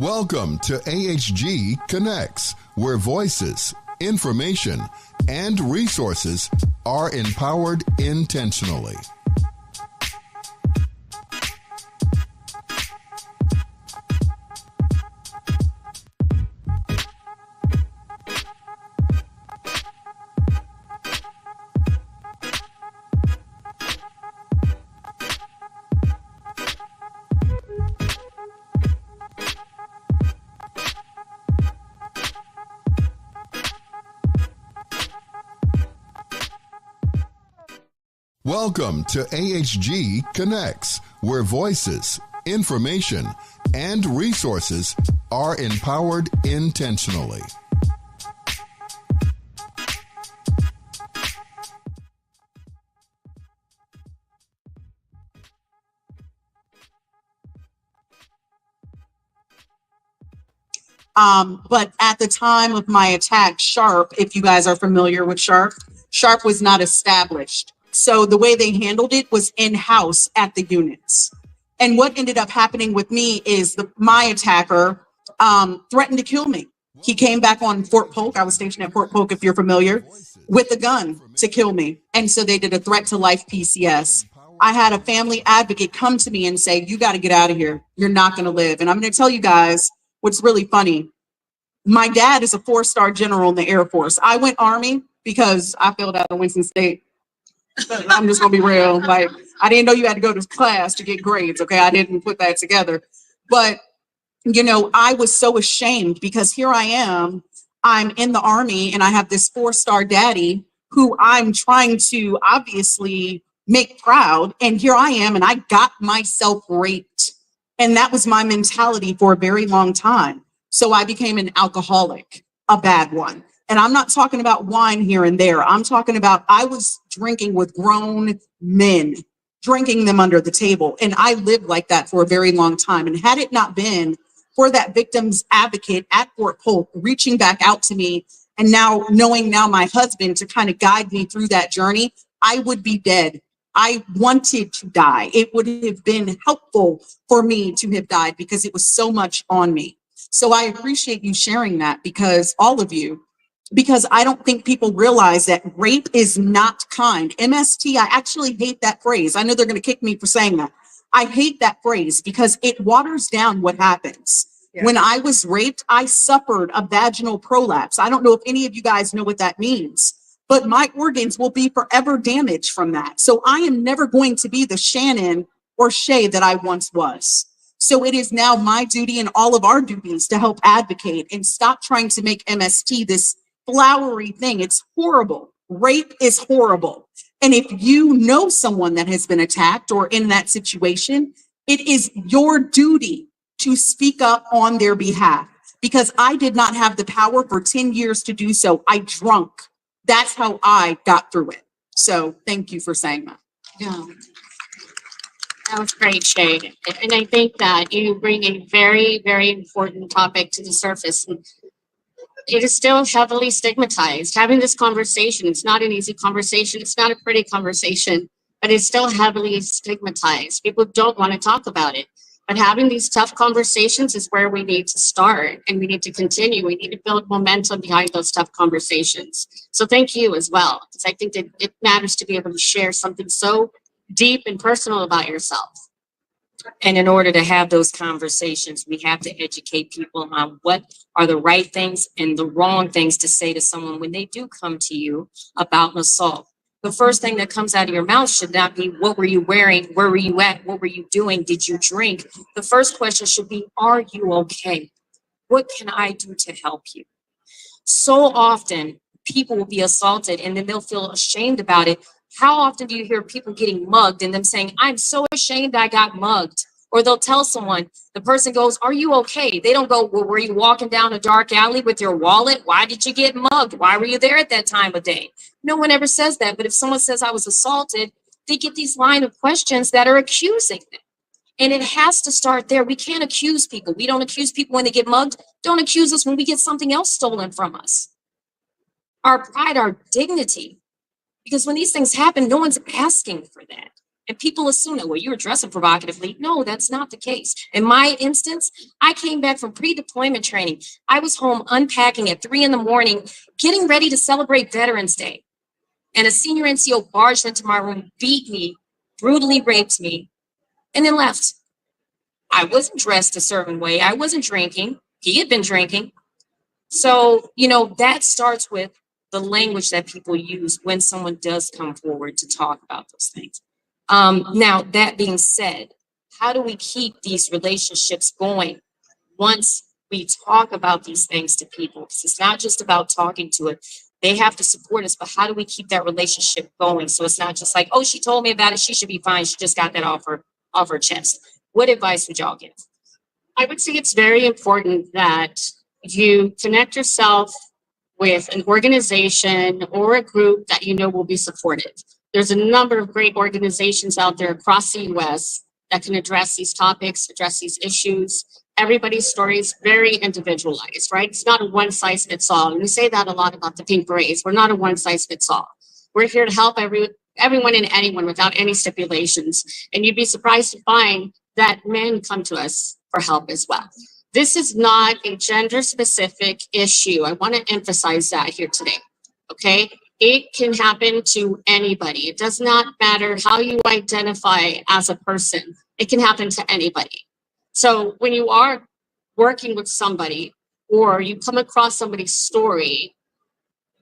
Welcome to AHG Connects, where voices, information, and resources are empowered intentionally. Welcome to AHG Connects, where voices, information, and resources are empowered intentionally. But at the time of my attack, Sharp, if you guys are familiar with Sharp was not established. So the way they handled it was in-house at the units. And what ended up happening with me is my attacker threatened to kill me. He came back on Fort Polk. I was stationed at Fort Polk, if you're familiar, with a gun to kill me. And so they did a threat to life PCS. I had a family advocate come to me and say, you got to get out of here. You're not going to live. And I'm going to tell you guys what's really funny. My dad is a 4-star general in the Air Force. I went Army because I failed out of Winston State. I'm just gonna be real. Like, I didn't know you had to go to class to get grades. Okay, I didn't put that together. But you know, I was so ashamed because here I am. I'm in the Army and I have this 4-star daddy who I'm trying to obviously make proud. And here I am, and I got myself raped. And that was my mentality for a very long time. So I became an alcoholic, a bad one. And I'm not talking about wine here and there. I'm talking about I was drinking with grown men, drinking them under the table. And I lived like that for a very long time. And had it not been for that victim's advocate at Fort Polk reaching back out to me and now knowing my husband to kind of guide me through that journey, I would be dead. I wanted to die. It would have been helpful for me to have died because it was so much on me. So I appreciate you sharing that, because all of you, because I don't think people realize that rape is not kind. MST, I actually hate that phrase. I know they're going to kick me for saying that. I hate that phrase because it waters down what happens. Yeah. When I was raped, I suffered a vaginal prolapse. I don't know if any of you guys know what that means, but my organs will be forever damaged from that. So I am never going to be the Shannon or Shay that I once was. So it is now my duty and all of our duties to help advocate and stop trying to make MST this flowery thing. It's horrible. Rape is horrible. And if you know someone that has been attacked or in that situation, it is your duty to speak up on their behalf, because I did not have the power for 10 years to do so. I drunk. That's how I got through it. So thank you for saying that. Yeah. That was great, Shay. And I think that you bring a very, very important topic to the surface. It is still heavily stigmatized. Having this conversation, it's not an easy conversation. It's not a pretty conversation, but it's still heavily stigmatized. People don't want to talk about it. But having these tough conversations is where we need to start, and we need to continue. We need to build momentum behind those tough conversations. So thank you as well, because I think that it matters to be able to share something so deep and personal about yourself. And in order to have those conversations, we have to educate people on what are the right things and the wrong things to say to someone when they do come to you about an assault. The first thing that comes out of your mouth should not be, what were you wearing? Where were you at? What were you doing? Did you drink? The first question should be, are you okay? What can I do to help you? So often people will be assaulted and then they'll feel ashamed about it. How often do you hear people getting mugged and them saying, I'm so ashamed I got mugged? Or they'll tell someone, the person goes, are you okay? They don't go, well, were you walking down a dark alley with your wallet? Why did you get mugged? Why were you there at that time of day? No one ever says that. But if someone says I was assaulted, they get these line of questions that are accusing them. And it has to start there. We can't accuse people. We don't accuse people when they get mugged. Don't accuse us when we get something else stolen from us. Our pride, our dignity. Because when these things happen, no one's asking for that. And people assume that, well, you were dressing provocatively. No, that's not the case. In my instance, I came back from pre-deployment training. I was home unpacking at 3 a.m, getting ready to celebrate Veterans Day. And a senior NCO barged into my room, beat me, brutally raped me, and then left. I wasn't dressed a certain way. I wasn't drinking. He had been drinking. So, that starts with the language that people use when someone does come forward to talk about those things. Now, that being said, how do we keep these relationships going once we talk about these things to people? Because it's not just about talking to it. They have to support us, but how do we keep that relationship going? So it's not just like, oh, she told me about it, she should be fine. She just got that off her chest. What advice would y'all give? I would say it's very important that you connect yourself with an organization or a group that you know will be supportive. There's a number of great organizations out there across the US that can address these topics, address these issues. Everybody's story is very individualized, right? It's not a one size fits all. And we say that a lot about the Pink Berets. We're not a one size fits all. We're here to help everyone and anyone without any stipulations. And you'd be surprised to find that men come to us for help as well. This is not a gender specific issue. I want to emphasize that here today. Okay. It can happen to anybody. It does not matter how you identify as a person. It can happen to anybody. So when you are working with somebody or you come across somebody's story,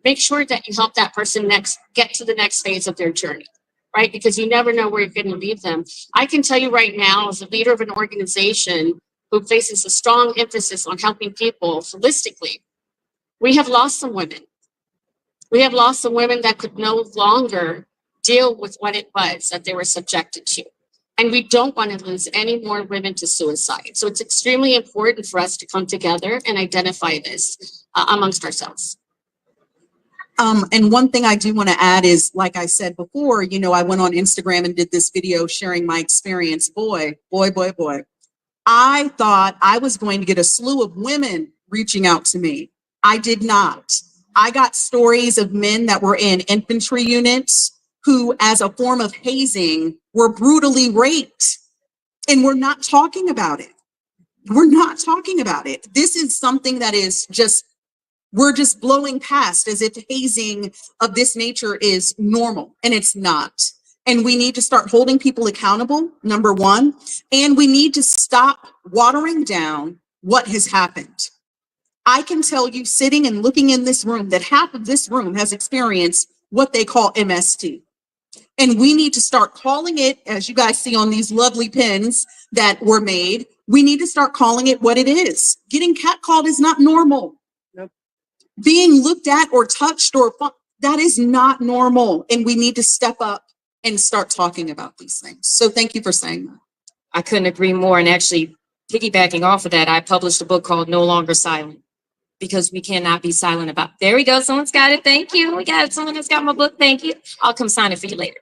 make sure that you help that person get to the next phase of their journey, right? Because you never know where you're going to leave them. I can tell you right now, as a leader of an organization who places a strong emphasis on helping people holistically, we have lost some women. We have lost some women that could no longer deal with what it was that they were subjected to. And we don't want to lose any more women to suicide. So it's extremely important for us to come together and identify this amongst ourselves. And one thing I do want to add is, like I said before, I went on Instagram and did this video sharing my experience. Boy. I thought I was going to get a slew of women reaching out to me. I did not. I got stories of men that were in infantry units who, as a form of hazing, were brutally raped. And we're not talking about it. We're not talking about it. This is something that is we're just blowing past as if hazing of this nature is normal, and it's not. And we need to start holding people accountable, number one, and we need to stop watering down what has happened. I can tell you, sitting and looking in this room, that half of this room has experienced what they call MST. And we need to start calling it, as you guys see on these lovely pins that were made, we need to start calling it what it is. Getting catcalled is not normal. Nope. Being looked at or touched that is not normal. And we need to step up and start talking about these things. So thank you for saying that. I couldn't agree more. And actually, piggybacking off of that, I published a book called No Longer Silent, because we cannot be silent about. There we go. Someone's got it. Thank you. We got it. Someone has got my book. Thank you. I'll come sign it for you later.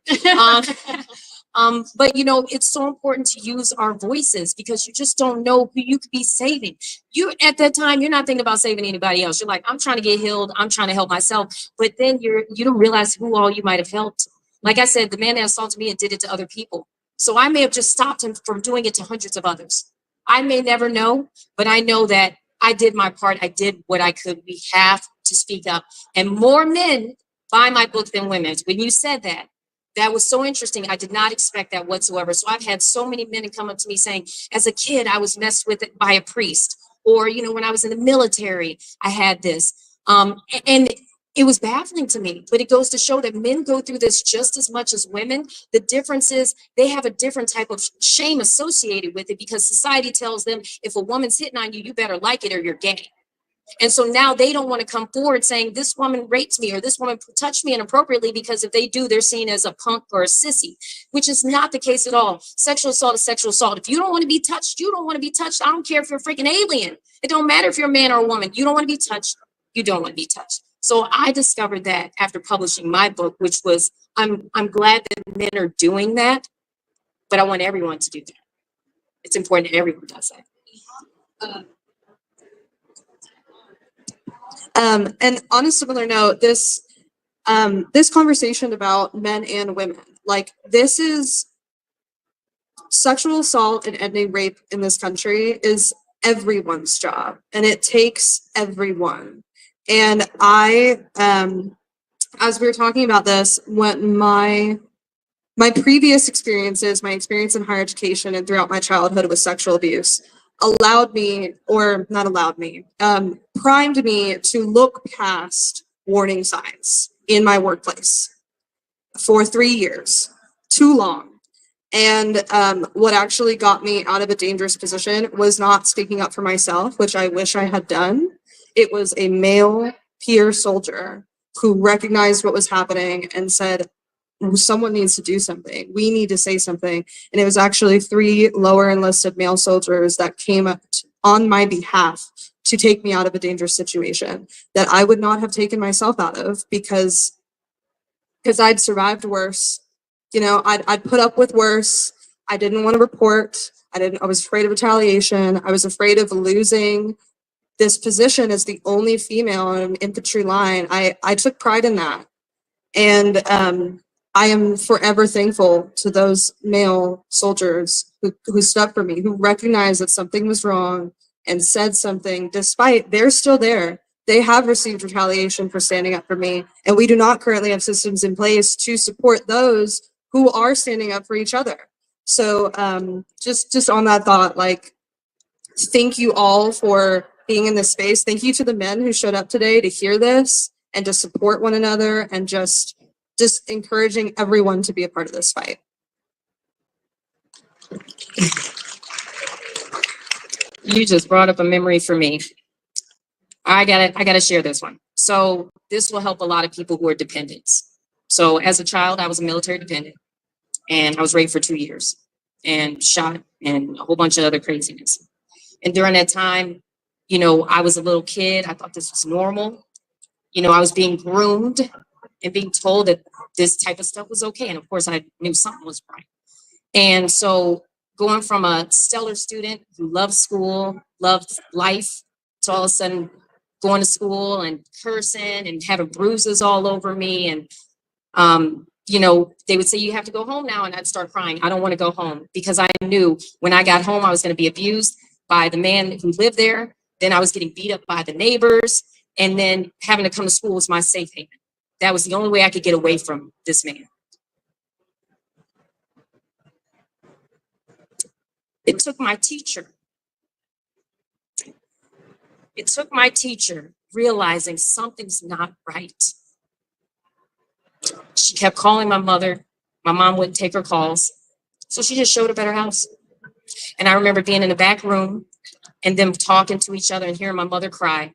But it's so important to use our voices, because you just don't know who you could be saving. You, at that time, you're not thinking about saving anybody else. You're like, I'm trying to get healed. I'm trying to help myself. But then you don't realize who all you might have helped. Like I said, the man that assaulted me and did it to other people. So I may have just stopped him from doing it to hundreds of others. I may never know, but I know that I did my part. I did what I could. We have to speak up. And more men buy my book than women. When you said that, that was so interesting. I did not expect that whatsoever. So I've had so many men come up to me saying, as a kid, I was messed with by a priest. Or, when I was in the military, I had this. And it was baffling to me. But it goes to show that men go through this just as much as women. The difference is they have a different type of shame associated with it, because society tells them, if a woman's hitting on you, you better like it or you're gay. And so now they don't want to come forward saying, this woman raped me or this woman touched me inappropriately, because if they do, they're seen as a punk or a sissy, which is not the case at all. Sexual assault is sexual assault. If you don't want to be touched, you don't want to be touched. I don't care if you're a freaking alien. It don't matter if you're a man or a woman. You don't want to be touched. You don't want to be touched. So I discovered that after publishing my book, which was, I'm glad that men are doing that, but I want everyone to do that. It's important that everyone does that. And on a similar note, this conversation about men and women, like, this is sexual assault and ending rape in this country is everyone's job, and it takes everyone. And as we were talking about this, when my previous experiences, my experience in higher education and throughout my childhood with sexual abuse allowed me, or not allowed me, primed me to look past warning signs in my workplace for 3 years, too long. And what actually got me out of a dangerous position was not speaking up for myself, which I wish I had done. It was a male peer soldier who recognized what was happening and said, someone needs to do something. We need to say something. And it was actually 3 lower enlisted male soldiers that came up on my behalf to take me out of a dangerous situation that I would not have taken myself out of because I'd survived worse. You know, I'd put up with worse. I didn't want to report. I was afraid of retaliation. I was afraid of losing this position as the only female on an infantry line. I took pride in that. And I am forever thankful to those male soldiers who stood for me, who recognized that something was wrong and said something, despite they're still there. They have received retaliation for standing up for me. And we do not currently have systems in place to support those who are standing up for each other. So just on that thought, like, thank you all for being in this space. Thank you to the men who showed up today to hear this and to support one another, and just encouraging everyone to be a part of this fight. You just brought up a memory for me. I gotta share this one. So this will help a lot of people who are dependents. So as a child, I was a military dependent, and I was raped for 2 years and shot and a whole bunch of other craziness. And during that time, you know, I was a little kid. I thought this was normal. You know, I was being groomed and being told that this type of stuff was okay. And of course, I knew something was right. And so going from a stellar student who loved school, loved life, to all of a sudden going to school and cursing and having bruises all over me. And, you know, they would say, you have to go home now. And I'd start crying. I don't want to go home, because I knew when I got home, I was going to be abused by the man who lived there. Then I was getting beat up by the neighbors. And then having to come to school was my safe haven. That was the only way I could get away from this man. It took my teacher. It took my teacher realizing something's not right. She kept calling my mother. My mom wouldn't take her calls. So she just showed up at her house. And I remember being in the back room and them talking to each other and hearing my mother cry.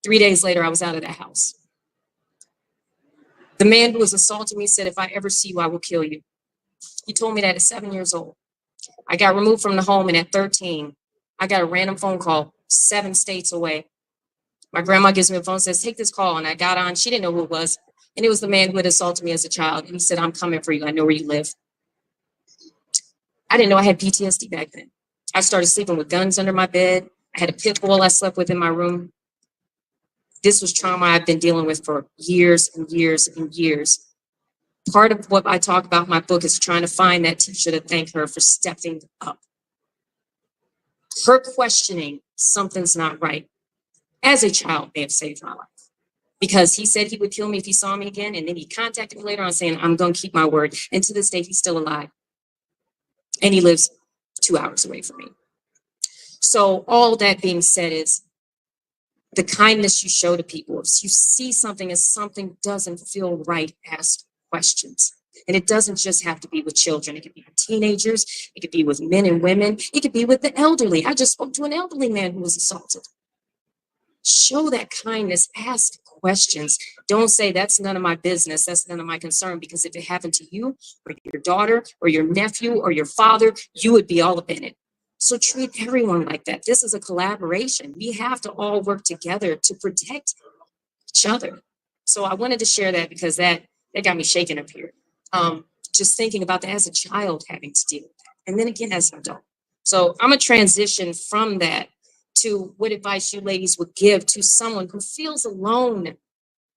3 days later, I was out of that house. The man who was assaulting me said, if I ever see you, I will kill you. He told me that at 7 years old. I got removed from the home, and at 13, I got a random phone call 7 states away. My grandma gives me a phone and says, take this call. And I got on. She didn't know who it was. And it was the man who had assaulted me as a child. And he said, I'm coming for you. I know where you live. I didn't know I had PTSD back then. I started sleeping with guns under my bed. I had a pit bull I slept with in my room. This was trauma I've been dealing with for years and years and years. Part of what I talk about in my book is trying to find that teacher to thank her for stepping up. Her questioning something's not right as a child may have saved my life, because he said he would kill me if he saw me again. And then he contacted me later on saying, I'm going to keep my word. And to this day, he's still alive. And he lives 2 hours away from me. So all that being said is the kindness you show to people. If you see something as something doesn't feel right, ask questions. And it doesn't just have to be with children. It could be with teenagers. It could be with men and women. It could be with the elderly. I just spoke to an elderly man who was assaulted. Show that kindness. Ask questions. Don't say that's none of my business. That's none of my concern. Because if it happened to you or your daughter or your nephew or your father, you would be all up in it. So treat everyone like that. This is a collaboration. We have to all work together to protect each other. So I wanted to share that because that got me shaking up here. Just thinking about that as a child, having to deal with that. And then again, as an adult. So I'm a transition from that to what advice you ladies would give to someone who feels alone,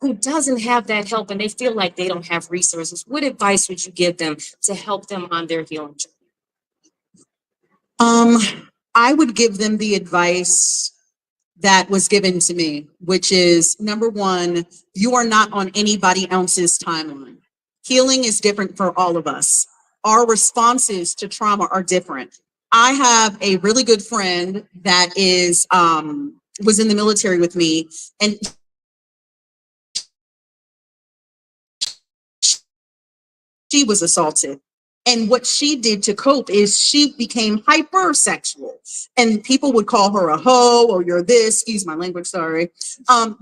who doesn't have that help, and they feel like they don't have resources. What advice would you give them to help them on their healing journey? I would give them the advice that was given to me, which is number one, you are not on anybody else's timeline. Healing is different for all of us. Our responses to trauma are different. I have a really good friend that was in the military with me, and she was assaulted. And what she did to cope is she became hypersexual. And people would call her a hoe or you're this, excuse my language, sorry.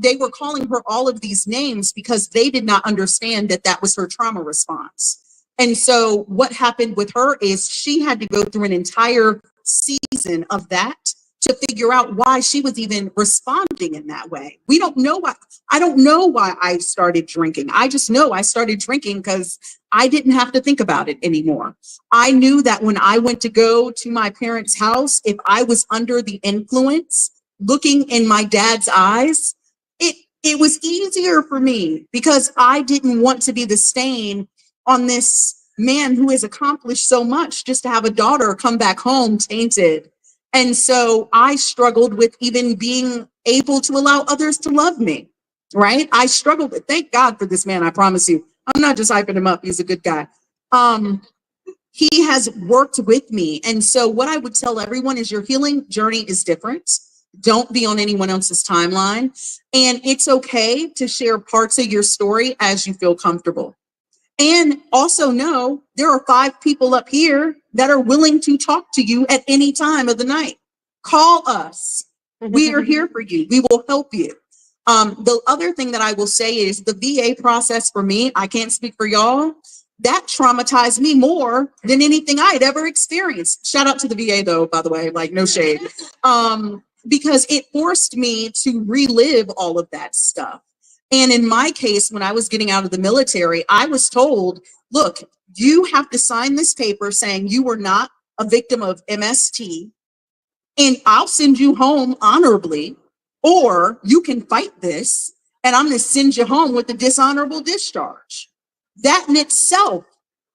They were calling her all of these names because they did not understand that that was her trauma response. And so what happened with her is she had to go through an entire season of that to figure out why she was even responding in that way. We don't know why. I don't know why I started drinking. I just know I started drinking because I didn't have to think about it anymore. I knew that when I went to go to my parents' house, if I was under the influence, looking in my dad's eyes, it was easier for me because I didn't want to be the stain on this man who has accomplished so much just to have a daughter come back home tainted. And so I struggled with even being able to allow others to love me, right? I struggled with, thank God for this man, I promise you. I'm not just hyping him up, he's a good guy. He has worked with me. And so what I would tell everyone is your healing journey is different. Don't be on anyone else's timeline. And it's okay to share parts of your story as you feel comfortable. And also know there are 5 people up here that are willing to talk to you at any time of the night. Call us. We are here for you. We will help you. The other thing that I will say is the VA process for me, I can't speak for y'all, that traumatized me more than anything I had ever experienced. Shout out to the VA though, by the way, like no shade. Because it forced me to relive all of that stuff. And in my case, when I was getting out of the military, I was told, look, you have to sign this paper saying you were not a victim of MST, and I'll send you home honorably, or you can fight this, and I'm going to send you home with a dishonorable discharge. That in itself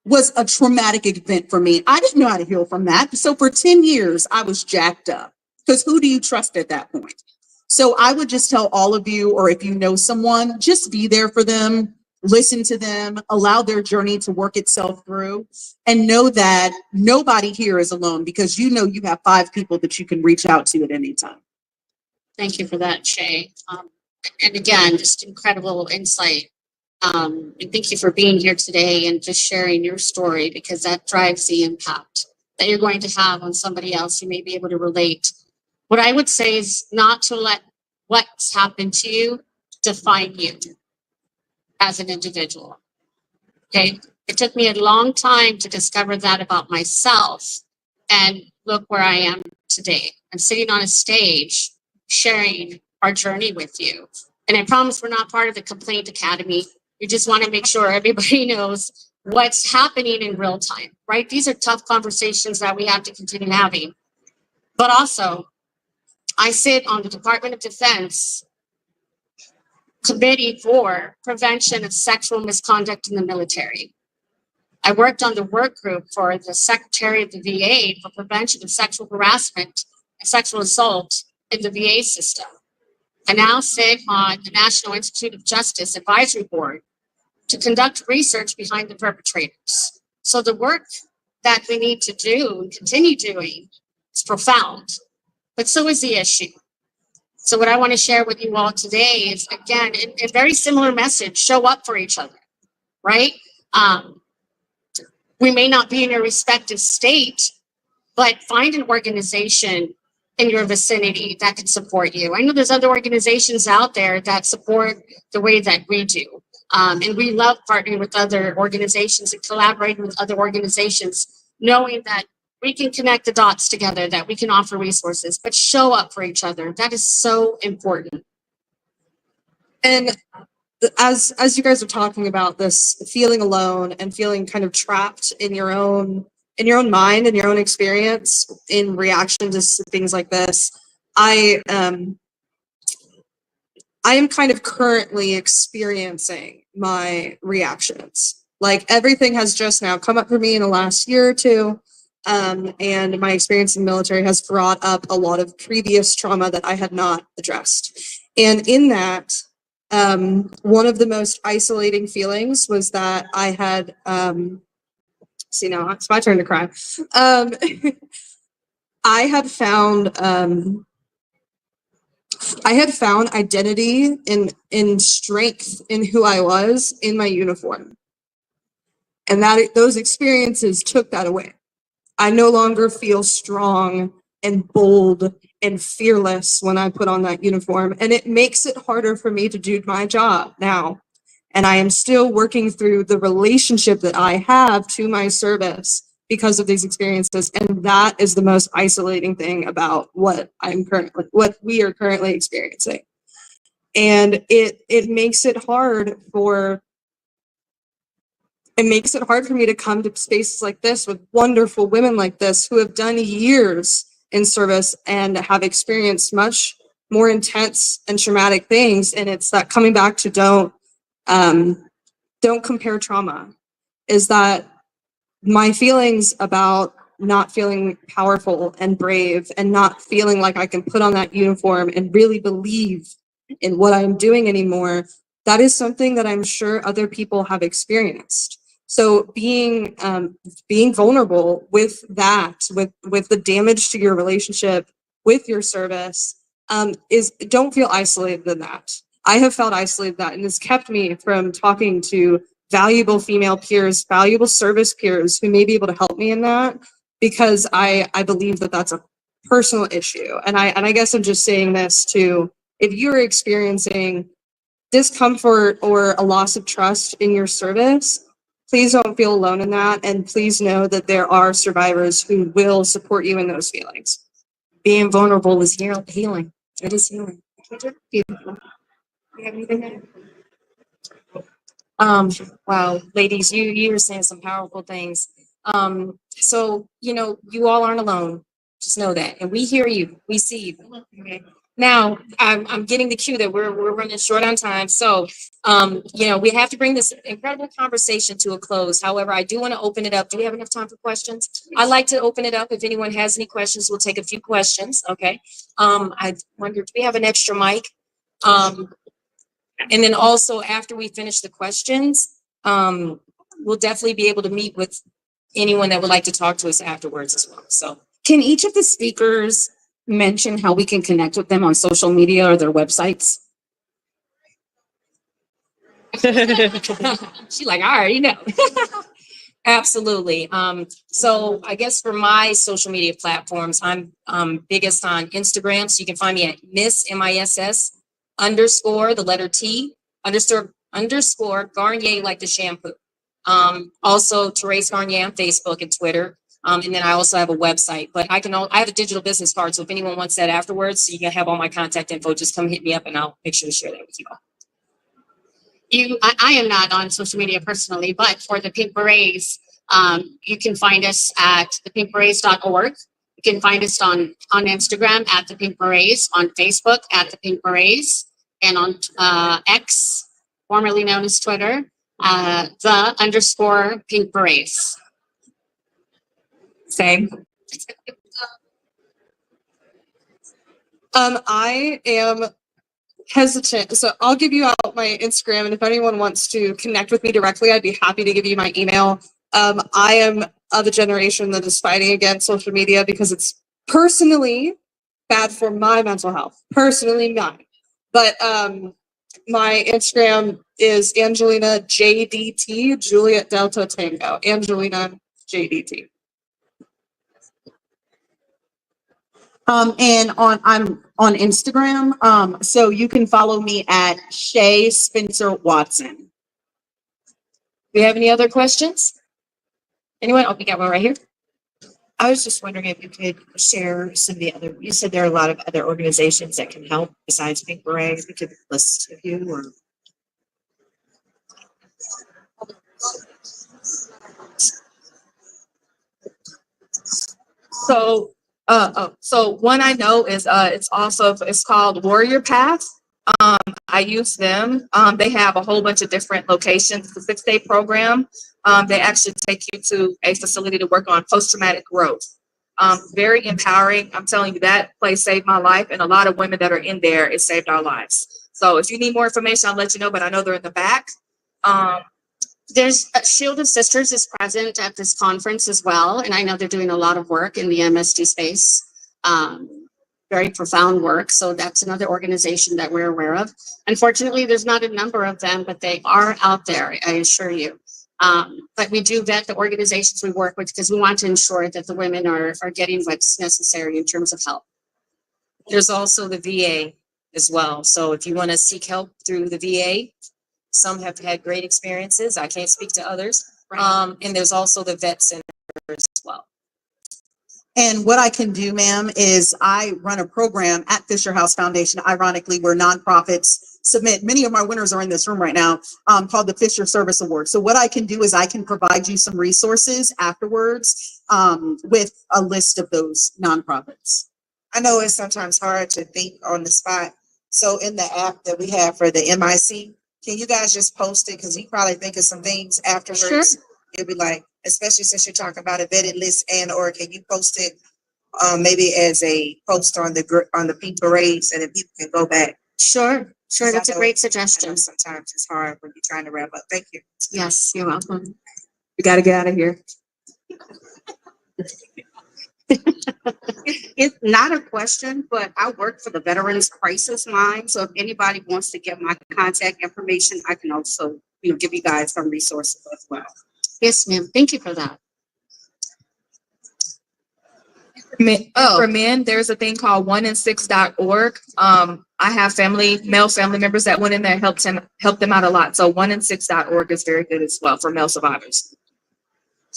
was a traumatic event for me. I didn't know how to heal from that. So for 10 years, I was jacked up because who do you trust at that point? So I would just tell all of you, or if you know someone, just be there for them, listen to them, allow their journey to work itself through, and know that nobody here is alone because you know you have 5 people that you can reach out to at any time. Thank you for that, Shay. And again, just incredible insight. And thank you for being here today and just sharing your story because that drives the impact that you're going to have on somebody else who may be able to relate. What I would say is not to let what's happened to you define you as an individual. Okay. It took me a long time to discover that about myself. And look where I am today. I'm sitting on a stage sharing our journey with you. And I promise we're not part of the Complaint Academy. We just want to make sure everybody knows what's happening in real time, right? These are tough conversations that we have to continue having. But also, I sit on the Department of Defense Committee for Prevention of Sexual Misconduct in the Military. I worked on the work group for the Secretary of the VA for prevention of sexual harassment and sexual assault in the VA system. I now sit on the National Institute of Justice Advisory Board to conduct research behind the perpetrators. So the work that we need to do and continue doing is profound, but so is the issue. So what I want to share with you all today is, again, a very similar message: show up for each other, right? We may not be in your respective state, but find an organization in your vicinity that can support you. I know there's other organizations out there that support the way that we do. And we love partnering with other organizations and collaborating with other organizations, knowing that we can connect the dots together, that we can offer resources, but show up for each other. That is so important. And as you guys are talking about this feeling alone and feeling kind of trapped in your own mind and your own experience in reaction to things like this, I am kind of currently experiencing my reactions. Like everything has just now come up for me in the last year or two. And my experience in the military has brought up a lot of previous trauma that I had not addressed. And in that, one of the most isolating feelings was that I had, see now it's my turn to cry. I had found identity in strength in who I was in my uniform. And that those experiences took that away. I no longer feel strong and bold and fearless when I put on that uniform. And it makes it harder for me to do my job now. And I am still working through the relationship that I have to my service because of these experiences. And that is the most isolating thing about what we are currently experiencing. And it makes it hard for me to come to spaces like this with wonderful women like this who have done years in service and have experienced much more intense and traumatic things. And it's that coming back to don't compare trauma, is that my feelings about not feeling powerful and brave and not feeling like I can put on that uniform and really believe in what I'm doing anymore, that is something that I'm sure other people have experienced. So being vulnerable with that, with the damage to your relationship with your service, don't feel isolated in that. I have felt isolated in that, and it's kept me from talking to valuable female peers, valuable service peers who may be able to help me in that, because I believe that that's a personal issue. And I guess I'm just saying this to, if you're experiencing discomfort or a loss of trust in your service, please don't feel alone in that. And please know that there are survivors who will support you in those feelings. Being vulnerable is healing. It is healing. Beautiful. You have anything to wow, ladies, you were saying some powerful things. So, you all aren't alone. Just know that. And we hear you. We see you. Okay. Now, I'm getting the cue that we're running short on time. So, we have to bring this incredible conversation to a close. However, I do want to open it up. Do we have enough time for questions? I'd like to open it up. If anyone has any questions, we'll take a few questions. Okay. I wonder, do we have an extra mic? And then also after we finish the questions, we'll definitely be able to meet with anyone that would like to talk to us afterwards as well. So Can each of the speakers mention how we can connect with them on social media or their websites? she like, I already know. Absolutely. So I guess for my social media platforms, I'm biggest on Instagram. So you can find me at MISS _ the letter T _ Garnier, like the shampoo. Also Therese Garnier on Facebook and Twitter. And then I also have a website, but I have a digital business card. So if anyone wants that afterwards, so you can have all my contact info, just come hit me up and I'll make sure to share that with you all. I am not on social media personally, but for the Pink Berets, you can find us at thepinkberets.org. You can find us on Instagram at the Pink Berets, on Facebook at the Pink Berets, and on X, formerly known as Twitter, the _ Pink Berets. Same. I am hesitant. So I'll give you out my Instagram, and if anyone wants to connect with me directly, I'd be happy to give you my email. I am of a generation that is fighting against social media because it's personally bad for my mental health. Personally mine. But my Instagram is Angelina JDT, Juliet Delta Tango. Angelina JDT. And I'm on Instagram. So you can follow me at Shay Spencer Watson. Do we have any other questions? Anyone? Oh, we got one right here. I was just wondering if you could share some of the other, you said there are a lot of other organizations that can help besides Pink Berets. We could list a few or. So one I know is it's called Warrior Path. I use them. They have a whole bunch of different locations. It's a 6-day program. They actually take you to a facility to work on post-traumatic growth. Very empowering. I'm telling you, that place saved my life, and a lot of women that are in there, it saved our lives. So if you need more information, I'll let you know, but I know they're in the back. There's Shield of Sisters is present at this conference as well, and I know they're doing a lot of work in the MST space. Very profound work. So that's another organization that we're aware of. Unfortunately, there's not a number of them, but they are out there, I assure you. But we do vet the organizations we work with because we want to ensure that the women are getting what's necessary in terms of help. There's also the VA as well. So if you want to seek help through the VA, some have had great experiences. I can't speak to others. And there's also the vet center as well. And what I can do, ma'am, is I run a program at Fisher House Foundation, ironically, where nonprofits submit. Many of my winners are in this room right now, called the Fisher Service Award. So what I can do is I can provide you some resources afterwards with a list of those nonprofits. I know it's sometimes hard to think on the spot. So in the app that we have for the MIC, can you guys just post it? Because you probably think of some things afterwards. Sure. It'd be like, especially since you're talking about a vetted list, and or can you post it maybe as a post on the pink berets, and then people can go back. Sure. That's a great I know suggestion. sometimes it's hard when you're trying to wrap up. Thank you. Yes, you're welcome. We got to get out of here. It's not a question, but I work for the Veterans Crisis Line. So if anybody wants to get my contact information, I can also, give you guys some resources as well. Yes, ma'am. Thank you for that. For men, there's a thing called 1in6.org. I have male family members that went in there and helped them out a lot. So 1in6.org is very good as well for male survivors.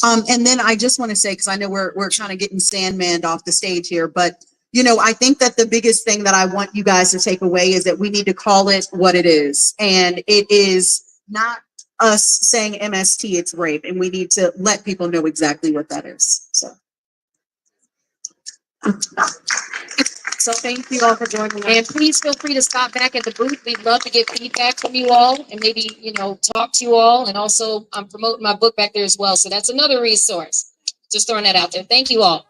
And then I just want to say, because I know we're kind of getting Sandman off the stage here, but I think that the biggest thing that I want you guys to take away is that we need to call it what it is. And it is not us saying MST, it's rape, and we need to let people know exactly what that is. So thank you all for joining us. And please feel free to stop back at the booth. We'd love to get feedback from you all and maybe, talk to you all. And also I'm promoting my book back there as well. So that's another resource. Just throwing that out there. Thank you all.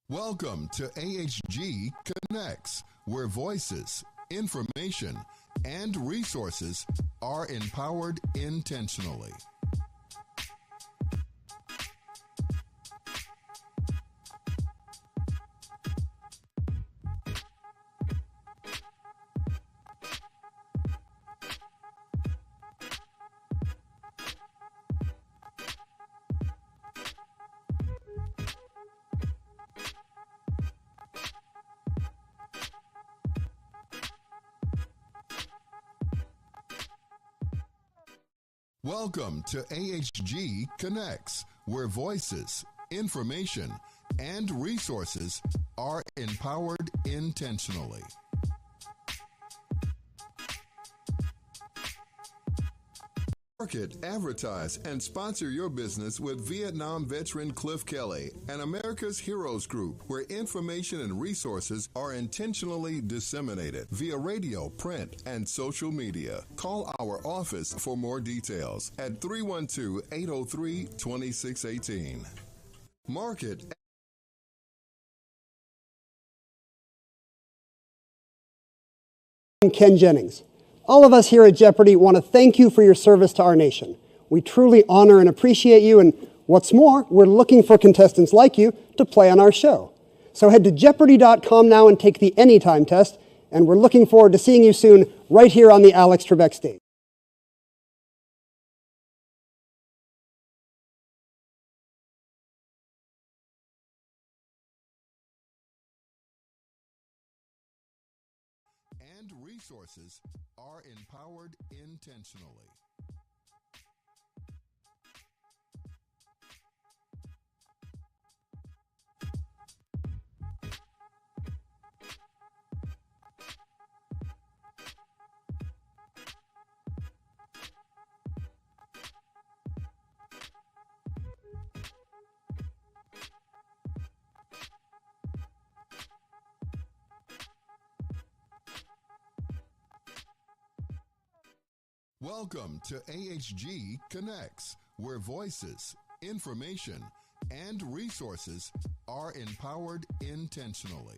Welcome to AHG Connects, where voices, information, and resources are empowered intentionally. Welcome to AHG Connects, where voices, information, and resources are empowered intentionally. Market, advertise, and sponsor your business with Vietnam veteran Cliff Kelly and America's Heroes Group, where information and resources are intentionally disseminated via radio, print, and social media. Call our office for more details at 312-803-2618. Market. I'm Ken Jennings. All of us here at Jeopardy want to thank you for your service to our nation. We truly honor and appreciate you, and what's more, we're looking for contestants like you to play on our show. So head to Jeopardy.com now and take the Anytime test, and we're looking forward to seeing you soon right here on the Alex Trebek stage. And resources are empowered intentionally. Welcome to AHG Connects, where voices, information, and resources are empowered intentionally.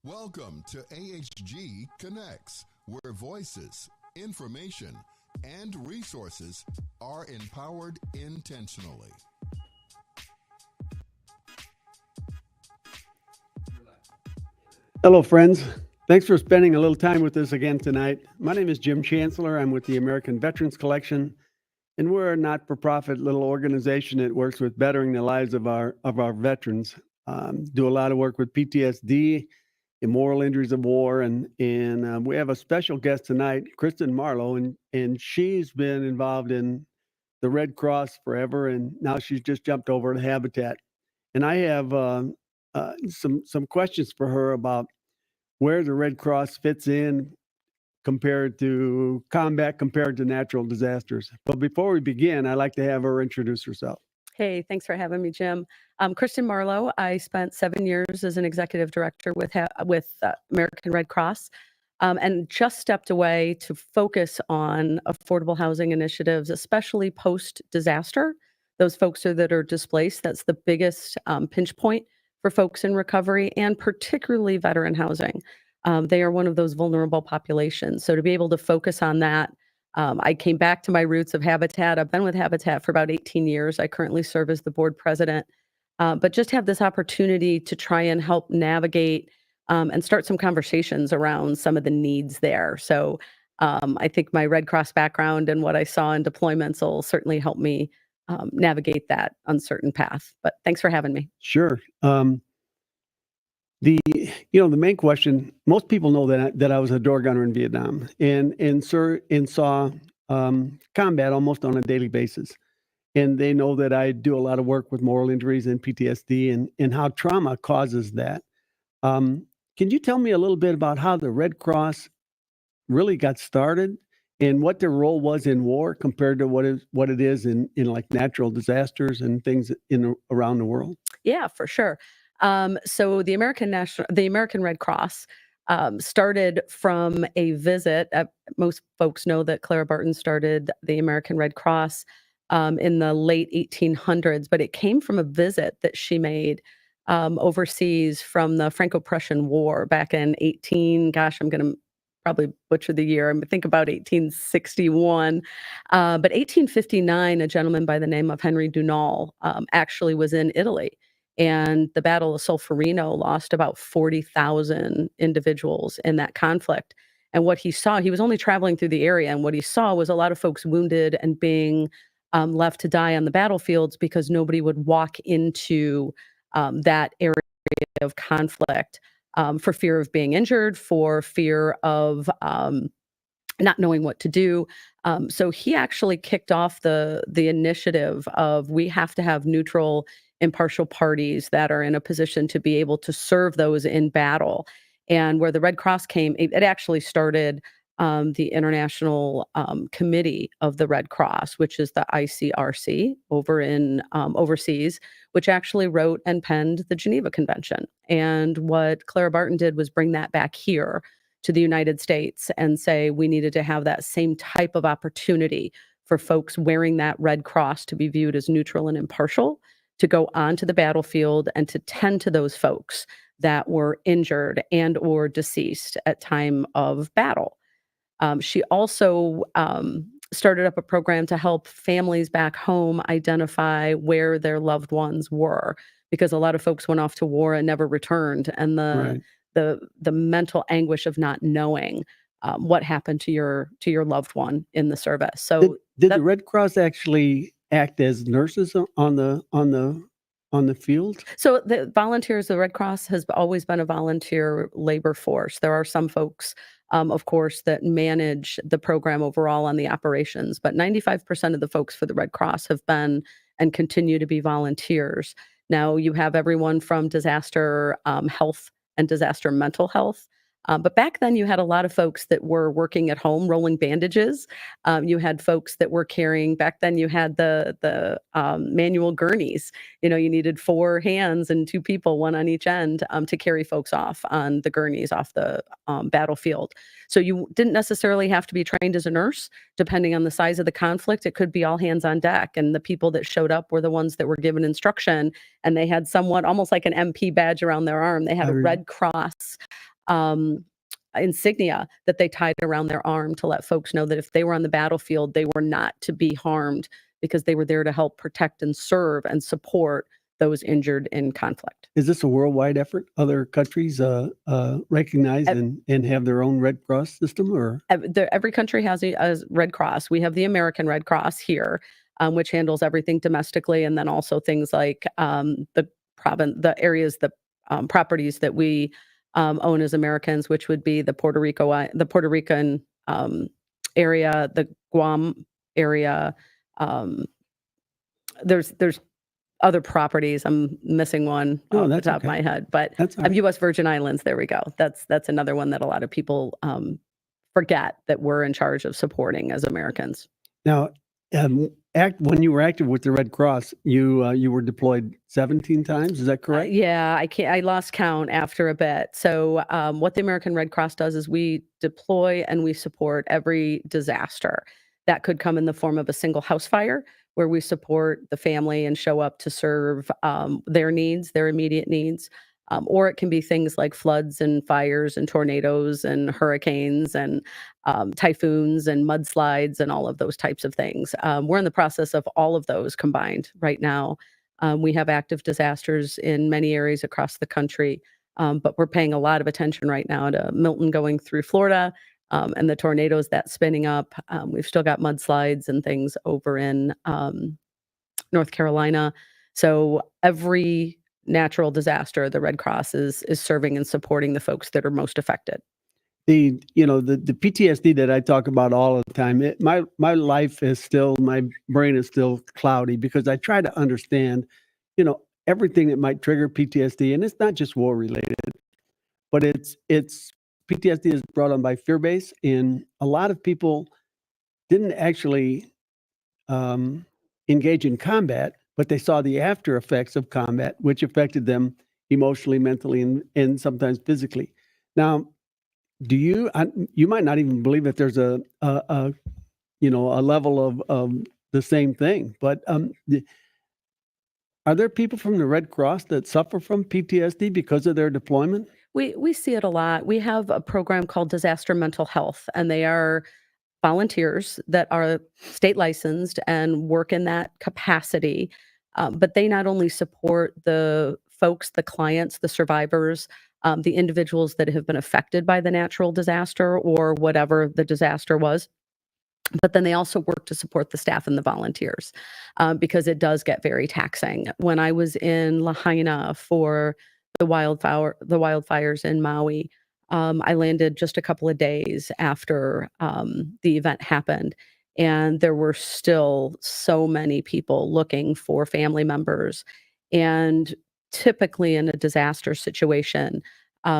Welcome to AHG Connects, where voices, information, and resources are empowered intentionally. Hello, friends. Thanks for spending a little time with us again tonight. My name is Jim Chancellor. I'm with the American Veterans Collection, and we're a not-for-profit little organization that works with bettering the lives of our veterans. Do a lot of work with PTSD, immoral injuries of war, and we have a special guest tonight, Kristin Marlow, and she's been involved in the Red Cross forever, and now she's just jumped over to Habitat. And I have some questions for her about where the Red Cross fits in compared to combat, compared to natural disasters. But before we begin, I'd like to have her introduce herself. Hey, thanks for having me, Jim. Kristin Marlow. I spent 7 years as an executive director with American Red Cross, and just stepped away to focus on affordable housing initiatives, especially post-disaster. Those folks that are displaced, that's the biggest pinch point for folks in recovery, and particularly veteran housing. They are one of those vulnerable populations. So to be able to focus on that, I came back to my roots of Habitat. I've been with Habitat for about 18 years. I currently serve as the board president, but just have this opportunity to try and help navigate and start some conversations around some of the needs there. So I think my Red Cross background and what I saw in deployments will certainly help me navigate that uncertain path. But thanks for having me. Sure. The main question, most people know that I was a door gunner in Vietnam and saw combat almost on a daily basis. And they know that I do a lot of work with moral injuries and PTSD and how trauma causes that. Can you tell me a little bit about how the Red Cross really got started and what their role was in war compared to what it is in like natural disasters and things around the world? Yeah, for sure. So the American Red Cross started from a visit. Most folks know that Clara Barton started the American Red Cross in the late 1800s, but it came from a visit that she made overseas from the Franco-Prussian War back in I'm going to probably butcher the year. I think about 1861. But 1859, a gentleman by the name of Henry Dunal actually was in Italy. And the Battle of Solferino lost about 40,000 individuals in that conflict. And what he saw, he was only traveling through the area, and what he saw was a lot of folks wounded and being left to die on the battlefields because nobody would walk into that area of conflict for fear of being injured, for fear of not knowing what to do. So he actually kicked off the initiative of we have to have neutral, impartial parties that are in a position to be able to serve those in battle. And where the Red Cross came, it actually started the International Committee of the Red Cross, which is the ICRC over in overseas, which actually wrote and penned the Geneva Convention. And what Clara Barton did was bring that back here to the United States and say we needed to have that same type of opportunity for folks wearing that Red Cross to be viewed as neutral and impartial, to go onto the battlefield and to tend to those folks that were injured and or deceased at time of battle. She also started up a program to help families back home identify where their loved ones were, because a lot of folks went off to war and never returned, and the mental anguish of not knowing what happened to your loved one in the service. So did the Red Cross actually act as nurses on the field? So the volunteers, the Red Cross has always been a volunteer labor force. There are some folks of course, that manage the program overall on the operations. But 95% of the folks for the Red Cross have been and continue to be volunteers. Now you have everyone from disaster health and disaster mental health. But back then you had a lot of folks that were working at home, rolling bandages. You had folks that were carrying, back then you had the manual gurneys. You know, you needed 4 hands and 2 people, 1 on each end, to carry folks off on the gurneys off the battlefield. So you didn't necessarily have to be trained as a nurse. Depending on the size of the conflict, it could be all hands on deck. And the people that showed up were the ones that were given instruction, and they had somewhat almost like an MP badge around their arm. They had a Red Cross insignia that they tied around their arm to let folks know that if they were on the battlefield, they were not to be harmed, because they were there to help protect and serve and support those injured in conflict. Is this a worldwide effort? Other countries recognize and have their own Red Cross system, or? Every country has a Red Cross. We have the American Red Cross here, which handles everything domestically, and then also things like the areas, the properties that we own as Americans, which would be the Puerto Rican area, the Guam area. There's other properties. I'm missing one off the top of my head, but U.S. Virgin Islands. There we go. That's another one that a lot of people forget that we're in charge of supporting as Americans. Now, when you were active with the Red Cross, you were deployed 17 times. Is that correct? Yeah, I lost count after a bit. So what the American Red Cross does is we deploy and we support every disaster. That could come in the form of a single house fire, where we support the family and show up to serve their needs, their immediate needs. Or it can be things like floods and fires and tornadoes and hurricanes and typhoons and mudslides and all of those types of things. We're in the process of all of those combined right now. We have active disasters in many areas across the country, but we're paying a lot of attention right now to Milton going through Florida and the tornadoes that's spinning up. We've still got mudslides and things over in North Carolina. So every natural disaster, the Red Cross is serving and supporting the folks that are most affected. The PTSD that I talk about all the time, my life is still, my brain is still cloudy, because I try to understand, everything that might trigger PTSD, and it's not just war related, but it's PTSD is brought on by fear base, and a lot of people didn't actually engage in combat, but they saw the after effects of combat, which affected them emotionally, mentally, and sometimes physically. Now, you might not even believe that there's a level of the same thing, but are there people from the Red Cross that suffer from PTSD because of their deployment? We see it a lot. We have a program called Disaster Mental Health, and they are volunteers that are state licensed and work in that capacity. But they not only support the folks, the clients, the survivors, the individuals that have been affected by the natural disaster or whatever the disaster was, but then they also work to support the staff and the volunteers, because it does get very taxing. When I was in Lahaina for the wildfires in Maui, I landed just a couple of days after the event happened, and there were still so many people looking for family members. And typically in a disaster situation,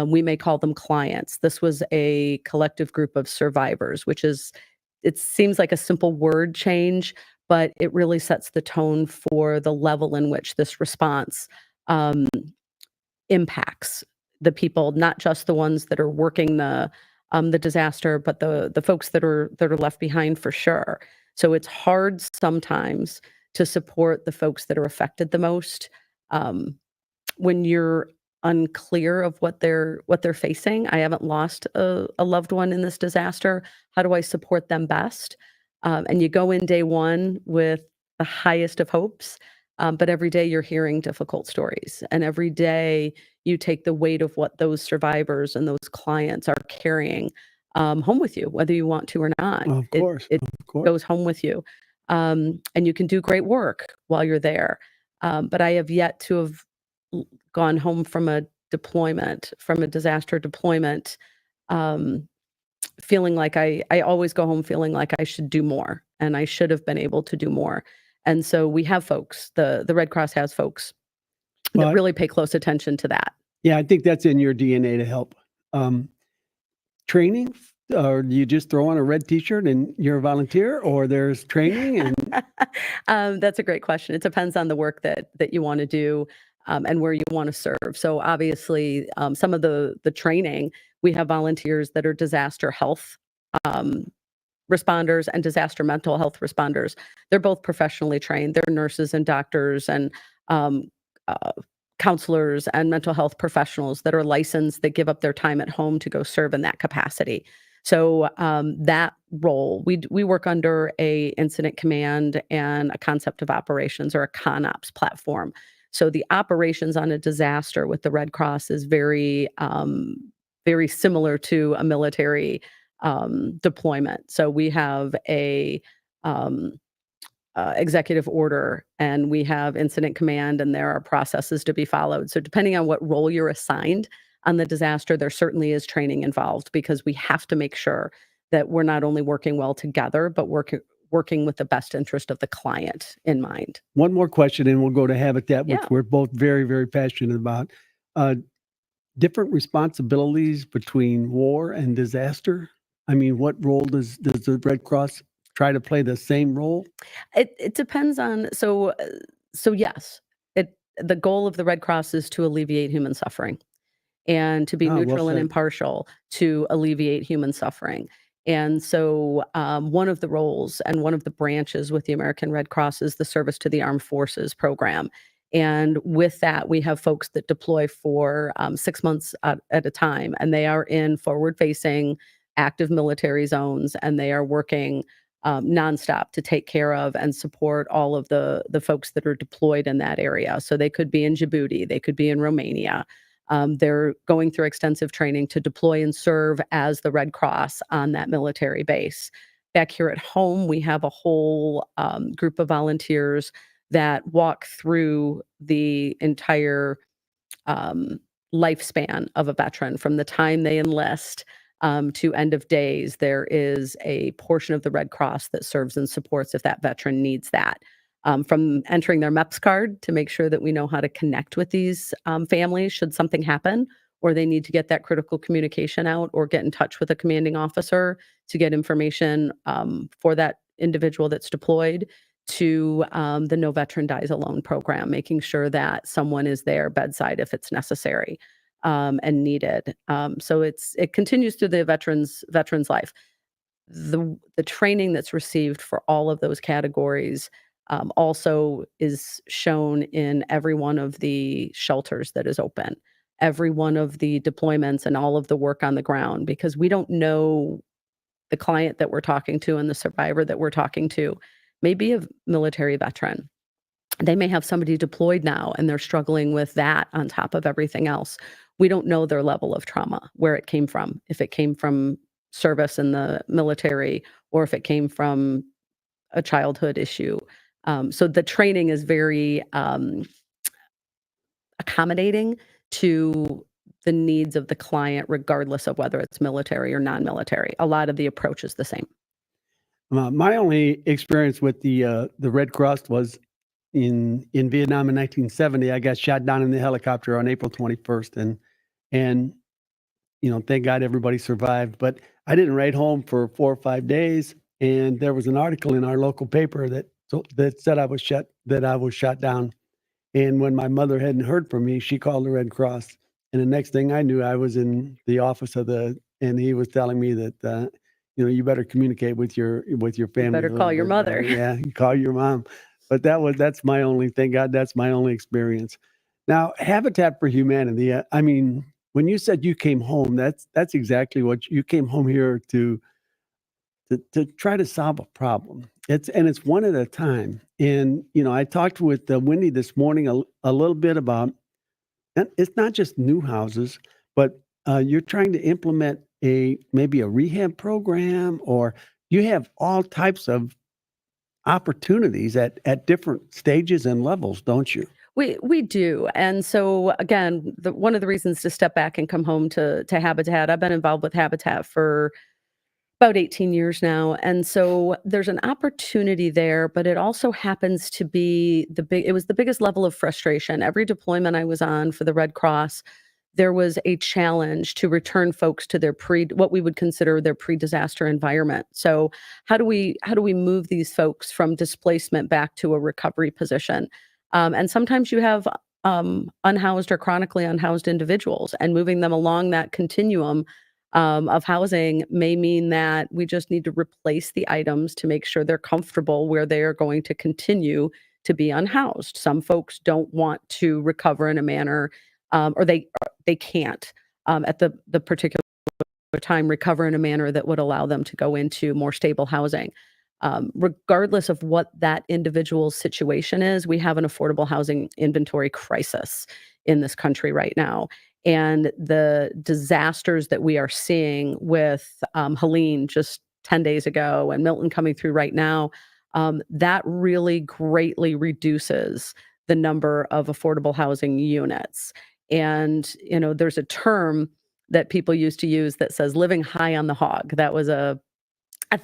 we may call them clients. This was a collective group of survivors, it seems like a simple word change, but it really sets the tone for the level in which this response impacts the people, not just the ones that are working the disaster, but the folks that are left behind for sure. So it's hard sometimes to support the folks that are affected the most when you're unclear of what they're facing. I haven't lost a loved one in this disaster. How do I support them best? And you go in day one with the highest of hopes, but every day you're hearing difficult stories, and every day you take the weight of what those survivors and those clients are carrying home with you, whether you want to or not. Of course, it goes home with you, and you can do great work while you're there. But I have yet to have gone home from a disaster deployment, feeling like I always go home feeling like I should do more and I should have been able to do more. And so we have folks, the Red Cross has folks that Well, really pay close attention to that. yeah, I think that's in your DNA to help. Training, or do you just throw on a red T-shirt and you're a volunteer, or there's training? And That's a great question. It depends on the work that you want to do and where you want to serve. So obviously, some of the training, we have volunteers that are disaster health responders and disaster mental health responders. They're both professionally trained. They're nurses and doctors and counselors and mental health professionals that are licensed, that give up their time at home to go serve in that capacity. So that role, we work under a incident command and a concept of operations, or a ConOps platform. So the operations on a disaster with the Red Cross is very, very similar to a military deployment. So we have a executive order, and we have incident command, and there are processes to be followed. So depending on what role you're assigned on the disaster, there certainly is training involved, because we have to make sure that we're not only working well together, but working with the best interest of the client in mind. One more question, and we'll go to Habitat, which Yeah. we're both very, very passionate about. Different responsibilities between war and disaster. I mean, what role does the Red Cross try to play the same role? It depends on, so yes, the goal of the Red Cross is to alleviate human suffering, and to be Well neutral and said. impartial to alleviate human suffering. And so one of the roles and one of the branches with the American Red Cross is the Service to the Armed Forces program. And with that, we have folks that deploy for 6 months at a time, and they are in forward-facing active military zones, and they are working nonstop to take care of and support all of the folks that are deployed in that area. So they could be in Djibouti, they could be in Romania. They're going through extensive training to deploy and serve as the Red Cross on that military base. Back here at home, we have a whole group of volunteers that walk through the entire lifespan of a veteran, from the time they enlist to end of days. There is a portion of the Red Cross that serves and supports if that veteran needs that. From entering their MEPS card to make sure that we know how to connect with these families should something happen, or they need to get that critical communication out, or get in touch with a commanding officer to get information for that individual that's deployed, to the No Veteran Dies Alone program, making sure that someone is there bedside if it's necessary and needed. So it continues through the veteran's life. The training that's received for all of those categories also is shown in every one of the shelters that is open, every one of the deployments, and all of the work on the ground, because we don't know the client that we're talking to and the survivor that we're talking to may be a military veteran. They may have somebody deployed now and they're struggling with that on top of everything else. We don't know their level of trauma, where it came from, if it came from service in the military, or if it came from a childhood issue. So the training is very accommodating to the needs of the client, regardless of whether it's military or non-military. A lot of the approach is the same. My only experience with the Red Cross was in Vietnam in 1970. I got shot down in the helicopter on April 21st, and thank God everybody survived. But I didn't write home for 4 or 5 days, and there was an article in our local paper that said I was shot down. And when my mother hadn't heard from me, she called the Red Cross, and the next thing I knew, I was in the office and he was telling me that you better communicate with your family. You better call your mother. Yeah, you call your mom. But that's my only, thank God, that's my only experience. Now, Habitat for Humanity. I mean, when you said you came home, that's exactly what you came home here to try to solve a problem. It's one at a time. And I talked with Wendy this morning a little bit about, and it's not just new houses, but you're trying to implement maybe a rehab program, or you have all types of opportunities at different stages and levels, don't you? We do. And so again, one of the reasons to step back and come home to Habitat, I've been involved with Habitat for About 18 years now. And so there's an opportunity there, but it also happens to be it was the biggest level of frustration. Every deployment I was on for the Red Cross, there was a challenge to return folks to their what we would consider their pre-disaster environment. So how do we move these folks from displacement back to a recovery position? And sometimes you have unhoused or chronically unhoused individuals, and moving them along that continuum of housing may mean that we just need to replace the items to make sure they're comfortable where they are going to continue to be unhoused. Some folks don't want to recover in a manner, or they can't at the particular time recover in a manner that would allow them to go into more stable housing. Regardless of what that individual's situation is, we have an affordable housing inventory crisis in this country right now. And the disasters that we are seeing with Helene just 10 days ago and Milton coming through right now, that really greatly reduces the number of affordable housing units. And, there's a term that people used to use that says living high on the hog. That was a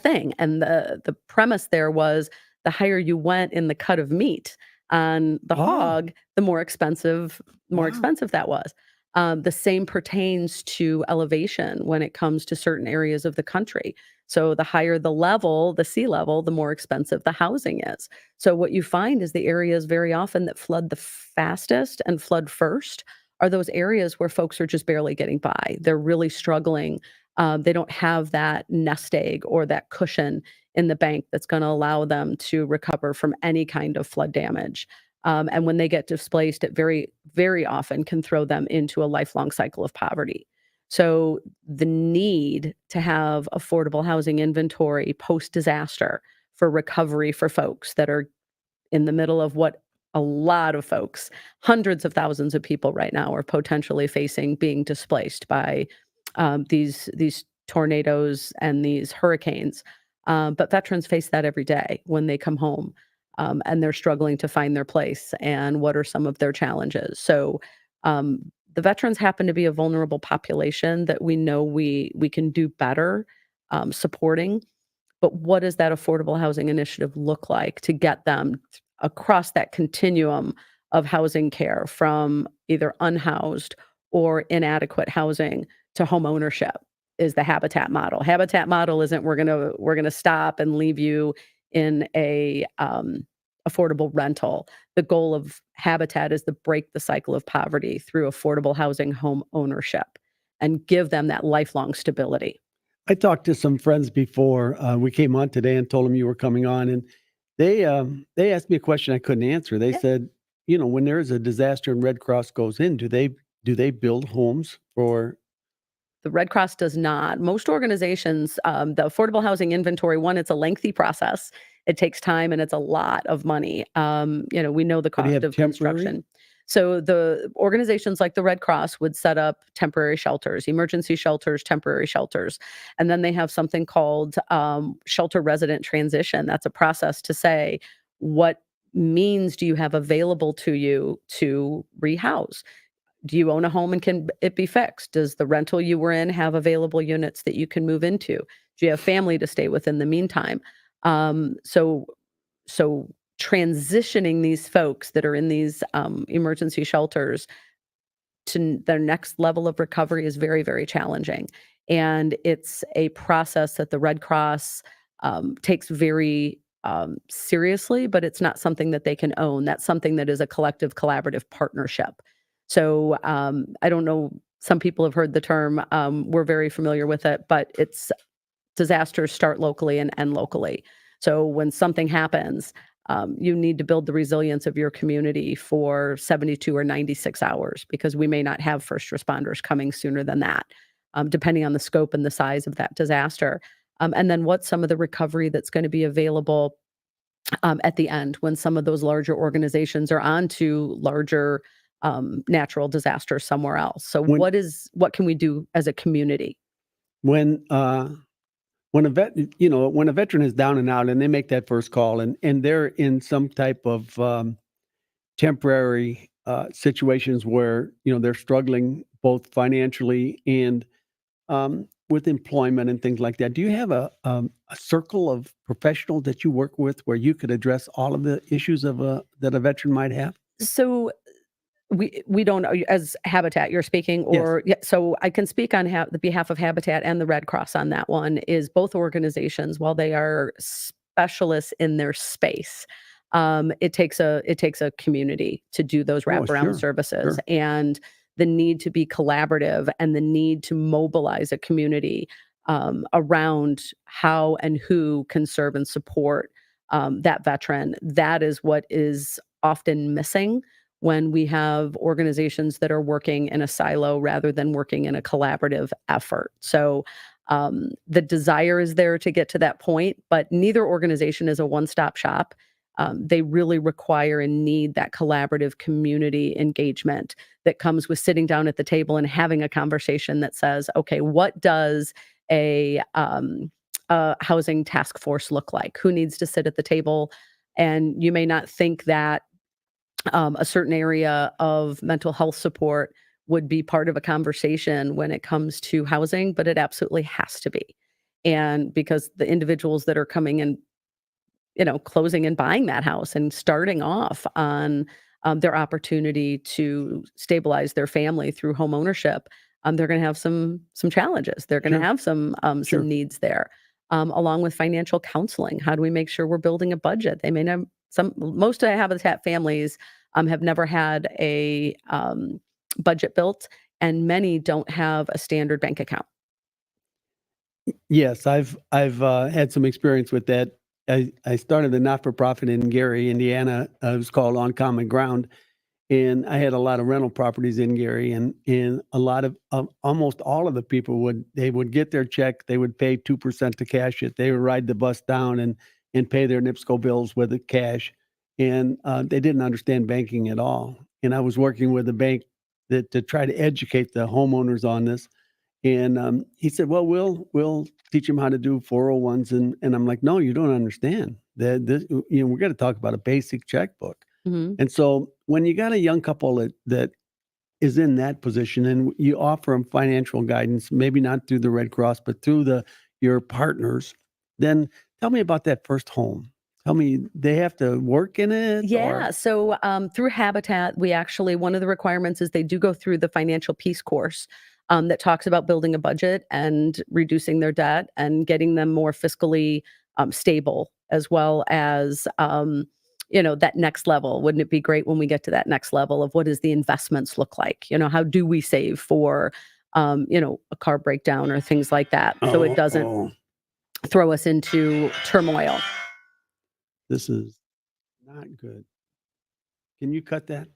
thing. And the premise there was the higher you went in the cut of meat on the hog, the more expensive that was. The same pertains to elevation when it comes to certain areas of the country. So the higher the level, the sea level, the more expensive the housing is. So what you find is the areas very often that flood the fastest and flood first are those areas where folks are just barely getting by. They're really struggling. They don't have that nest egg or that cushion in the bank that's going to allow them to recover from any kind of flood damage. And when they get displaced, it very, very often can throw them into a lifelong cycle of poverty. So the need to have affordable housing inventory post-disaster for recovery for folks that are in the middle of what a lot of folks, hundreds of thousands of people right now are potentially facing being displaced by these tornadoes and these hurricanes. But veterans face that every day when they come home. And they're struggling to find their place and what are some of their challenges. So the veterans happen to be a vulnerable population that we know we can do better supporting. But what does that affordable housing initiative look like to get them across that continuum of housing care from either unhoused or inadequate housing to home ownership? Is the Habitat model. Habitat model isn't we're gonna stop and leave you in a affordable rental. The goal of Habitat is to break the cycle of poverty through affordable housing home ownership and give them that lifelong stability. I talked to some friends before we came on today and told them you were coming on, and they asked me a question I couldn't answer. They said, when there is a disaster and Red Cross goes in, do they build homes for? The Red Cross does not. Most organizations, the affordable housing inventory, it's a lengthy process. It takes time and it's a lot of money. We know the cost of construction. So the organizations like the Red Cross would set up temporary shelters, emergency shelters, temporary shelters. And then they have something called shelter resident transition. That's a process to say, what means do you have available to you to rehouse? Do you own a home and can it be fixed? Does the rental you were in have available units that you can move into? Do you have family to stay with in the meantime? So transitioning these folks that are in these emergency shelters to their next level of recovery is very, very challenging. And it's a process that the Red Cross takes very seriously, but it's not something that they can own. That's something that is a collective, collaborative partnership. So I don't know, some people have heard the term, we're very familiar with it, but it's disasters start locally and end locally. So when something happens, you need to build the resilience of your community for 72 or 96 hours because we may not have first responders coming sooner than that, depending on the scope and the size of that disaster. And then what's some of the recovery that's going to be available at the end when some of those larger organizations are on to larger natural disasters somewhere else. So what can we do as a community? When a veteran is down and out and they make that first call and they're in some type of temporary situations where they're struggling both financially and with employment and things like that, do you have a circle of professionals that you work with where you could address all of the issues of that a veteran might have? So we don't, as Habitat you're speaking, or yeah, so I can speak on the behalf of Habitat and the Red Cross on that one. Is both organizations, while they are specialists in their space, it takes a community to do those wraparound services, and the need to be collaborative and the need to mobilize a community around how and who can serve and support that veteran. That is what is often missing when we have organizations that are working in a silo rather than working in a collaborative effort. So the desire is there to get to that point, but neither organization is a one-stop shop. They really require and need that collaborative community engagement that comes with sitting down at the table and having a conversation that says, okay, what does a housing task force look like? Who needs to sit at the table? And you may not think that a certain area of mental health support would be part of a conversation when it comes to housing, but it absolutely has to be. And because the individuals that are coming in, closing and buying that house and starting off on their opportunity to stabilize their family through home ownership, they're going to have some challenges. They're going to have some needs there, along with financial counseling. How do we make sure we're building a budget? They may not. Most of the Habitat families have never had a budget built, and many don't have a standard bank account. Yes, I've had some experience with that. I started a not-for-profit in Gary, Indiana. It was called On Common Ground, and I had a lot of rental properties in Gary, and a lot of almost all of the people would get their check, they would pay 2% to cash it. They would ride the bus down and pay their NIPSCO bills with the cash, and they didn't understand banking at all. And I was working with a bank to try to educate the homeowners on this. And he said, well, we'll teach them how to do 401s. And I'm like, no, you don't understand. We're going to talk about a basic checkbook. Mm-hmm. And so when you got a young couple that is in that position and you offer them financial guidance, maybe not through the Red Cross, but through your partners, then tell me about that first home. Tell me, they have to work in it? Yeah. So through Habitat, we actually, one of the requirements is they do go through the financial peace course that talks about building a budget and reducing their debt and getting them more fiscally stable, as well as, that next level. Wouldn't it be great when we get to that next level of what does the investments look like? How do we save for, a car breakdown or things like that, so it doesn't throw us into turmoil. This is not good. Can you cut that?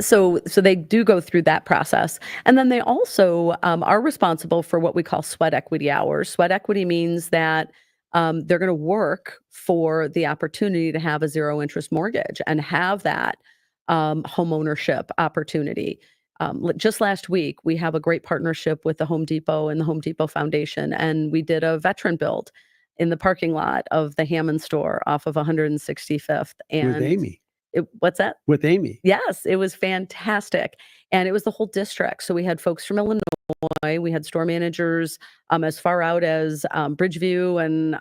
So they do go through that process. And then they also are responsible for what we call sweat equity hours. Sweat equity means that they're going to work for the opportunity to have a zero interest mortgage and have that home ownership opportunity. Just last week, we have a great partnership with the Home Depot and the Home Depot Foundation, and we did a veteran build in the parking lot of the Hammond store off of 165th. And with Amy. What's that? With Amy. Yes, it was fantastic. And it was the whole district. So we had folks from Illinois, we had store managers as far out as Bridgeview, and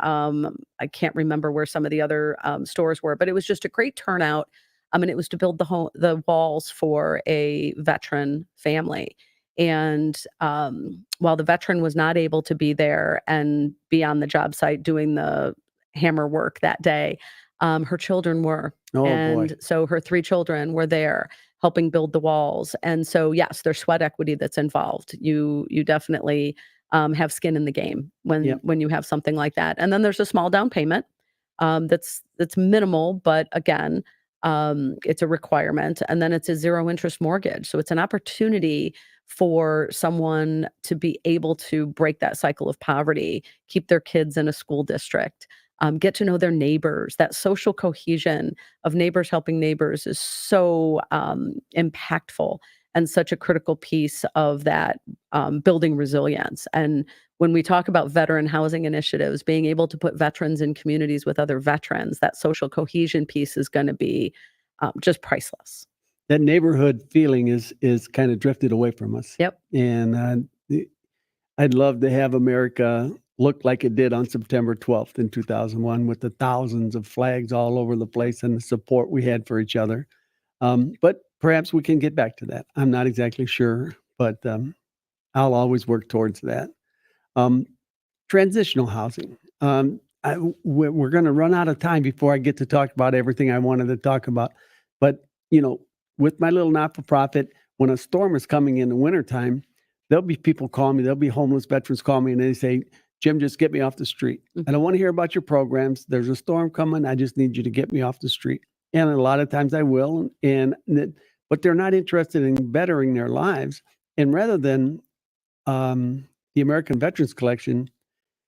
I can't remember where some of the other stores were, but it was just a great turnout. And it was to build the walls for a veteran family. And while the veteran was not able to be there and be on the job site doing the hammer work that day, her children were. Boy. So her 3 children were there helping build the walls. And so, yes, there's sweat equity that's involved. You definitely have skin in the game when you have something like that. And then there's a small down payment that's minimal, but again, it's a requirement. And then it's a zero interest mortgage. So it's an opportunity for someone to be able to break that cycle of poverty, keep their kids in a school district, get to know their neighbors. That social cohesion of neighbors helping neighbors is so impactful and such a critical piece of that building resilience. And when we talk about veteran housing initiatives, being able to put veterans in communities with other veterans, that social cohesion piece is going to be just priceless. that neighborhood feeling is kind of drifted away from us. Yep. And I'd love to have America look like it did on September 12th in 2001 with the thousands of flags all over the place and the support we had for each other. But perhaps we can get back to that. I'm not exactly sure, but I'll always work towards that. Transitional housing. We're going to run out of time before I get to talk about everything I wanted to talk about. But, with my little not-for-profit, when a storm is coming in the wintertime, there'll be people calling me. There'll be homeless veterans call me and they say, Jim, just get me off the street. I don't want to hear about your programs. There's a storm coming. I just need you to get me off the street. And a lot of times I will. But they're not interested in bettering their lives. And rather than the American Veterans Collection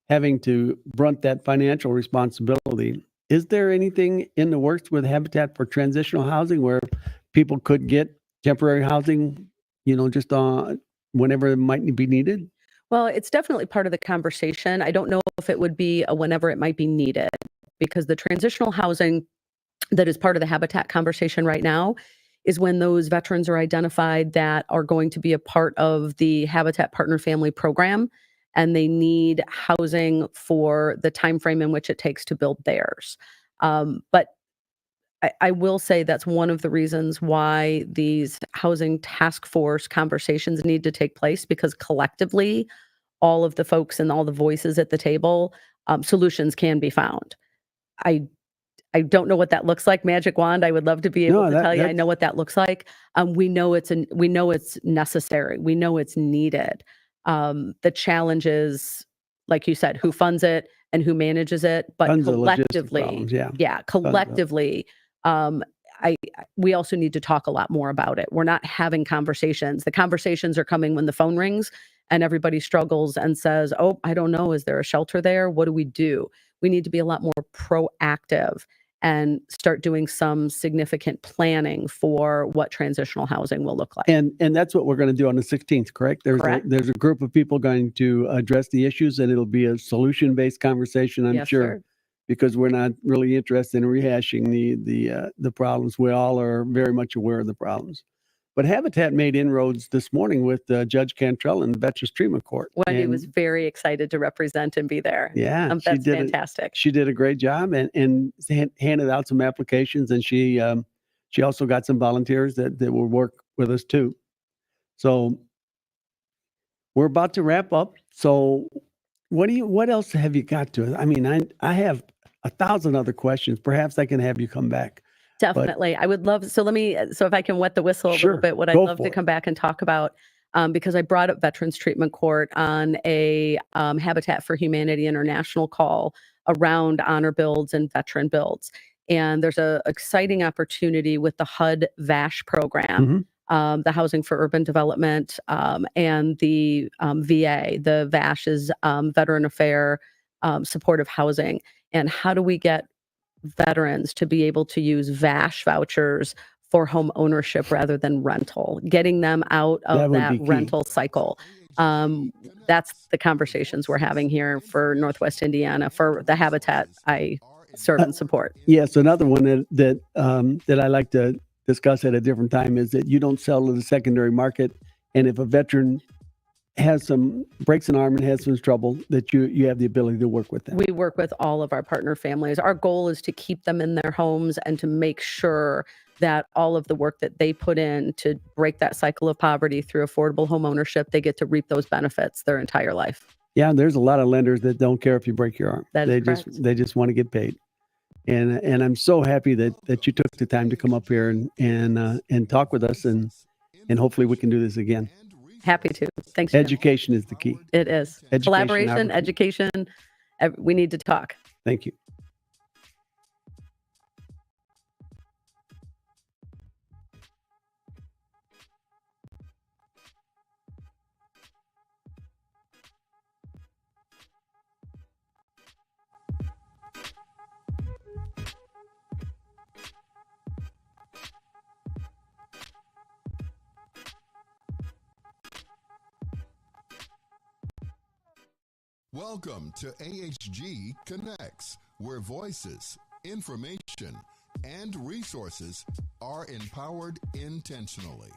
having to brunt that financial responsibility, is there anything in the works with Habitat for Transitional Housing where people could get temporary housing, just whenever it might be needed? Well, it's definitely part of the conversation. I don't know if it would be a whenever it might be needed, because the transitional housing that is part of the Habitat conversation right now is when those veterans are identified that are going to be a part of the Habitat Partner Family Program, and they need housing for the time frame in which it takes to build theirs. But I will say that's one of the reasons why these housing task force conversations need to take place, because collectively, all of the folks and all the voices at the table, solutions can be found. I don't know what that looks like, magic wand. I would love to be able to tell you I know what that looks like. We know it's necessary. We know it's needed. The challenge is, like you said, who funds it and who manages it, but collectively, collectively, we also need to talk a lot more about it. We're not having conversations. The conversations are coming when the phone rings and everybody struggles and says, oh, I don't know. Is there a shelter there? What do we do? We need to be a lot more proactive and start doing some significant planning for what transitional housing will look like. And that's what we're going to do on the 16th, correct? There's a group of people going to address the issues, and it'll be a solution-based conversation, I'm sure. Because we're not really interested in rehashing the problems. We all are very much aware of the problems. But Habitat made inroads this morning with Judge Cantrell in the Veterans Treatment Court. Wendy was very excited to represent and be there. Yeah, that's fantastic. She did a great job and handed out some applications, and she also got some volunteers that will work with us too. So we're about to wrap up. So what else have you got to it? I mean, I have 1,000 other questions. Perhaps I can have you come back. Definitely. I would love, so if I can wet the whistle a little bit, what I'd love to come back and talk about, because I brought up Veterans Treatment Court on a Habitat for Humanity International call around honor builds and veteran builds. And there's a exciting opportunity with the HUD VASH program, the Housing for Urban Development, and the VA. The VASH is Veteran Affair Supportive Housing. And how do we get veterans to be able to use VASH vouchers for home ownership rather than rental, getting them out of that rental cycle? That's the conversations we're having here for Northwest Indiana for the Habitat I serve and support. Yes, another one that I like to discuss at a different time is that you don't sell to the secondary market, and if a veteran breaks an arm and has some trouble, that you have the ability to work with them. We work with all of our partner families. Our goal is to keep them in their homes and to make sure that all of the work that they put in to break that cycle of poverty through affordable home ownership, they get to reap those benefits their entire life. Yeah, there's a lot of lenders that don't care if you break your arm. That is correct. They just want to get paid. And I'm so happy that you took the time to come up here and talk with us, and hopefully we can do this again. Happy to. Thanks. Jim. Education is the key. It is. Collaboration, education. We need to talk. Thank you. Welcome to AHG Connects, where voices, information, and resources are empowered intentionally.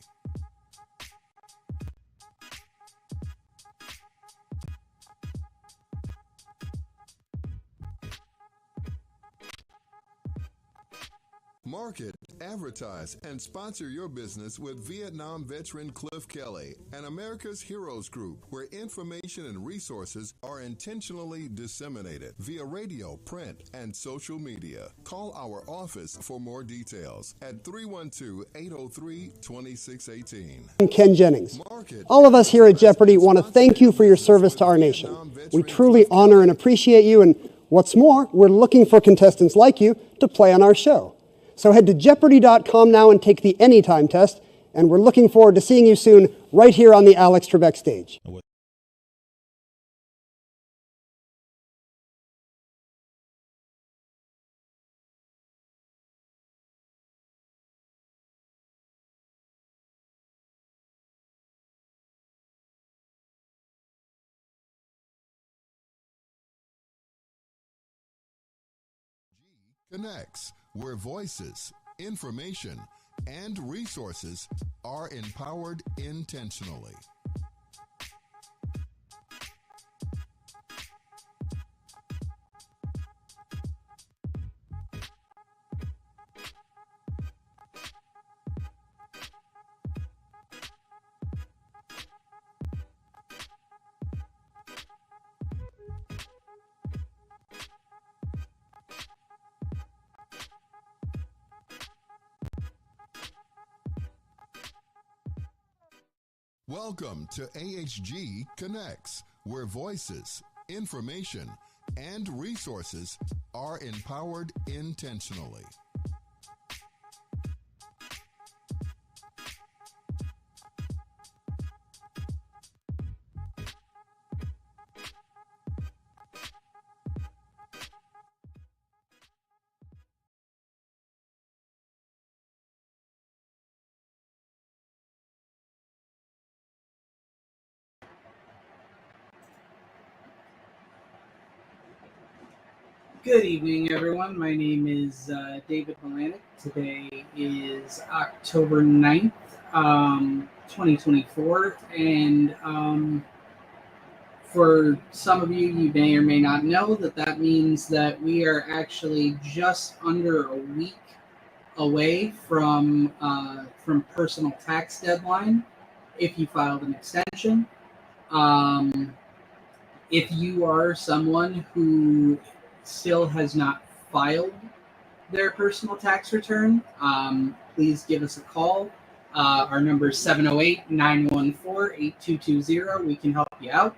Market, advertise, and sponsor your business with Vietnam veteran Cliff Kelly and America's Heroes Group, where information and resources are intentionally disseminated via radio, print, and social media. Call our office for more details at 312-803-2618. I'm Ken Jennings. All of us here at Jeopardy want to thank you for your service to our nation. We truly honor and appreciate you, and what's more, we're looking for contestants like you to play on our show. So head to Jeopardy.com now and take the Anytime test, and we're looking forward to seeing you soon right here on the Alex Trebek stage. Connects, where voices, information, and resources are empowered intentionally. Welcome to AHG Connects, where voices, information, and resources are empowered intentionally. Good evening, everyone. My name is David Milanic. Today is October 9th, 2024, and for some of you, you may or may not know that means that we are actually just under a week away from personal tax deadline if you filed an extension. If you are someone who still has not filed their personal tax return, please give us a call. Our number is 708-914-8220. We can help you out.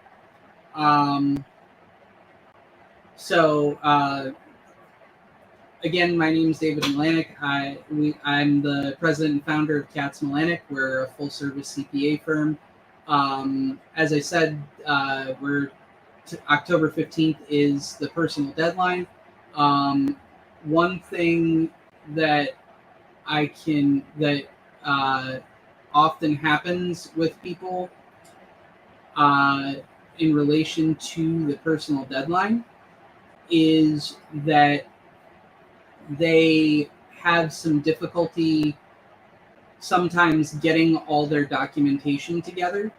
Again, my name is David Milanic. I'm the president and founder of Katz Milanic. We're a full-service CPA firm. As I said, October 15th is the personal deadline. One thing that often happens with people in relation to the personal deadline is that they have some difficulty sometimes getting all their documentation together.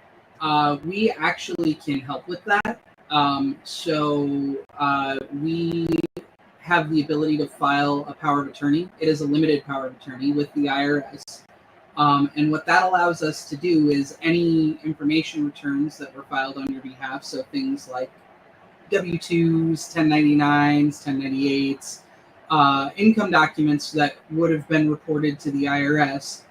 We actually can help with that. We have the ability to file a power of attorney. It is a limited power of attorney with the IRS. And what that allows us to do is any information returns that were filed on your behalf, so things like W-2s, 1099s, 1098s, income documents that would have been reported to the IRS,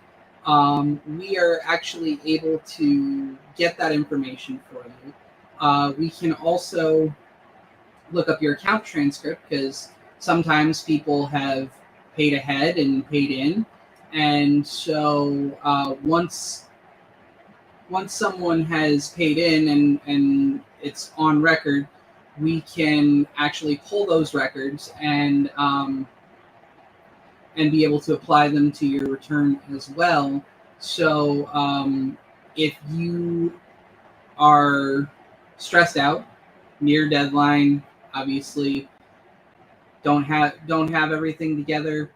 we are actually able to get that information for you. We can also look up your account transcript because sometimes people have paid ahead and paid in. And so once someone has paid in and it's on record, we can actually pull those records and be able to apply them to your return as well. So if you are stressed out, near deadline, obviously don't have everything together,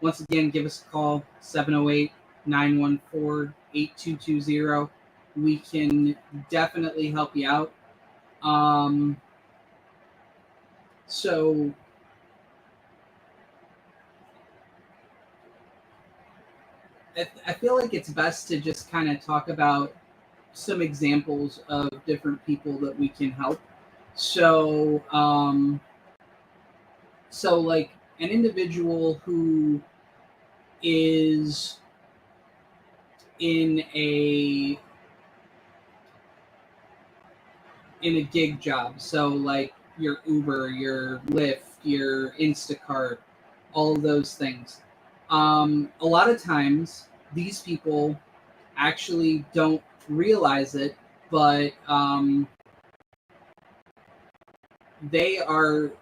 once again, give us a call, 708-914-8220. We can definitely help you out. So I feel like it's best to just kind of talk about some examples of different people that we can help. So, so like an individual who is in a gig job, so like your Uber, your Lyft, your Instacart, all of those things. A lot of times these people actually don't realize it, but they are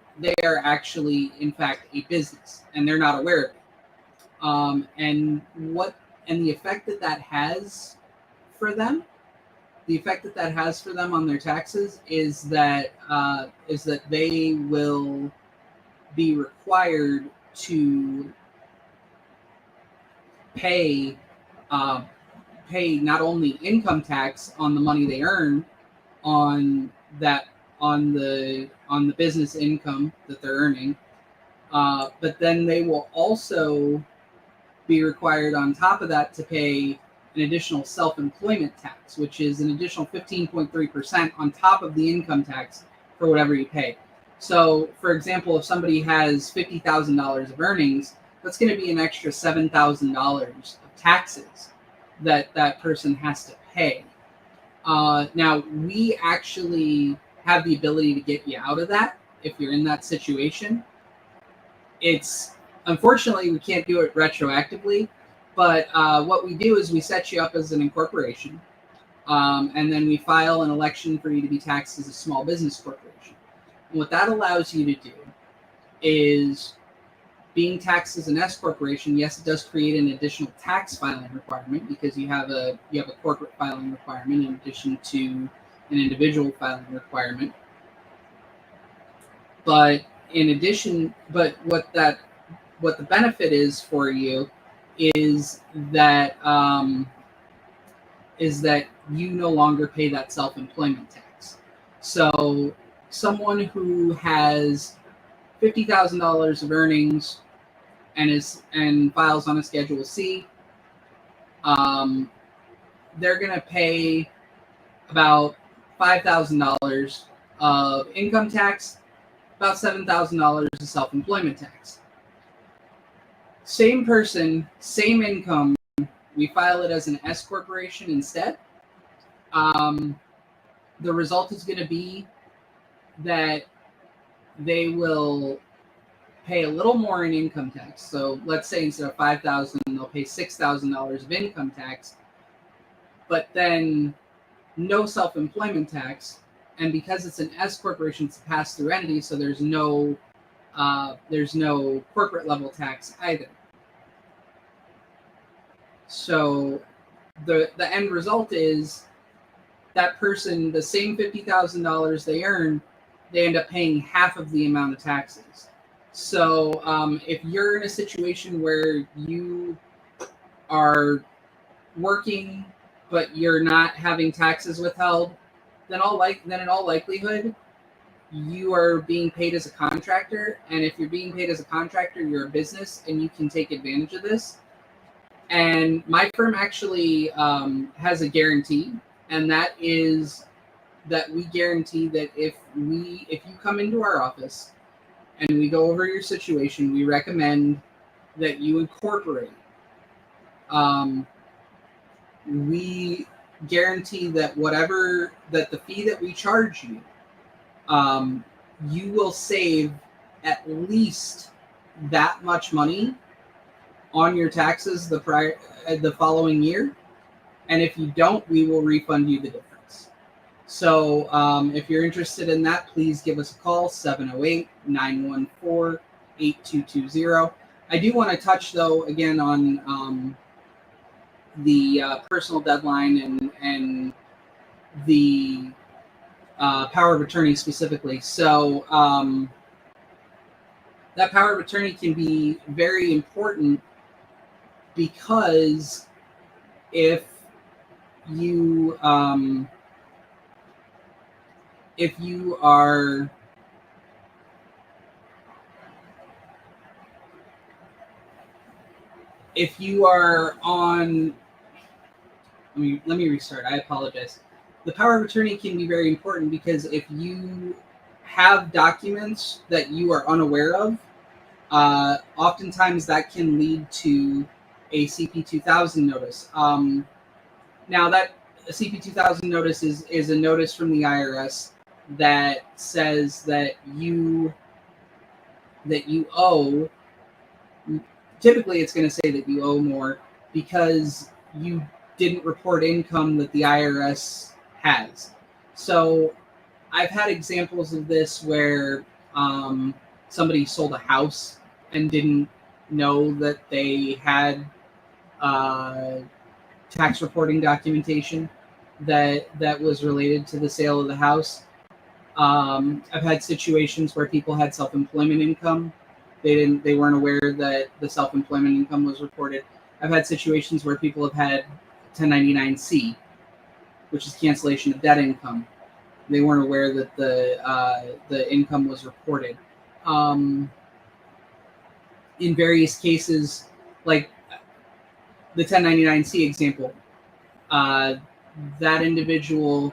actually in fact a business, and they're not aware of it. And the effect that has for them, the effect that has for them on their taxes is that they will be required to pay not only income tax on the money they earn on the business income that they're earning, but then they will also be required on top of that to pay an additional self-employment tax, which is an additional 15.3% on top of the income tax for whatever you pay. So, for example, if somebody has $50,000 of earnings, that's going to be an extra $7,000 of taxes that person has to pay. Now, we actually have the ability to get you out of that if you're in that situation. Unfortunately, we can't do it retroactively, but what we do is we set you up as an incorporation, and then we file an election for you to be taxed as a small business corporation. And what that allows you to do is, being taxed as an S corporation, yes, it does create an additional tax filing requirement because you have a corporate filing requirement in addition to an individual filing requirement. But what the benefit is for you is that you no longer pay that self-employment tax. So someone who has $50,000 of earnings and files on a Schedule C, they're going to pay about $5,000 of income tax, about $7,000 of self-employment tax. Same person, same income, we file it as an S corporation instead. The result is going to be that they will pay a little more in income tax. So let's say instead of $5,000, they'll pay $6,000 of income tax, but then no self-employment tax. And because it's an S corporation, it's a pass-through entity, so there's no corporate level tax either. So the end result is that person, the same $50,000 they earn, they end up paying half of the amount of taxes. So if you're in a situation where you are working but you're not having taxes withheld, then in all likelihood you are being paid as a contractor. And if you're being paid as a contractor, you're a business and you can take advantage of this. And my firm actually has a guarantee, and that is that we guarantee that if you come into our office and we go over your situation, we recommend that you incorporate. We guarantee that the fee that we charge you, you will save at least that much money on your taxes the following year. And if you don't, we will refund you the difference. So if you're interested in that, please give us a call, 708-914-8220. I do want to touch, though, again on the personal deadline and the power of attorney specifically. So that power of attorney can be very important because if you are on, let me restart. I apologize. The power of attorney can be very important because if you have documents that you are unaware of, oftentimes that can lead to a CP 2000 notice. Now that a CP 2000 notice is a notice from the IRS that says that you owe. Typically, it's going to say that you owe more because you didn't report income that the IRS has. So I've had examples of this where somebody sold a house and didn't know that they had tax reporting documentation that was related to the sale of the house. I've had situations where people had self-employment income. They weren't aware that the self-employment income was reported. I've had situations where people have had 1099-C, which is cancellation of debt income. They weren't aware that the income was reported. In various cases, like the 1099-C example, the individual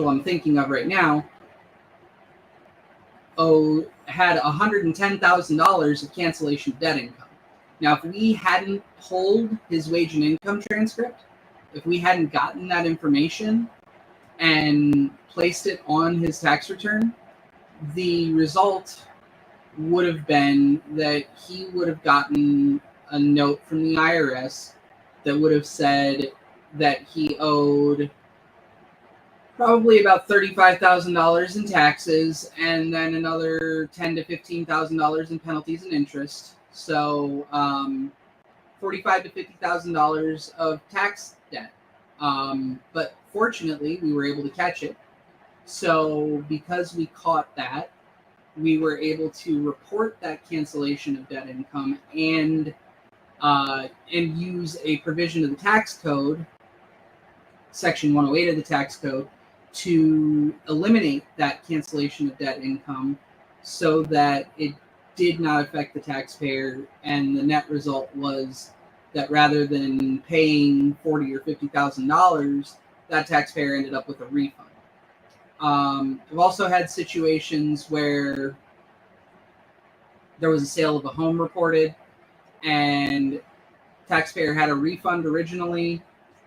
I'm thinking of right now, had $110,000 of cancellation of debt income. Now, if we hadn't pulled his wage and income transcript, if we hadn't gotten that information and placed it on his tax return, the result would have been that he would have gotten a note from the IRS that would have said that he owed probably about $35,000 in taxes and then another $10,000 to $15,000 in penalties and interest. So $45,000 to $50,000 of tax debt. But fortunately, we were able to catch it. So because we caught that, we were able to report that cancellation of debt income and use a provision of the tax code, Section 108 of the tax code, to eliminate that cancellation of debt income so that it did not affect the taxpayer, and the net result was that rather than paying $40,000 or $50,000, that taxpayer ended up with a refund. I've also had situations where there was a sale of a home reported and taxpayer had a refund originally,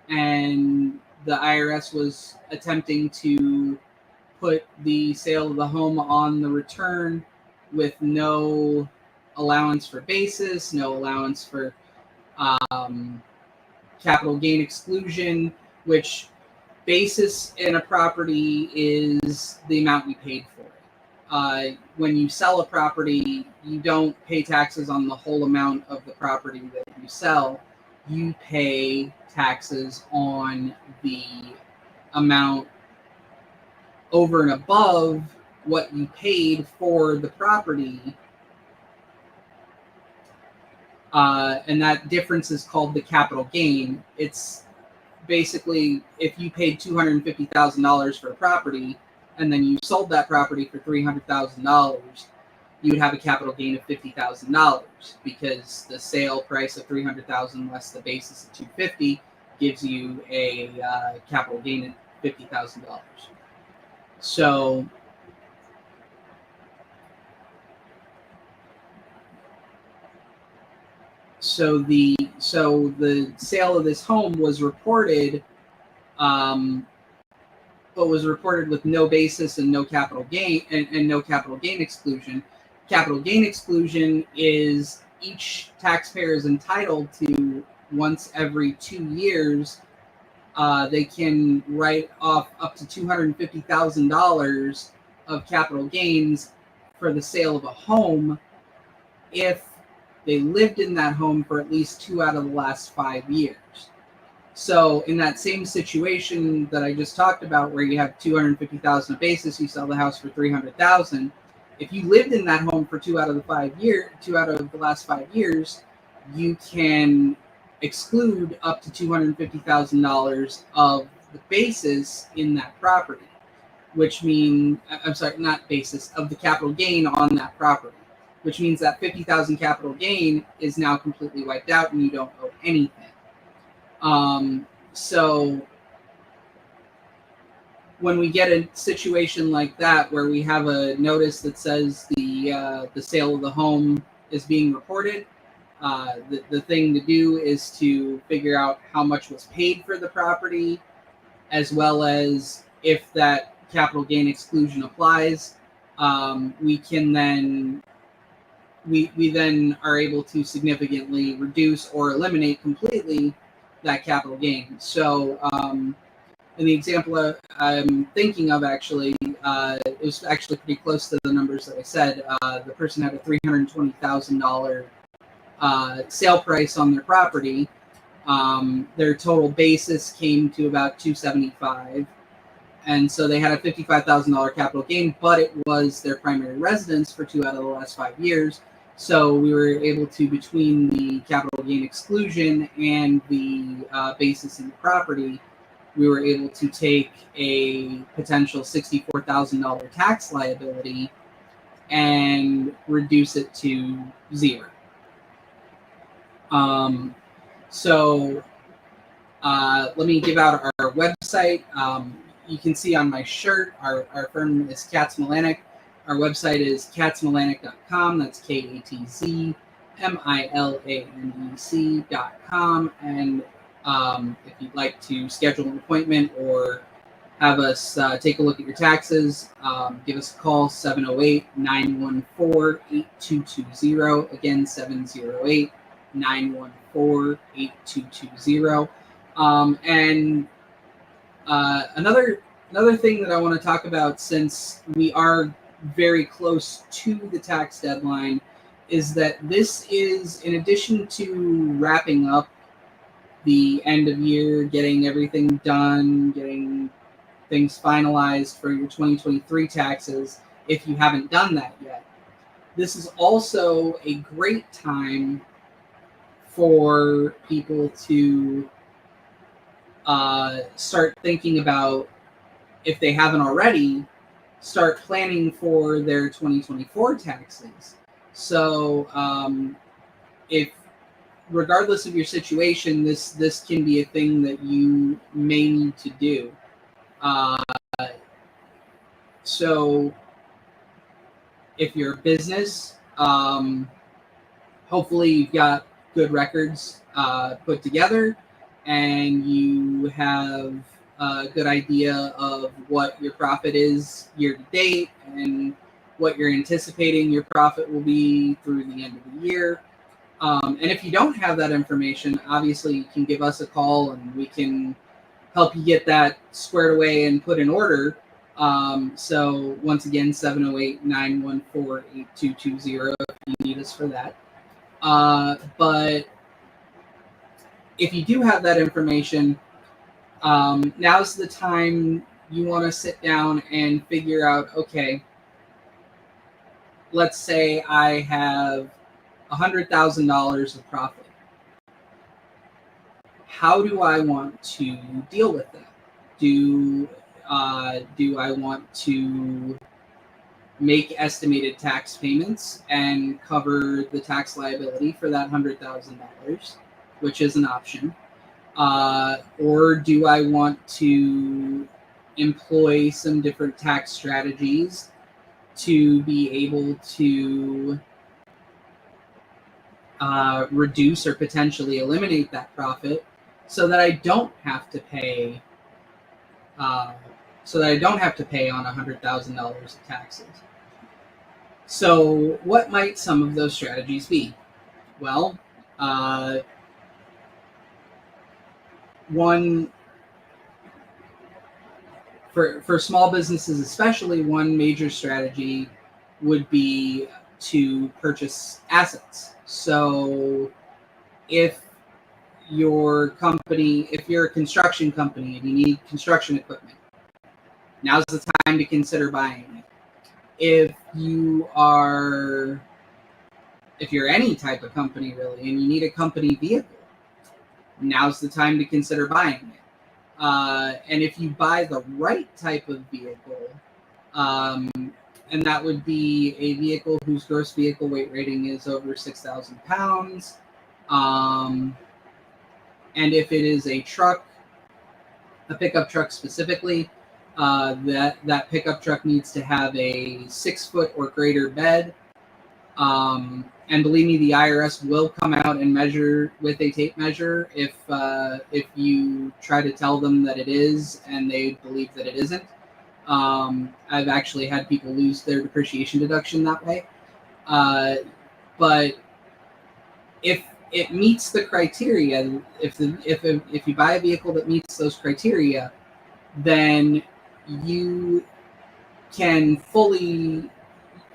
and the IRS was attempting to put the sale of the home on the return with no allowance for basis, no allowance for capital gain exclusion, which basis in a property is the amount you paid for it. When you sell a property, you don't pay taxes on the whole amount of the property that you sell. You pay taxes on the amount over and above what you paid for the property. And that difference is called the capital gain. It's basically if you paid $250,000 for a property and then you sold that property for $300,000, you would have a capital gain of $50,000 because the sale price of $300,000 less the basis of $250,000 gives you a capital gain of $50,000. So the sale of this home was reported, but was reported with no basis and no capital gain and no capital gain exclusion. Capital gain exclusion is each taxpayer is entitled to once every 2 years. They can write off up to $250,000 of capital gains for the sale of a home if they lived in that home for at least 2 out of the last 5 years. So in that same situation that I just talked about, where you have $250,000 of basis, you sell the house for $300,000. If you lived in that home for 2 out of the last 5 years, you can exclude up to $250,000 of the basis in that property, which means, I'm sorry, not basis, of the capital gain on that property, which means that 50,000 capital gain is now completely wiped out and you don't owe anything. So when we get a situation like that where we have a notice that says the sale of the home is being reported, the thing to do is to figure out how much was paid for the property, as well as if that capital gain exclusion applies. We then are able to significantly reduce or eliminate completely that capital gain. So in the example I'm thinking of, actually, it was actually pretty close to the numbers that I said. The person had a $320,000 sale price on their property. Their total basis came to about $275,000, and so they had a $55,000 capital gain, but it was their primary residence for 2 out of the last 5 years. So we were able to, between the capital gain exclusion and the basis in the property, we were able to take a potential $64,000 tax liability and reduce it to 0. So let me give out our website. You can see on my shirt, our firm is Katz Milanic. Our website is katzmilanic.com. That's KATZMILANEC.com. And if you'd like to schedule an appointment or have us take a look at your taxes, give us a call, 708-914-8220. Again, 708-914-8220. And another thing that I want to talk about, since we are very close to the tax deadline, is that this is, in addition to wrapping up the end of year, getting everything done, getting things finalized for your 2023 taxes, if you haven't done that yet, this is also a great time for people to start thinking about, if they haven't already, start planning for their 2024 taxes. So if, regardless of your situation, this can be a thing that you may need to do. So if you're a business, hopefully you've got good records put together, and you have a good idea of what your profit is year to date and what you're anticipating your profit will be through the end of the year. And if you don't have that information, obviously you can give us a call and we can help you get that squared away and put in order. So once again, 708-914-8220 if you need us for that. But if you do have that information, now's the time you want to sit down and figure out, okay, let's say I have $100,000 of profit. How do I want to deal with that? Do I want to make estimated tax payments and cover the tax liability for that $100,000, which is an option? Or do I want to employ some different tax strategies to be able to reduce or potentially eliminate that profit so that I don't have to pay on $100,000 of taxes? So what might some of those strategies be? Well, one, for small businesses especially, one major strategy would be to purchase assets. So if you're a construction company and you need construction equipment, now's the time to consider buying it. if you're any type of company really, and you need a company vehicle, now's the time to consider buying it. And if you buy the right type of vehicle, and that would be a vehicle whose gross vehicle weight rating is over 6,000 pounds. And if it is a truck, a pickup truck specifically, that pickup truck needs to have a 6-foot or greater bed. And believe me, the IRS will come out and measure with a tape measure if you try to tell them that it is and they believe that it isn't. I've actually had people lose their depreciation deduction that way. But if it meets the criteria, if you buy a vehicle that meets those criteria, then you can fully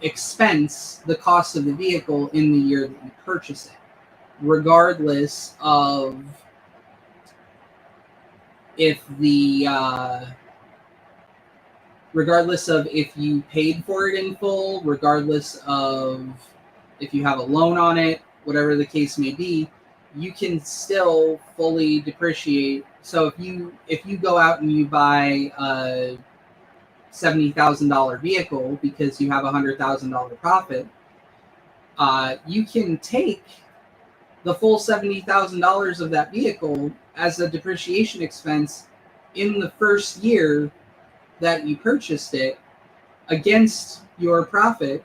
expense the cost of the vehicle in the year that you purchase it, regardless of if you paid for it in full, regardless of if you have a loan on it, whatever the case may be, you can still fully depreciate. So if you go out and you buy a $70,000 vehicle because you have $100,000 profit, you can take the full $70,000 of that vehicle as a depreciation expense in the first year that you purchased it against your profit,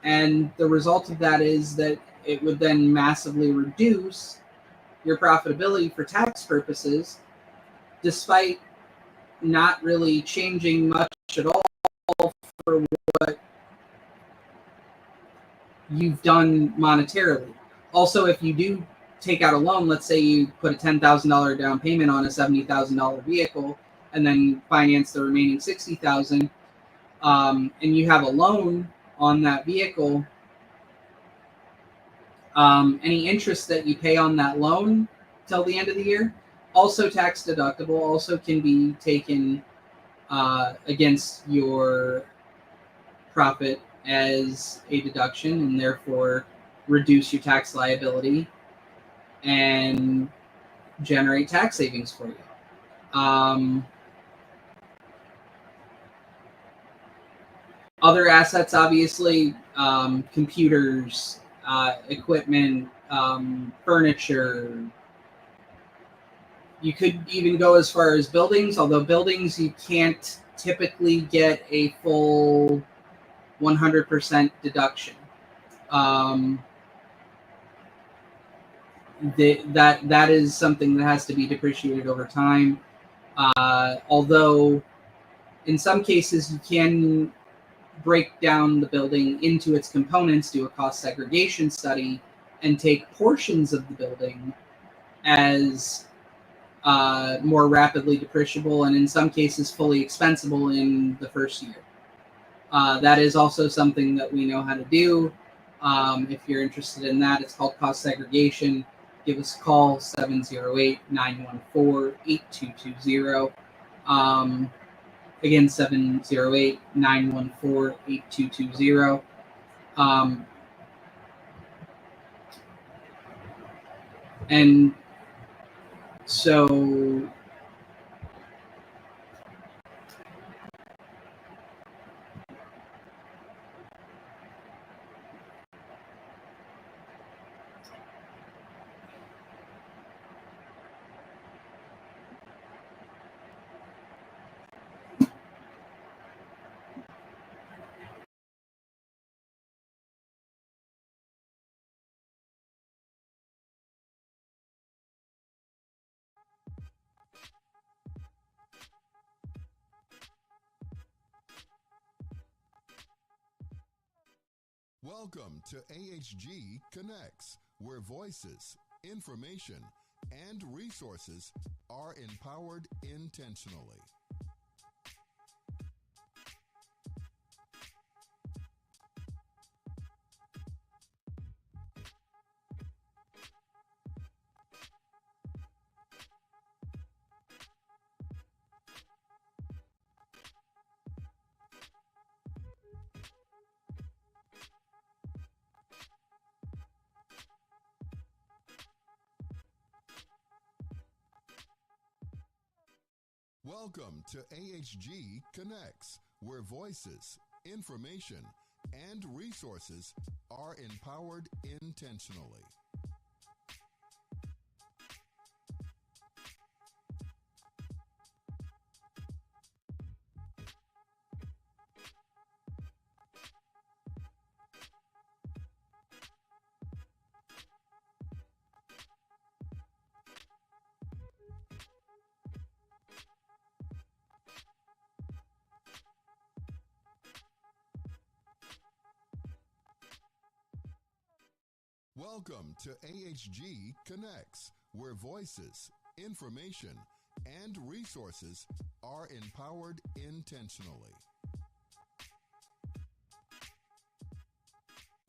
and the result of that is that it would then massively reduce your profitability for tax purposes, despite not really changing much at all for what you've done monetarily. Also, if you do take out a loan, let's say you put a $10,000 down payment on a $70,000 vehicle and then finance the remaining $60,000, and you have a loan on that vehicle, any interest that you pay on that loan till the end of the year, also tax deductible, also can be taken against your profit as a deduction, and therefore reduce your tax liability and generate tax savings for you. Other assets, obviously, computers, equipment, furniture. You could even go as far as buildings, although buildings you can't typically get a full 100% deduction. That is something that has to be depreciated over time. Although in some cases you can break down the building into its components, do a cost segregation study, and take portions of the building as more rapidly depreciable, and in some cases fully expensable in the first year. That is also something that we know how to do. If you're interested in that, it's called cost segregation. Give us a call, 708-914-8220. Again, 708-914-8220. And so Welcome to AHG Connects, where voices, information, and resources are empowered intentionally. Welcome to AHG Connects, where voices, information, and resources are empowered intentionally. Welcome to AHG Connects, where voices, information, and resources are empowered intentionally.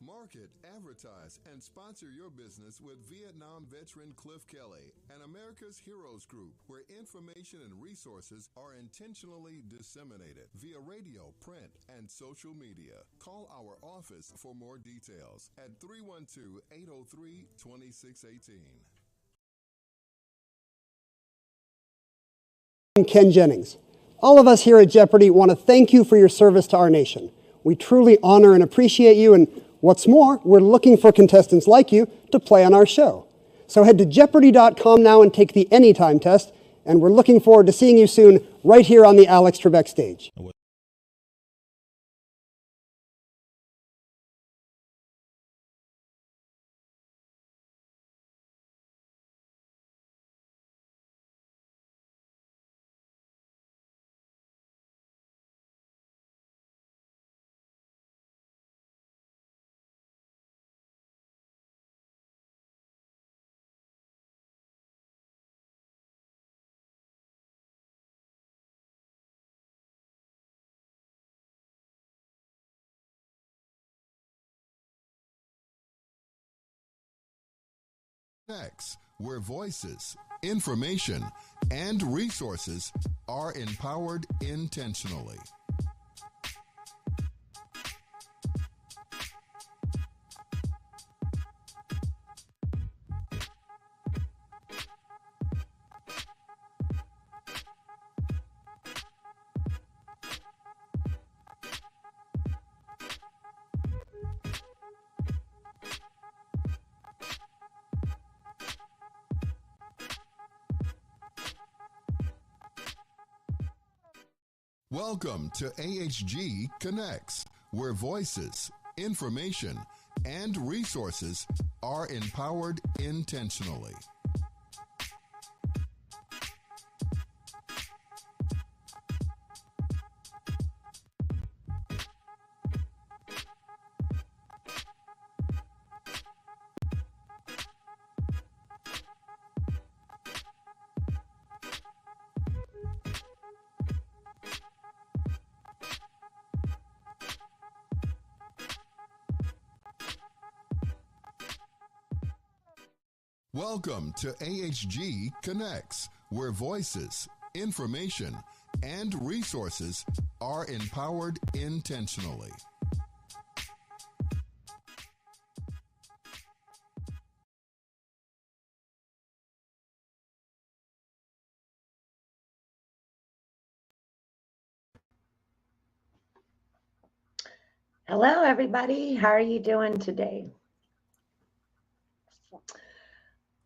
Market, advertise, and sponsor your business with Vietnam veteran Cliff Kelly and America's Heroes Group, where information and resources are intentionally disseminated via radio, print, and social media. Call our office for more details at 312-803-2618. I'm Ken Jennings. All of us here at Jeopardy want to thank you for your service to our nation. We truly honor and appreciate you, and what's more, we're looking for contestants like you to play on our show. So head to Jeopardy.com now and take the Anytime test, and we're looking forward to seeing you soon right here on the Alex Trebek stage. Next, where voices, information, and resources are empowered intentionally. Welcome to AHG Connects, where voices, information, and resources are empowered intentionally. Welcome to AHG Connects, where voices, information, and resources are empowered intentionally. Hello, everybody. How are you doing today?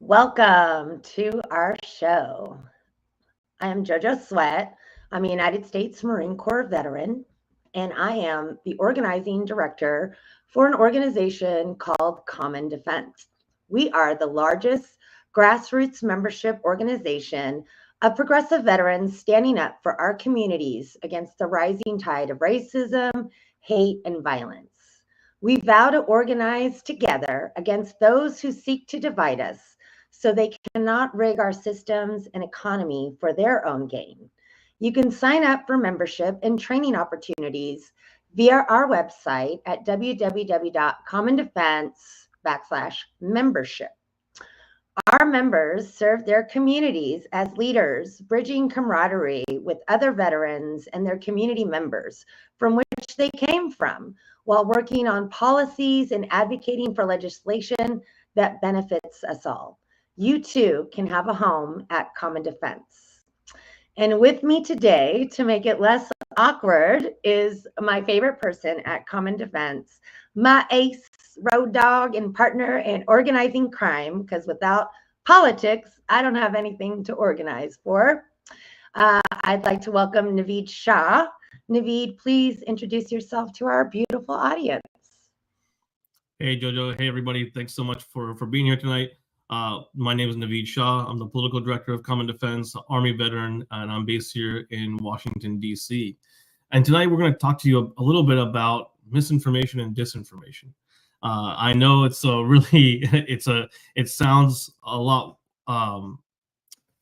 Welcome to our show. I am JoJo Sweat. I'm a United States Marine Corps veteran, and I am the organizing director for an organization called Common Defense. We are the largest grassroots membership organization of progressive veterans standing up for our communities against the rising tide of racism, hate, and violence. We vow to organize together against those who seek to divide us, so they cannot rig our systems and economy for their own gain. You can sign up for membership and training opportunities via our website at www.commondefense.com/membership. Our members serve their communities as leaders, bridging camaraderie with other veterans and their community members from which they came from, while working on policies and advocating for legislation that benefits us all. You too can have a home at Common Defense. And with me today, to make it less awkward, is my favorite person at Common Defense, my ace, road dog, and partner in organizing crime, because without politics, I don't have anything to organize for. I'd like to welcome Naveed Shah. Naveed, please introduce yourself to our beautiful audience. Hey, Jojo. Hey, everybody. Thanks so much for being here tonight. My name is Naveed Shah. I'm the political director of Common Defense, Army veteran, and I'm based here in Washington, D.C. And tonight we're going to talk to you a little bit about misinformation and disinformation. I know it's a really, it sounds a lot,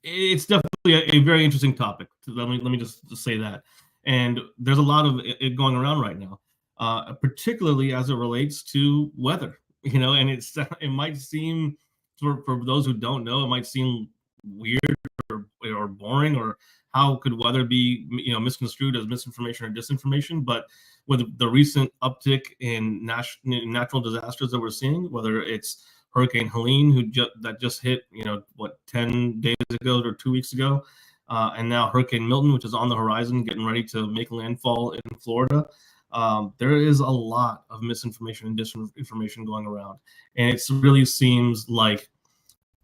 it's definitely a very interesting topic. Let me just say that. And there's a lot of it going around right now, particularly as it relates to weather. And it might seem, for those who don't know, it might seem weird or boring, or how could weather be misconstrued as misinformation or disinformation? But with the recent uptick in natural disasters that we're seeing, whether it's Hurricane Helene, that just hit 10 days ago or 2 weeks ago, and now Hurricane Milton, which is on the horizon, getting ready to make landfall in Florida. There is a lot of misinformation and disinformation going around, and it really seems like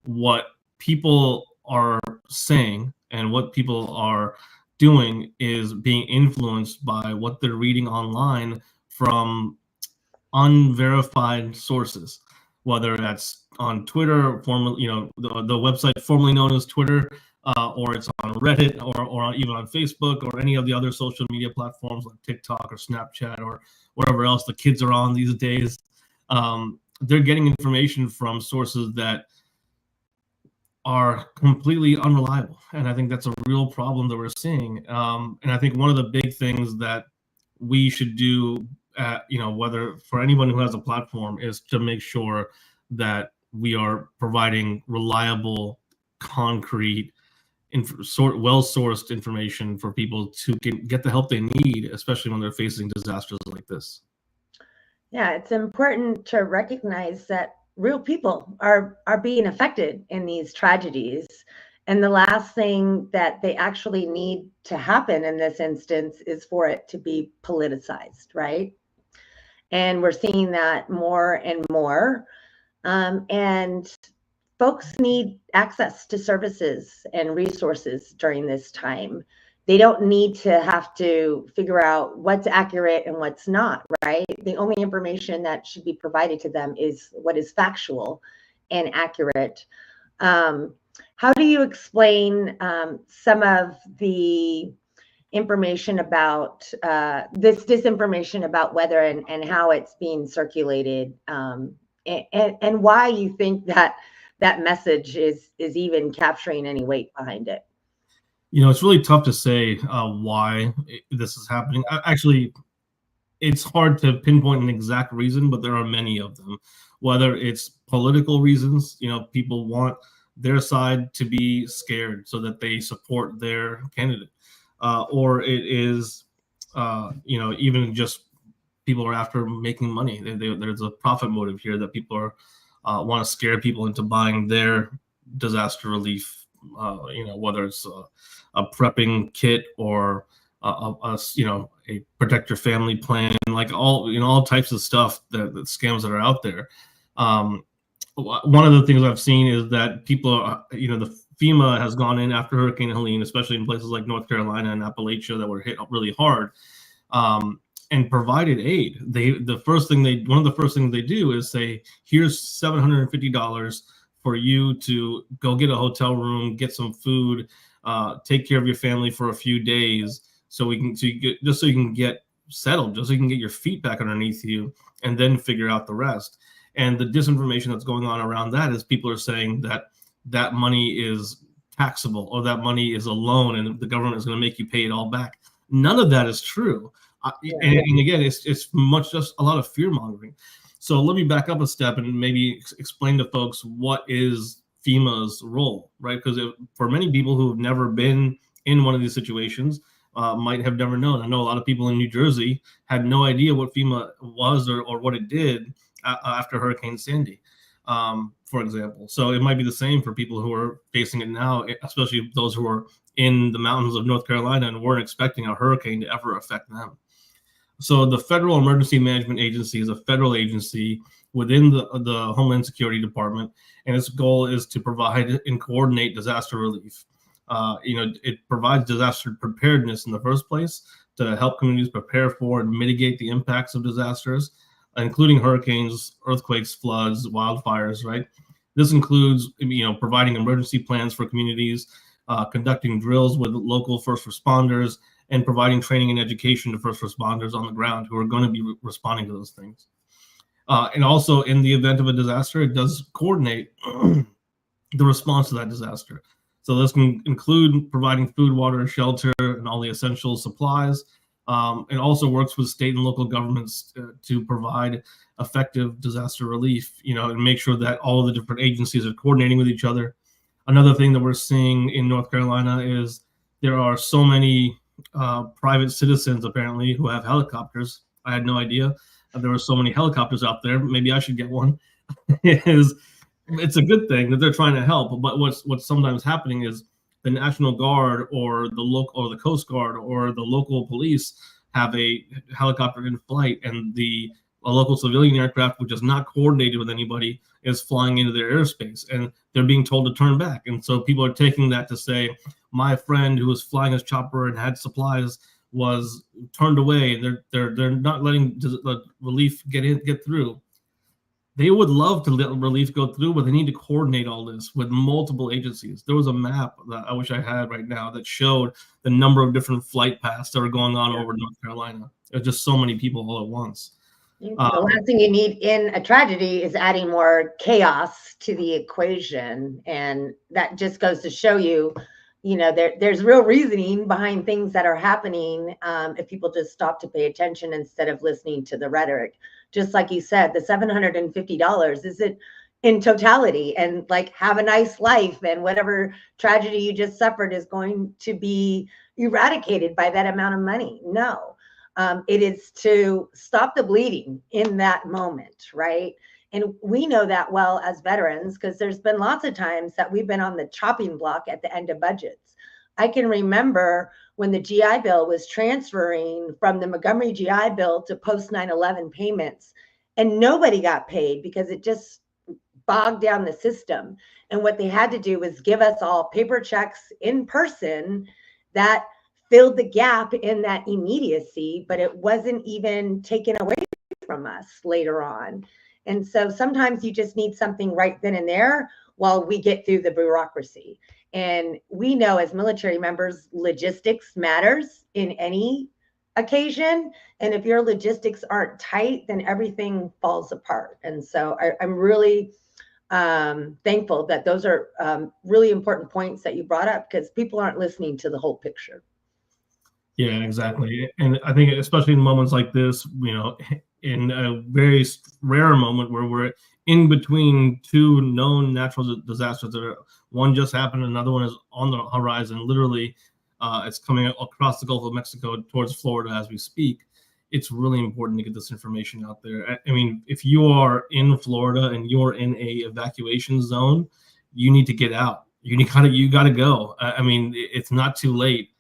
what people are saying and what people are doing is being influenced by what they're reading online from unverified sources, whether that's on Twitter, formerly, the website formerly known as Twitter, or it's on Reddit, or even on Facebook, or any of the other social media platforms like TikTok or Snapchat or whatever else the kids are on these days. They're getting information from sources that are completely unreliable, and I think that's a real problem that we're seeing. And I think one of the big things that we should do, whether for anyone who has a platform, is to make sure that we are providing reliable, concrete, well-sourced information for people to get the help they need, especially when they're facing disasters like this. Yeah, it's important to recognize that real people are being affected in these tragedies. And the last thing that they actually need to happen in this instance is for it to be politicized, right? And we're seeing that more and more. And folks need access to services and resources during this time. They don't need to have to figure out what's accurate and what's not, right? The only information that should be provided to them is what is factual and accurate. How do you explain some of the information about this disinformation about weather and how it's being circulated, and why you think that message is even capturing any weight behind it? It's really tough to say why this is happening. Actually, it's hard to pinpoint an exact reason, but there are many of them. Whether it's political reasons, people want their side to be scared so that they support their candidate, or it is, even just people are after making money. There's a profit motive here that people are want to scare people into buying their disaster relief, whether it's a prepping kit or a protect your family plan, like all types of stuff that scams that are out there. One of the things I've seen is that people are, the FEMA has gone in after Hurricane Helene, especially in places like North Carolina and Appalachia that were hit really hard, and provided aid. One of the first things they do is say, here's $750 for you to go get a hotel room, get some food, take care of your family for a few days, so you can get settled, just so you can get your feet back underneath you, and then figure out the rest. And the disinformation that's going on around that is people are saying that money is taxable, or that money is a loan and the government is going to make you pay it all back. None of that is true. And again, it's much just a lot of fear mongering. So let me back up a step and maybe explain to folks what is FEMA's role, right? Because for many people who have never been in one of these situations, might have never known. I know a lot of people in New Jersey had no idea what FEMA was or what it did after Hurricane Sandy. for example. So it might be the same for people who are facing it now, especially those who are in the mountains of North Carolina and weren't expecting a hurricane to ever affect them. So the Federal Emergency Management Agency is a federal agency within the Homeland Security Department, and its goal is to provide and coordinate disaster relief. It provides disaster preparedness in the first place to help communities prepare for and mitigate the impacts of disasters, including hurricanes, earthquakes, floods, wildfires, right? This includes, providing emergency plans for communities, conducting drills with local first responders, and providing training and education to first responders on the ground who are going to be responding to those things. And also, in the event of a disaster, it does coordinate the response to that disaster. So this can include providing food, water, shelter, and all the essential supplies. It also works with state and local governments to provide effective disaster relief, and make sure that all the different agencies are coordinating with each other. Another thing that we're seeing in North Carolina is there are so many private citizens, apparently, who have helicopters. I had no idea there were so many helicopters out there. Maybe I should get one. It's a good thing that they're trying to help, but what's sometimes happening is the National Guard or the Coast Guard or the local police have a helicopter in flight, and a local civilian aircraft, which is not coordinated with anybody, is flying into their airspace, and they're being told to turn back. And so people are taking that to say, my friend who was flying his chopper and had supplies was turned away, and they're not letting the relief get through. They would love to let relief go through, but they need to coordinate all this with multiple agencies. There was a map that I wish I had right now that showed the number of different flight paths that were going on over North Carolina. There's just so many people all at once. The last thing you need in a tragedy is adding more chaos to the equation. And that just goes to show you, there's real reasoning behind things that are happening if people just stop to pay attention instead of listening to the rhetoric. Just like you said, the $750 is it in totality, and have a nice life, and whatever tragedy you just suffered is going to be eradicated by that amount of money. No, it is to stop the bleeding in that moment, right? And we know that well as veterans, because there's been lots of times that we've been on the chopping block at the end of budgets. I can remember when the GI Bill was transferring from the Montgomery GI Bill to post 9/11 payments, and nobody got paid because it just bogged down the system. And what they had to do was give us all paper checks in person that filled the gap in that immediacy, but it wasn't even taken away from us later on. And so sometimes you just need something right then and there while we get through the bureaucracy. And we know as military members, logistics matters in any occasion. And if your logistics aren't tight, then everything falls apart. And so I'm really thankful that those are really important points that you brought up, because people aren't listening to the whole picture. Yeah, exactly. And I think especially in moments like this, in a very rare moment where we're in between two known natural disasters one just happened, another one is on the horizon. Literally, it's coming across the Gulf of Mexico towards Florida as we speak. It's really important to get this information out there. I mean, if you are in Florida and you're in a evacuation zone, you need to get out. You got to go. I mean, it's not too late.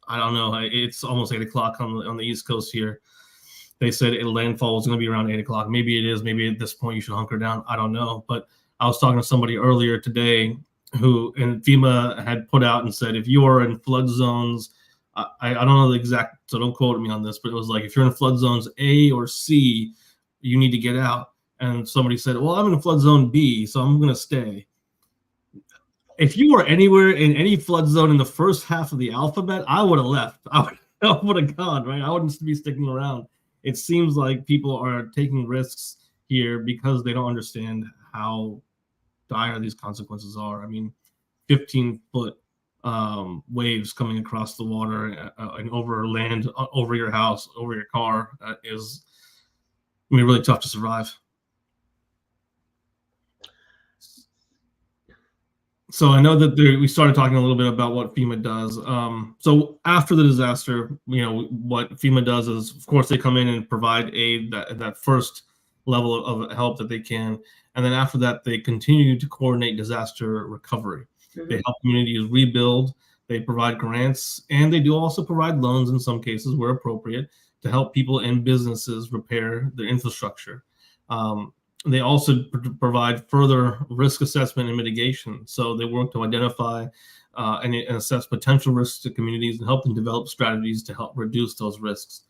I don't know. It's almost 8 o'clock on the East Coast here. They said landfall was going to be around 8 o'clock. Maybe it is. Maybe at this point you should hunker down. I don't know. But I was talking to somebody earlier today who FEMA had put out and said, if you are in flood zones, I don't know the exact, so don't quote me on this, but it was like, if you're in flood zones A or C, you need to get out. And somebody said, well, I'm in flood zone B, so I'm going to stay. If you were anywhere in any flood zone in the first half of the alphabet, I would have left. I would have gone, right? I wouldn't be sticking around. It seems like people are taking risks here because they don't understand how dire these consequences are. I mean, 15-foot waves coming across the water and over land, over your house, over your car is really tough to survive. So I know that we started talking a little bit about what FEMA does. So after the disaster, what FEMA does is, of course, they come in and provide aid, that first level of help that they can. And then after that, they continue to coordinate disaster recovery. They help communities rebuild, they provide grants, and they do also provide loans in some cases where appropriate to help people and businesses repair their infrastructure. They also provide further risk assessment and mitigation. So they work to identify and assess potential risks to communities and help them develop strategies to help reduce those risks.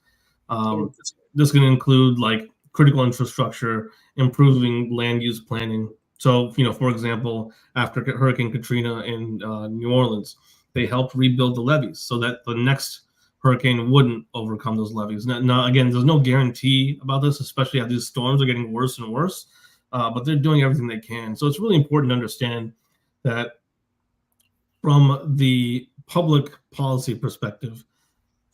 This can include like critical infrastructure, improving land use planning. So, for example, after Hurricane Katrina in New Orleans, they helped rebuild the levees so that the next hurricane wouldn't overcome those levees. Now, again, there's no guarantee about this, especially as these storms are getting worse and worse, but they're doing everything they can. So it's really important to understand that from the public policy perspective,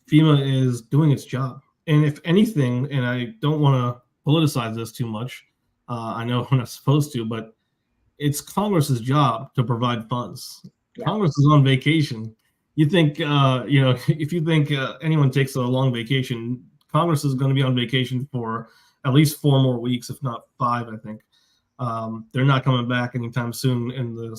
FEMA is doing its job. And if anything, and I don't want to politicize this too much, I know we're not supposed to, but it's Congress's job to provide funds. Yeah. Congress is on vacation. You think, if you think anyone takes a long vacation, Congress is going to be on vacation for at least 4 more weeks, if not 5, I think. They're not coming back anytime soon.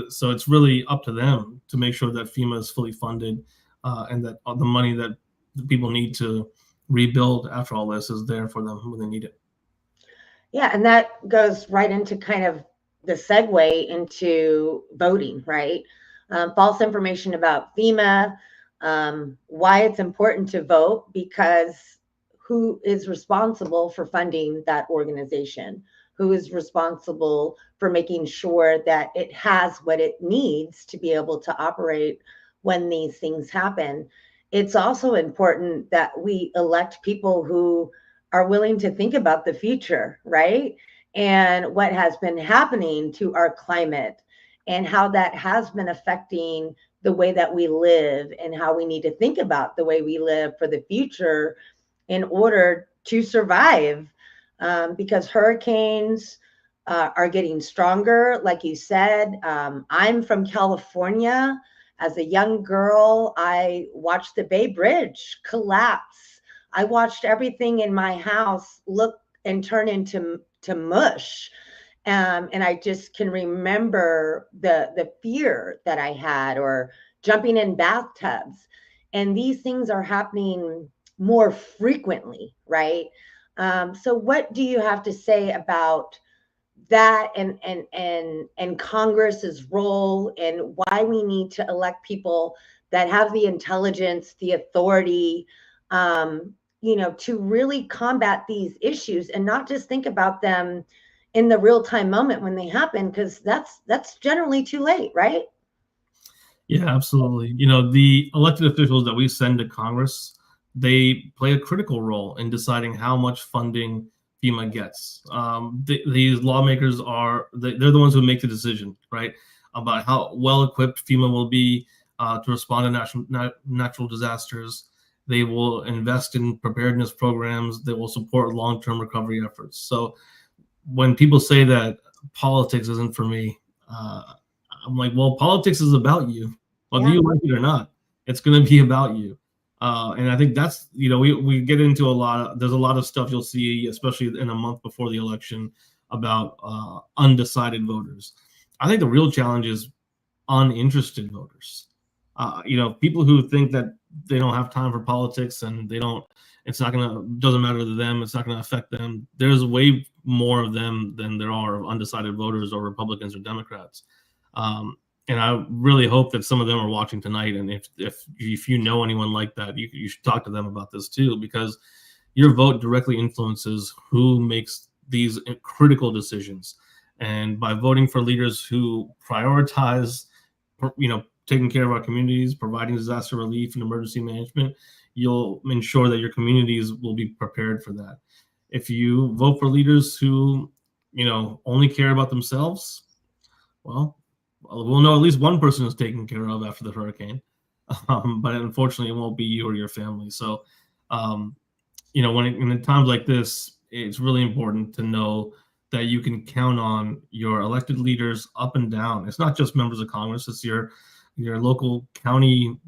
So it's really up to them to make sure that FEMA is fully funded and that the money that the people need to rebuild after all this is there for them when they need it. Yeah, and that goes right into kind of the segue into voting, right? False information about FEMA, why it's important to vote, because who is responsible for funding that organization? Who is responsible for making sure that it has what it needs to be able to operate when these things happen? It's also important that we elect people who are willing to think about the future, right? And what has been happening to our climate and how that has been affecting the way that we live and how we need to think about the way we live for the future in order to survive. Because hurricanes are getting stronger, like you said. I'm from California. As a young girl, I watched the Bay Bridge collapse. I watched everything in my house look and turn into mush. And I just can remember the fear that I had, or jumping in bathtubs. And these things are happening more frequently, right? So what do you have to say about that and Congress's role, and why we need to elect people that have the intelligence, the authority, to really combat these issues and not just think about them in the real-time moment when they happen, because that's generally too late, right? Yeah, absolutely. The elected officials that we send to Congress, they play a critical role in deciding how much funding FEMA gets. These lawmakers they're the ones who make the decision, right, about how well equipped FEMA will be to respond to natural disasters. They will invest in preparedness programs. They will support long-term recovery efforts. So when people say that politics isn't for me, I'm like, well, politics is about you, whether you like it or not. It's going to be about you. And I think that's, we get into there's a lot of stuff you'll see, especially in a month before the election, about undecided voters. I think the real challenge is uninterested voters. People who think that they don't have time for politics and doesn't matter to them, it's not going to affect them. There's way more of them than there are of undecided voters or Republicans or Democrats. And I really hope that some of them are watching tonight. And if you know anyone like that, you should talk to them about this too, because your vote directly influences who makes these critical decisions. And by voting for leaders who prioritize, taking care of our communities, providing disaster relief and emergency management, you'll ensure that your communities will be prepared for that. If you vote for leaders who, only care about themselves, well, we'll know at least one person is taken care of after the hurricane. But unfortunately, it won't be you or your family. So, in times like this, it's really important to know that you can count on your elected leaders up and down. It's not just members of Congress, it's your local county,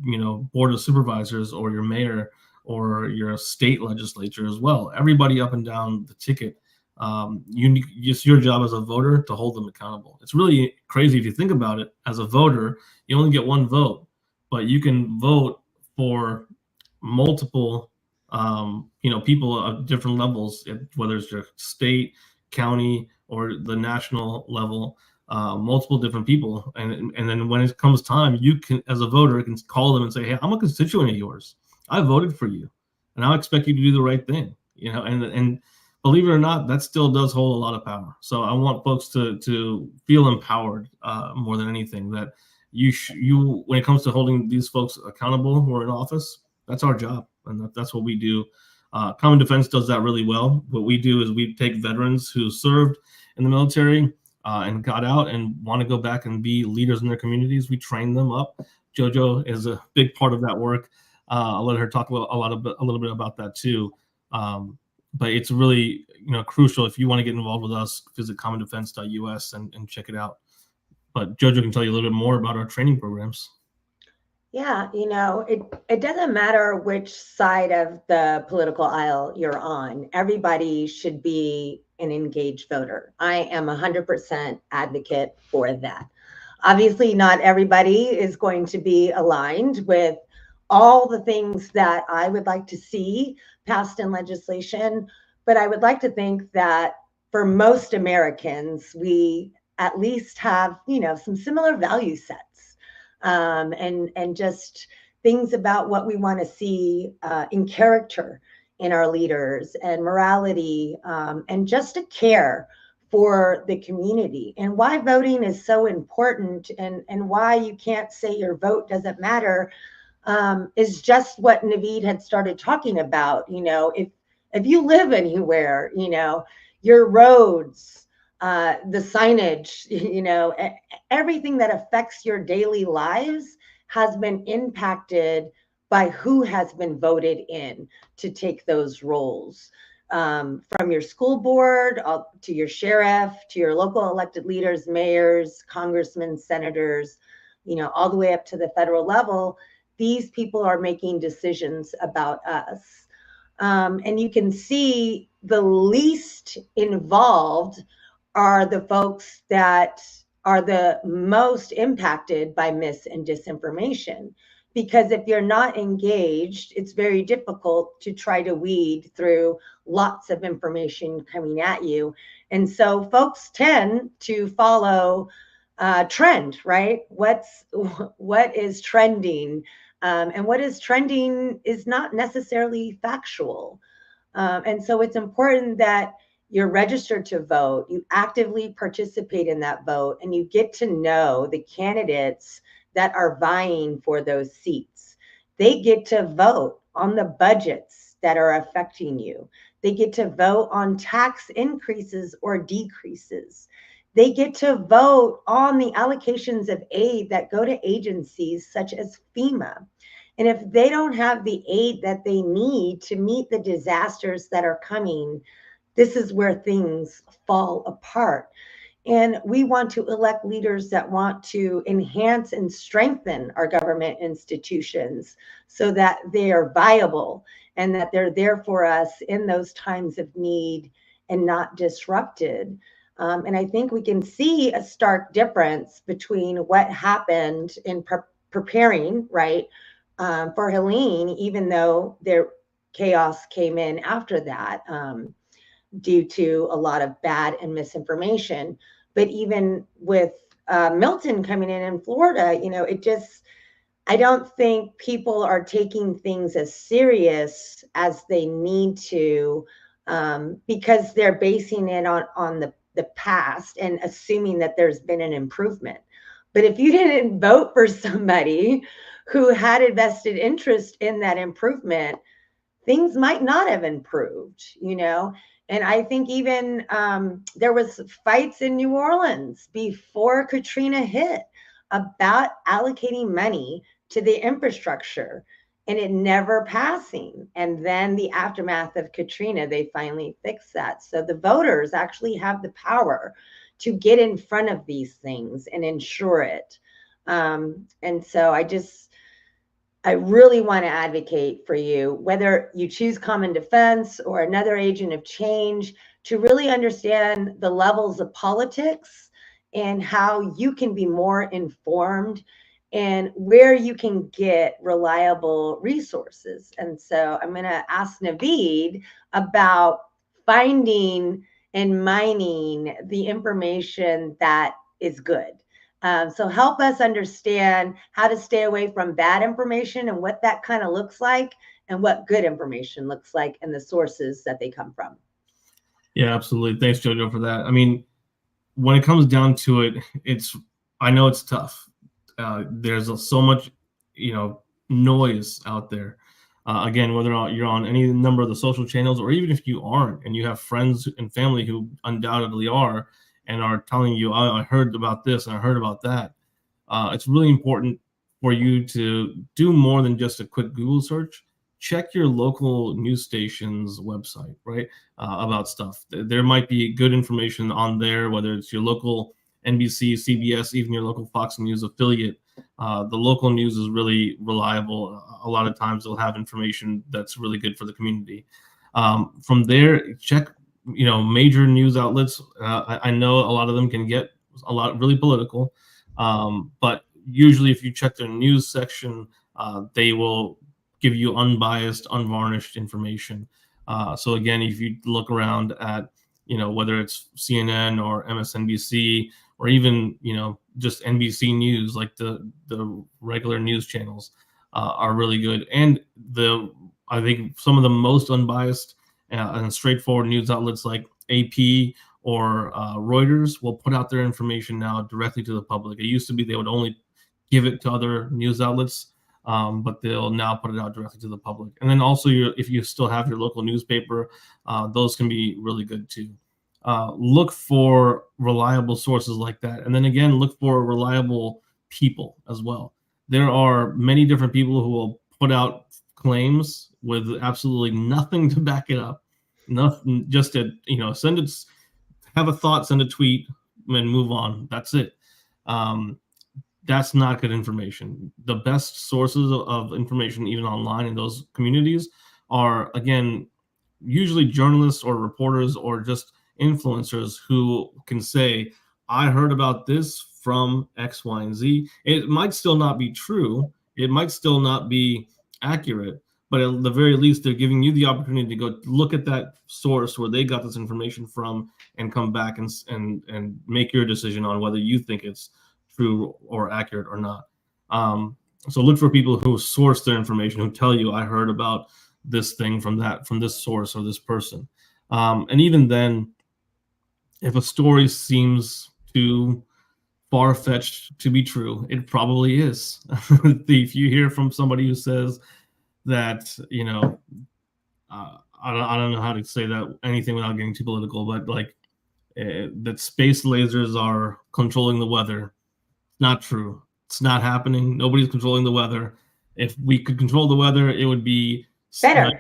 board of supervisors, or your mayor, or your state legislature as well. Everybody up and down the ticket It's your job as a voter to hold them accountable. It's really crazy if you think about it. As a voter, you only get one vote, but you can vote for multiple, people at different levels, whether it's your state, county, or the national level, multiple different people. And then when it comes time, you can, as a voter, can call them and say, hey, I'm a constituent of yours. I voted for you, and I expect you to do the right thing. And believe it or not, that still does hold a lot of power. So I want folks to feel empowered more than anything, that you when it comes to holding these folks accountable who are in office, that's our job, and that's what we do. Common Defense does that really well. What we do is we take veterans who served in the military and got out and want to go back and be leaders in their communities. We train them up. JoJo is a big part of that work. I'll let her talk a little bit about that too. But it's really crucial. If you want to get involved with us, visit commondefense.us and check it out. But JoJo can tell you a little bit more about our training programs. Yeah, it doesn't matter which side of the political aisle you're on. Everybody should be an engaged voter. I am 100% advocate for that. Obviously, not everybody is going to be aligned with all the things that I would like to see passed in legislation, but I would like to think that for most Americans, we at least have, some similar value sets, and just things about what we want to see in character in our leaders, and morality, and just a care for the community. And why voting is so important, and why you can't say your vote doesn't matter, is just what Naveed had started talking about. If you live anywhere, your roads, the signage, everything that affects your daily lives has been impacted by who has been voted in to take those roles. From your school board to your sheriff, to your local elected leaders, mayors, congressmen, senators, all the way up to the federal level. These people are making decisions about us. And you can see the least involved are the folks that are the most impacted by mis and disinformation. Because if you're not engaged, it's very difficult to try to weed through lots of information coming at you. And so folks tend to follow trend, right? What is trending? And what is trending is not necessarily factual. And so it's important that you're registered to vote, you actively participate in that vote, and you get to know the candidates that are vying for those seats. They get to vote on the budgets that are affecting you. They get to vote on tax increases or decreases. They get to vote on the allocations of aid that go to agencies such as FEMA. And if they don't have the aid that they need to meet the disasters that are coming, this is where things fall apart. And we want to elect leaders that want to enhance and strengthen our government institutions so that they are viable and that they're there for us in those times of need and not disrupted. And I think we can see a stark difference between what happened in preparing, right, for Helene, even though their chaos came in after that, due to a lot of bad and misinformation. But even with Milton coming in Florida, I don't think people are taking things as serious as they need to, because they're basing it on the past and assuming that there's been an improvement. But if you didn't vote for somebody who had a vested interest in that improvement, things might not have improved, And I think even there was fights in New Orleans before Katrina hit about allocating money to the infrastructure and it never passing. And then the aftermath of Katrina, they finally fixed that. So the voters actually have the power to get in front of these things and ensure it. And so I really want to advocate for you, whether you choose Common Defense or another agent of change, to really understand the levels of politics and how you can be more informed and where you can get reliable resources. And so I'm going to ask Naveed about finding and mining the information that is good. So help us understand how to stay away from bad information and what that kind of looks like and what good information looks like and the sources that they come from. Yeah, absolutely. Thanks, Jojo, for that. I mean, when it comes down to it, I know it's tough. There's so much, noise out there. Again, whether or not you're on any number of the social channels, or even if you aren't, and you have friends and family who undoubtedly are, and are telling you, I heard about this and I heard about that. It's really important for you to do more than just a quick Google search. Check your local news station's website, right, about stuff. There might be good information on there, whether it's your local NBC, CBS, even your local Fox News affiliate. The local news is really reliable. A lot of times they'll have information that's really good for the community. From there, check, major news outlets. I know a lot of them can get really political, but usually if you check their news section, they will give you unbiased, unvarnished information. So again, if you look around at, whether it's CNN or MSNBC or even, just NBC News, like the regular news channels are really good. And I think some of the most unbiased and straightforward news outlets like AP or Reuters will put out their information now directly to the public. It used to be they would only give it to other news outlets, but they'll now put it out directly to the public. And then also, if you still have your local newspaper, those can be really good too. Look for reliable sources like that. And then again, look for reliable people as well. There are many different people who will put out claims with absolutely nothing to back it up. Nothing, just to, send it, have a thought, send a tweet, and move on. That's it. That's not good information. The best sources of information, even online in those communities, are, again, usually journalists or reporters or just influencers who can say, I heard about this from X, Y, and Z. It might still not be true. It might still not be accurate, but at the very least, they're giving you the opportunity to go look at that source where they got this information from and come back and make your decision on whether you think it's true or accurate or not. So look for people who source their information, who tell you, I heard about this thing from this source or this person. And even then, if a story seems too far-fetched to be true, it probably is. If you hear from somebody who says that, I don't know how to say that anything without getting too political, but like that space lasers are controlling the weather. Not true. It's not happening. Nobody's controlling the weather. If we could control the weather, it would be better.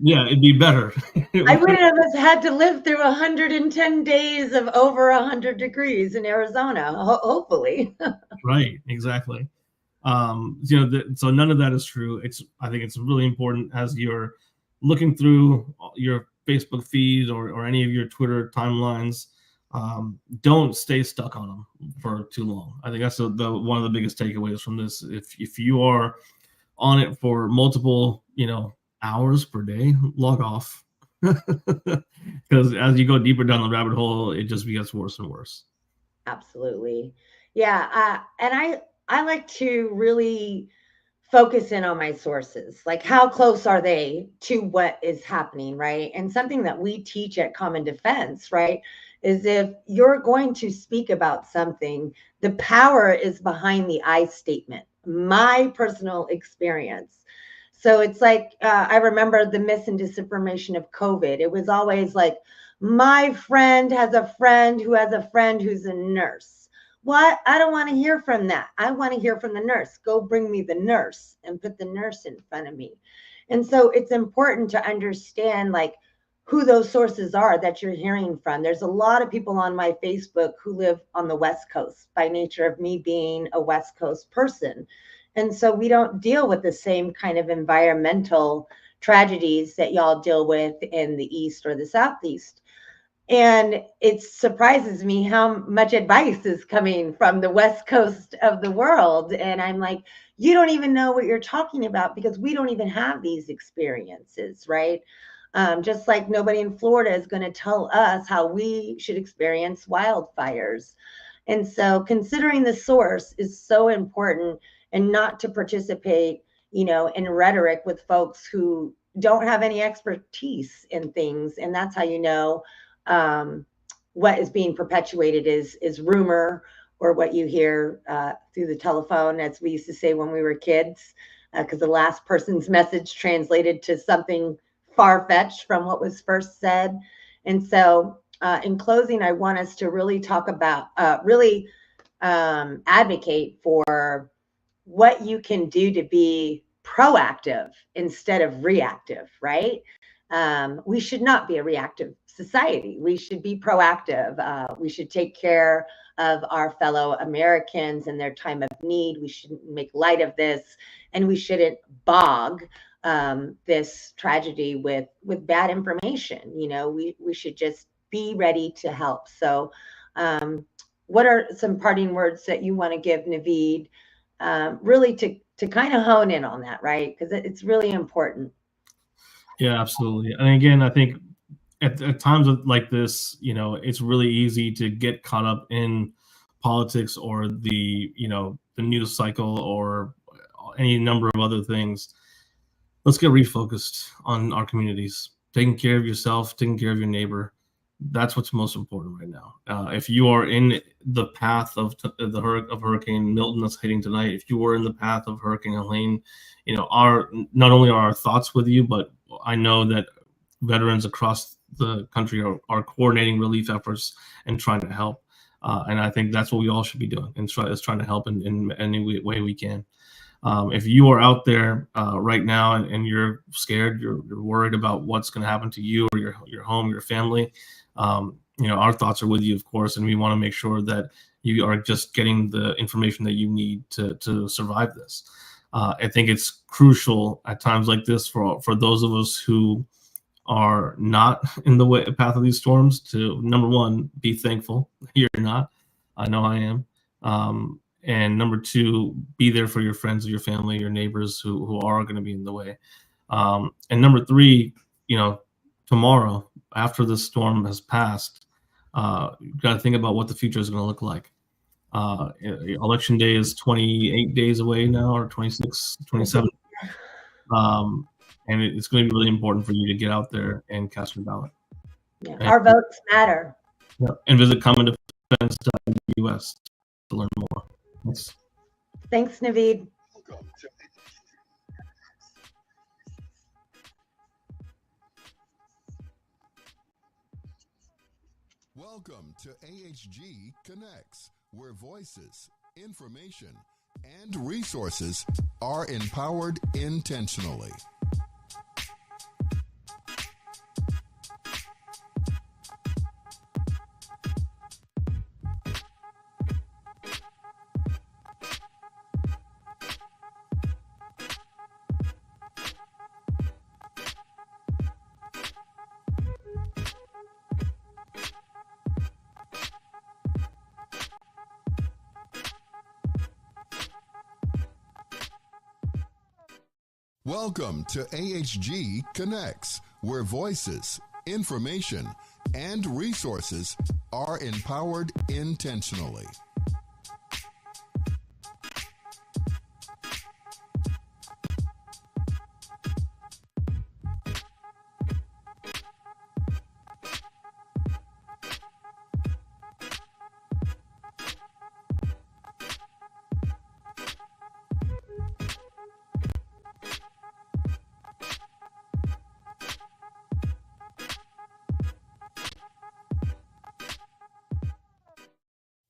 Yeah, it'd be better. I wouldn't have had to live through 110 days of over 100 degrees in Arizona, hopefully. Right, exactly. So none of that is true. I think it's really important as you're looking through your Facebook feed or any of your Twitter timelines. Don't stay stuck on them for too long. I think that's one of the biggest takeaways from this. If you are on it for multiple, hours per day, log off, because as you go deeper down the rabbit hole, it just gets worse and worse. Absolutely. Yeah. And I like to really focus in on my sources, like how close are they to what is happening, right? And something that we teach at Common Defense, right, is if you're going to speak about something, the power is behind the I statement, my personal experience. So it's like, I remember the myth and disinformation of COVID. It was always like, my friend has a friend who has a friend who's a nurse. What? I don't want to hear from that. I want to hear from the nurse. Go bring me the nurse and put the nurse in front of me. And so it's important to understand like who those sources are that you're hearing from. There's a lot of people on my Facebook who live on the West Coast by nature of me being a West Coast person. And so we don't deal with the same kind of environmental tragedies that y'all deal with in the East or the Southeast. And it surprises me how much advice is coming from the West Coast of the world. And I'm like, you don't even know what you're talking about because we don't even have these experiences, right? Just like nobody in Florida is going to tell us how we should experience wildfires. And so considering the source is so important, and not to participate, in rhetoric with folks who don't have any expertise in things. And that's how what is being perpetuated is rumor, or what you hear through the telephone, as we used to say when we were kids, because the last person's message translated to something far-fetched from what was first said. And so in closing, I want us to really talk about, advocate for what you can do to be proactive instead of reactive, right? We should not be a reactive society. We should be proactive. We should take care of our fellow Americans in their time of need. We shouldn't make light of this, and we shouldn't bog this tragedy with bad information. We should just be ready to help. So what are some parting words that you want to give, Naveed, really to kind of hone in on that, right? Because it's really important. Yeah, absolutely. And again, I think at times like this, it's really easy to get caught up in politics or the news cycle or any number of other things. Let's get refocused on our communities, taking care of yourself, taking care of your neighbor. That's what's most important right now. If you are in the path of Hurricane Milton that's hitting tonight, if you were in the path of Hurricane Helene, not only are our thoughts with you, but I know that veterans across the country are coordinating relief efforts and trying to help. And I think that's what we all should be doing, and trying to help in any way we can. If you are out there right now and you're scared, you're worried about what's going to happen to you or your home, your family, our thoughts are with you, of course, and we want to make sure that you are just getting the information that you need to survive this. I think it's crucial at times like this for those of us who are not in the path of these storms to, number one, be thankful you're not. I know I am. And number two, be there for your friends, your family, your neighbors who are going to be in the way. And number three, tomorrow, after the storm has passed, you've got to think about what the future is going to look like. Election day is 28 days away now, or 26, 27. And it's going to be really important for you to get out there and cast your ballot. Yeah, our votes matter. Yeah, and visit commondefense.us to learn more. Thanks, Naveed. Welcome to AHG Connects, where voices, information, and resources are empowered intentionally. Welcome to AHG Connects, where voices, information, and resources are empowered intentionally.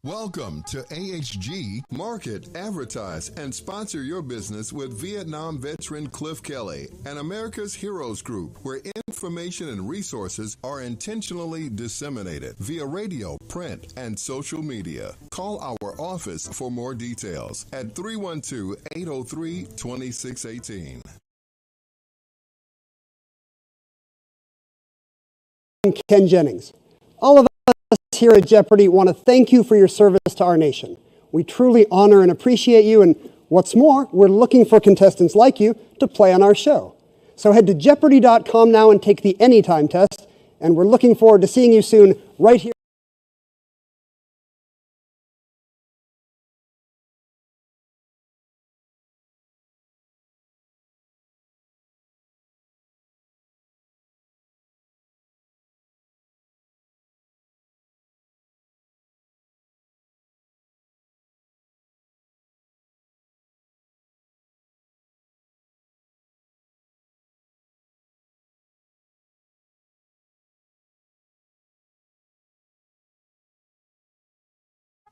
Welcome to AHG. Market, advertise, and sponsor your business with Vietnam veteran Cliff Kelly and America's Heroes Group, where information and resources are intentionally disseminated via radio, print, and social media. Call our office for more details at 312-803-2618. Ken Jennings. All of us here at Jeopardy want to thank you for your service to our nation. We truly honor and appreciate you, and what's more, we're looking for contestants like you to play on our show. So head to Jeopardy.com now and take the Anytime test, and we're looking forward to seeing you soon right here.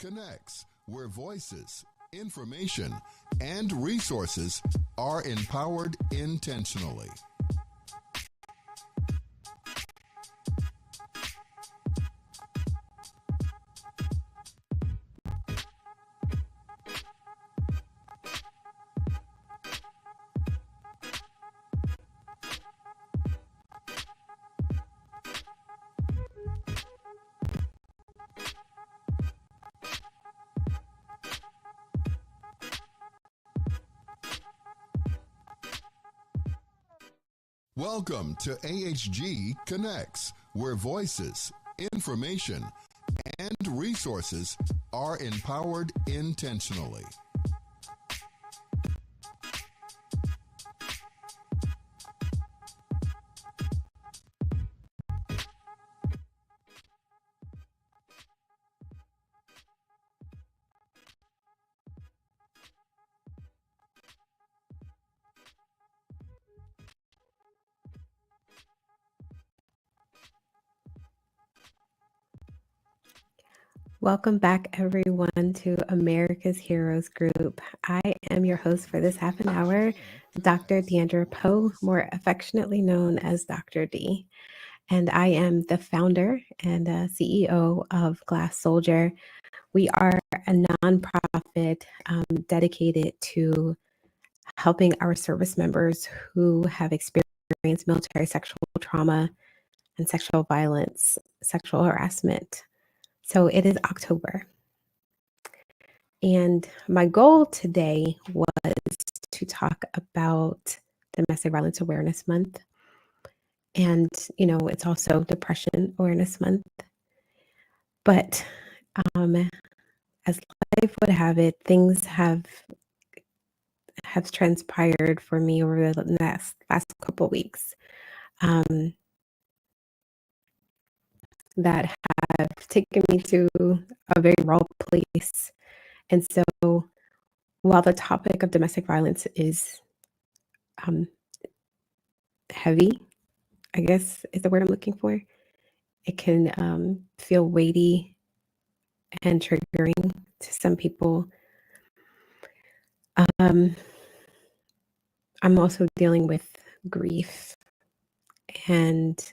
Connects, where voices, information, and resources are empowered intentionally. Welcome to AHG Connects, where voices, information, and resources are empowered intentionally. Welcome back, everyone, to America's Heroes Group. I am your host for this half an hour, Dr. Deandra Poe, more affectionately known as Dr. D. And I am the founder and CEO of Glass Soldier. We are a nonprofit dedicated to helping our service members who have experienced military sexual trauma and sexual violence, sexual harassment. So it is October. And my goal today was to talk about Domestic Violence Awareness Month. And, you know, it's also Depression Awareness Month. But as life would have it, things have transpired for me over the last couple of weeks that have taken me to a very raw place. And so while the topic of domestic violence is heavy, I guess is the word I'm looking for, it can feel weighty and triggering to some people. I'm also dealing with grief, and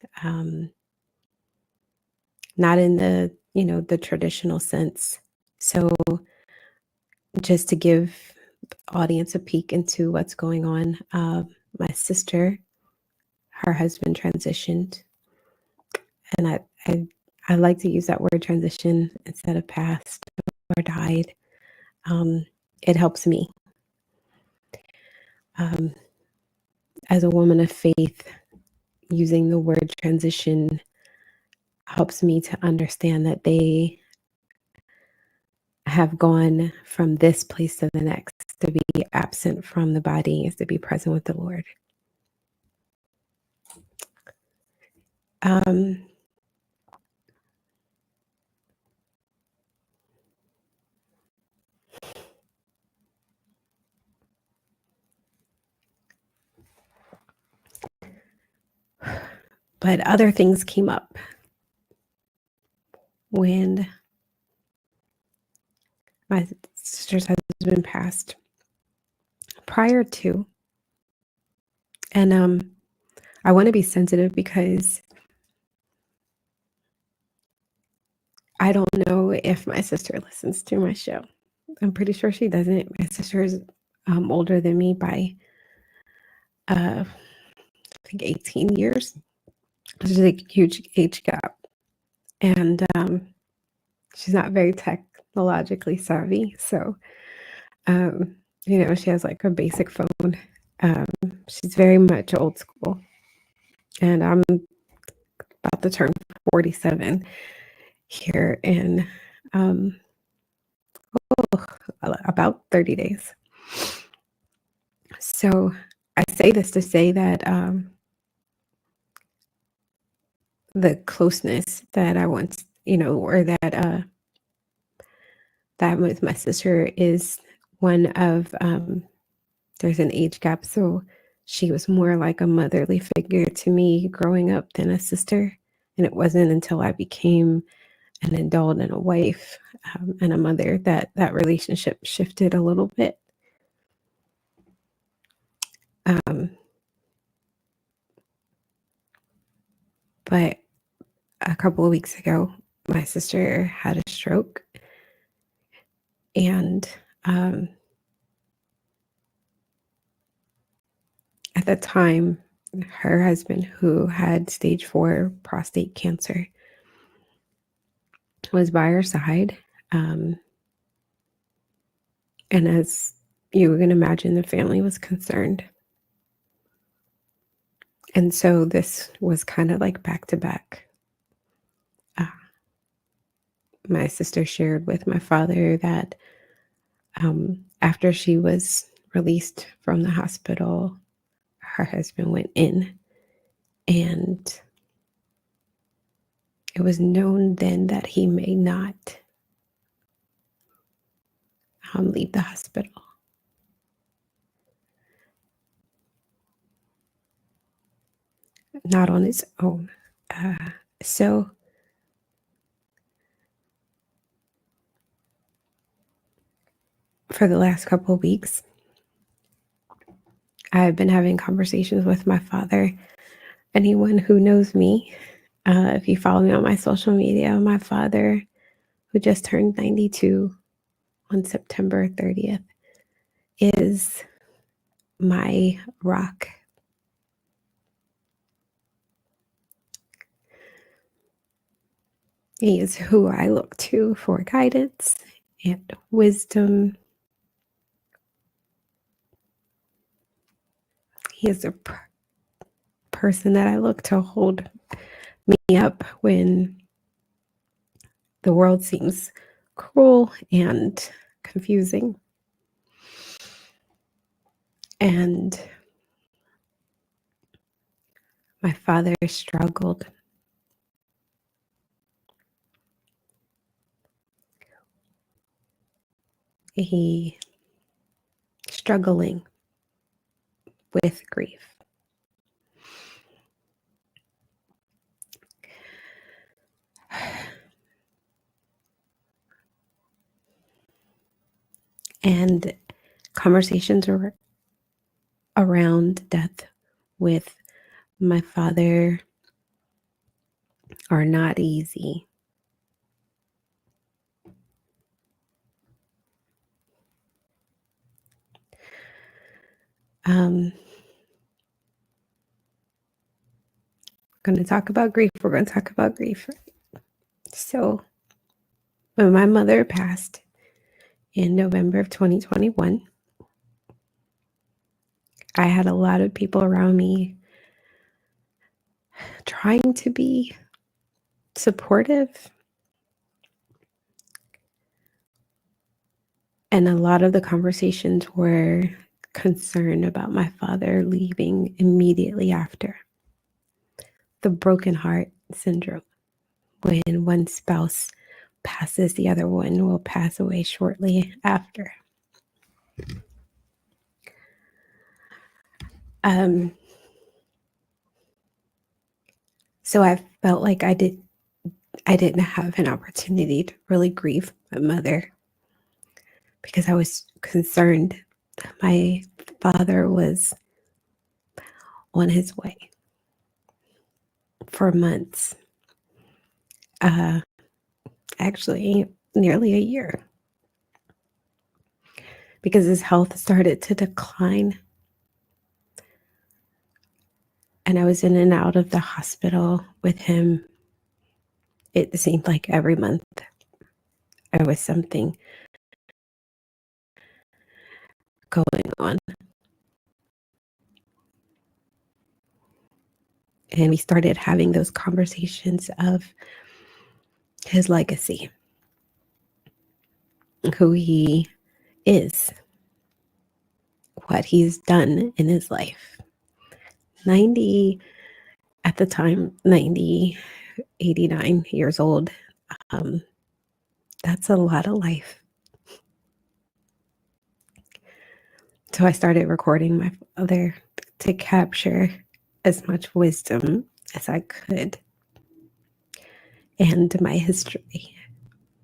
not in the, you know, the traditional sense. So just to give the audience a peek into what's going on, my sister, her husband transitioned, and I like to use that word transition instead of passed or died. It helps me. As a woman of faith, using the word transition helps me to understand that they have gone from this place to the next. To be absent from the body is to be present with the Lord. But other things came up when my sister's husband passed. Prior to, and I want to be sensitive because I don't know if my sister listens to my show. I'm pretty sure she doesn't. My sister is older than me by I think 18 years. There's a huge age gap. and she's not very technologically savvy. So, she has like a basic phone. She's very much old school, and I'm about to turn 47 here in about 30 days. So I say this to say that the closeness that I once, or that that with my sister is one of there's an age gap, so she was more like a motherly figure to me growing up than a sister. And it wasn't until I became an adult and a wife and a mother that that relationship shifted a little bit. But a couple of weeks ago, my sister had a stroke, and at the time, her husband, who had stage 4 prostate cancer, was by her side. And as you can imagine, the family was concerned. And so this was kind of like back to back. My sister shared with my father that after she was released from the hospital, her husband went in, and it was known then that he may not leave the hospital. Not on his own. So for the last couple of weeks, I've been having conversations with my father. Anyone who knows me, if you follow me on my social media, my father, who just turned 92 on September 30th, is my rock. He is who I look to for guidance and wisdom. He is a person that I look to hold me up when the world seems cruel and confusing. And my father struggled. He struggling with grief. And conversations around death with my father are not easy. Going to talk about grief. We're going to talk about grief. So when my mother passed in November of 2021, I had a lot of people around me trying to be supportive. And a lot of the conversations were concerned about my father leaving immediately after. The broken heart syndrome. When one spouse passes, the other one will pass away shortly after. So I felt like I didn't have an opportunity to really grieve my mother because I was concerned that my father was on his way for months. Actually, nearly a year, because his health started to decline. And I was in and out of the hospital with him it seemed like every month there was something going on. And we started having those conversations of his legacy, who he is, what he's done in his life. 90, at the time, 90, 89 years old. That's a lot of life. So I started recording my father to capture as much wisdom as I could. And my history,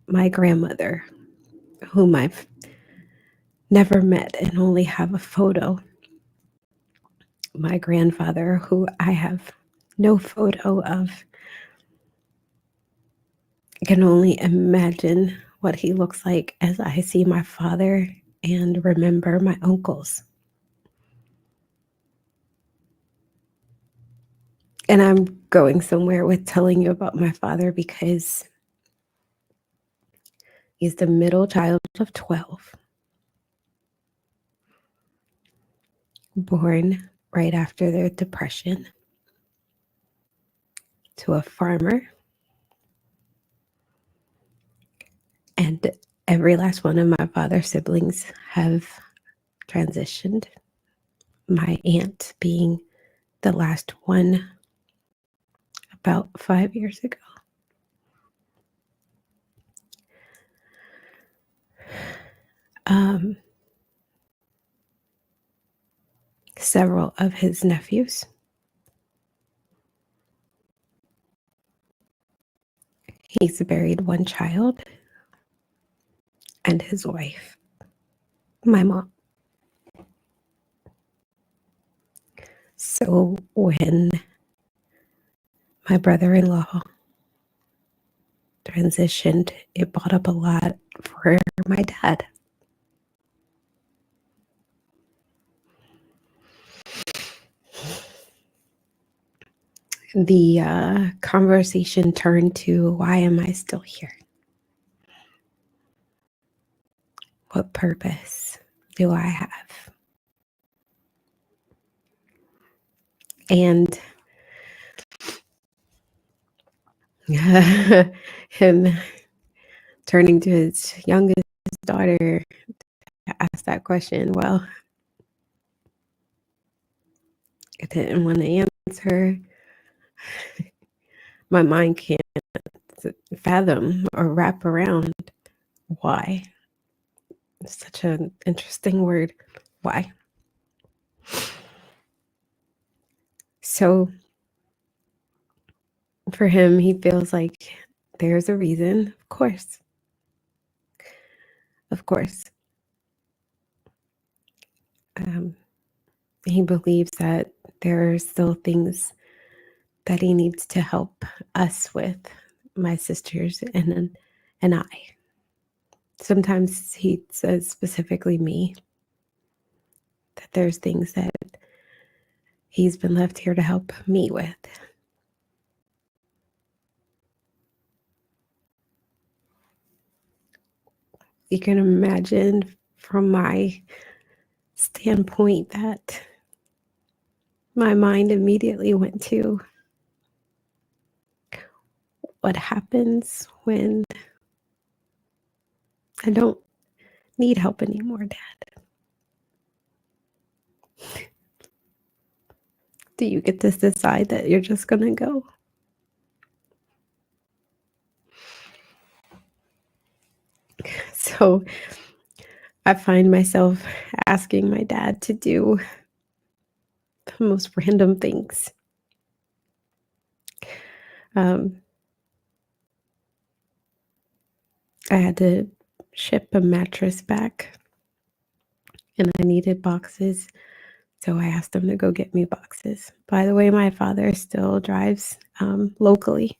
my grandmother, whom I've never met and only have a photo. My grandfather, who I have no photo of. I can only imagine what he looks like as I see my father and remember my uncles. And I'm going somewhere with telling you about my father because he's the middle child of 12, born right after the Depression to a farmer. And every last one of my father's siblings have transitioned. My aunt being the last one about 5 years ago. Several of his nephews. He's buried one child and his wife, my mom. So when my brother-in-law transitioned, it brought up a lot for my dad. The conversation turned to, why am I still here? What purpose do I have? And him turning to his youngest daughter to ask that question, well, I didn't want to answer. My mind can't fathom or wrap around why. It's such an interesting word. Why? So for him, he feels like there's a reason. Of course. Of course. He believes that there are still things that he needs to help us with, my sisters and I. Sometimes he says specifically me, that there's things that he's been left here to help me with. You can imagine from my standpoint that my mind immediately went to what happens when I don't need help anymore, Dad. Do you get to decide that you're just going to go? So I find myself asking my dad to do the most random things. I had to ship a mattress back and I needed boxes. So I asked him to go get me boxes. By the way, my father still drives locally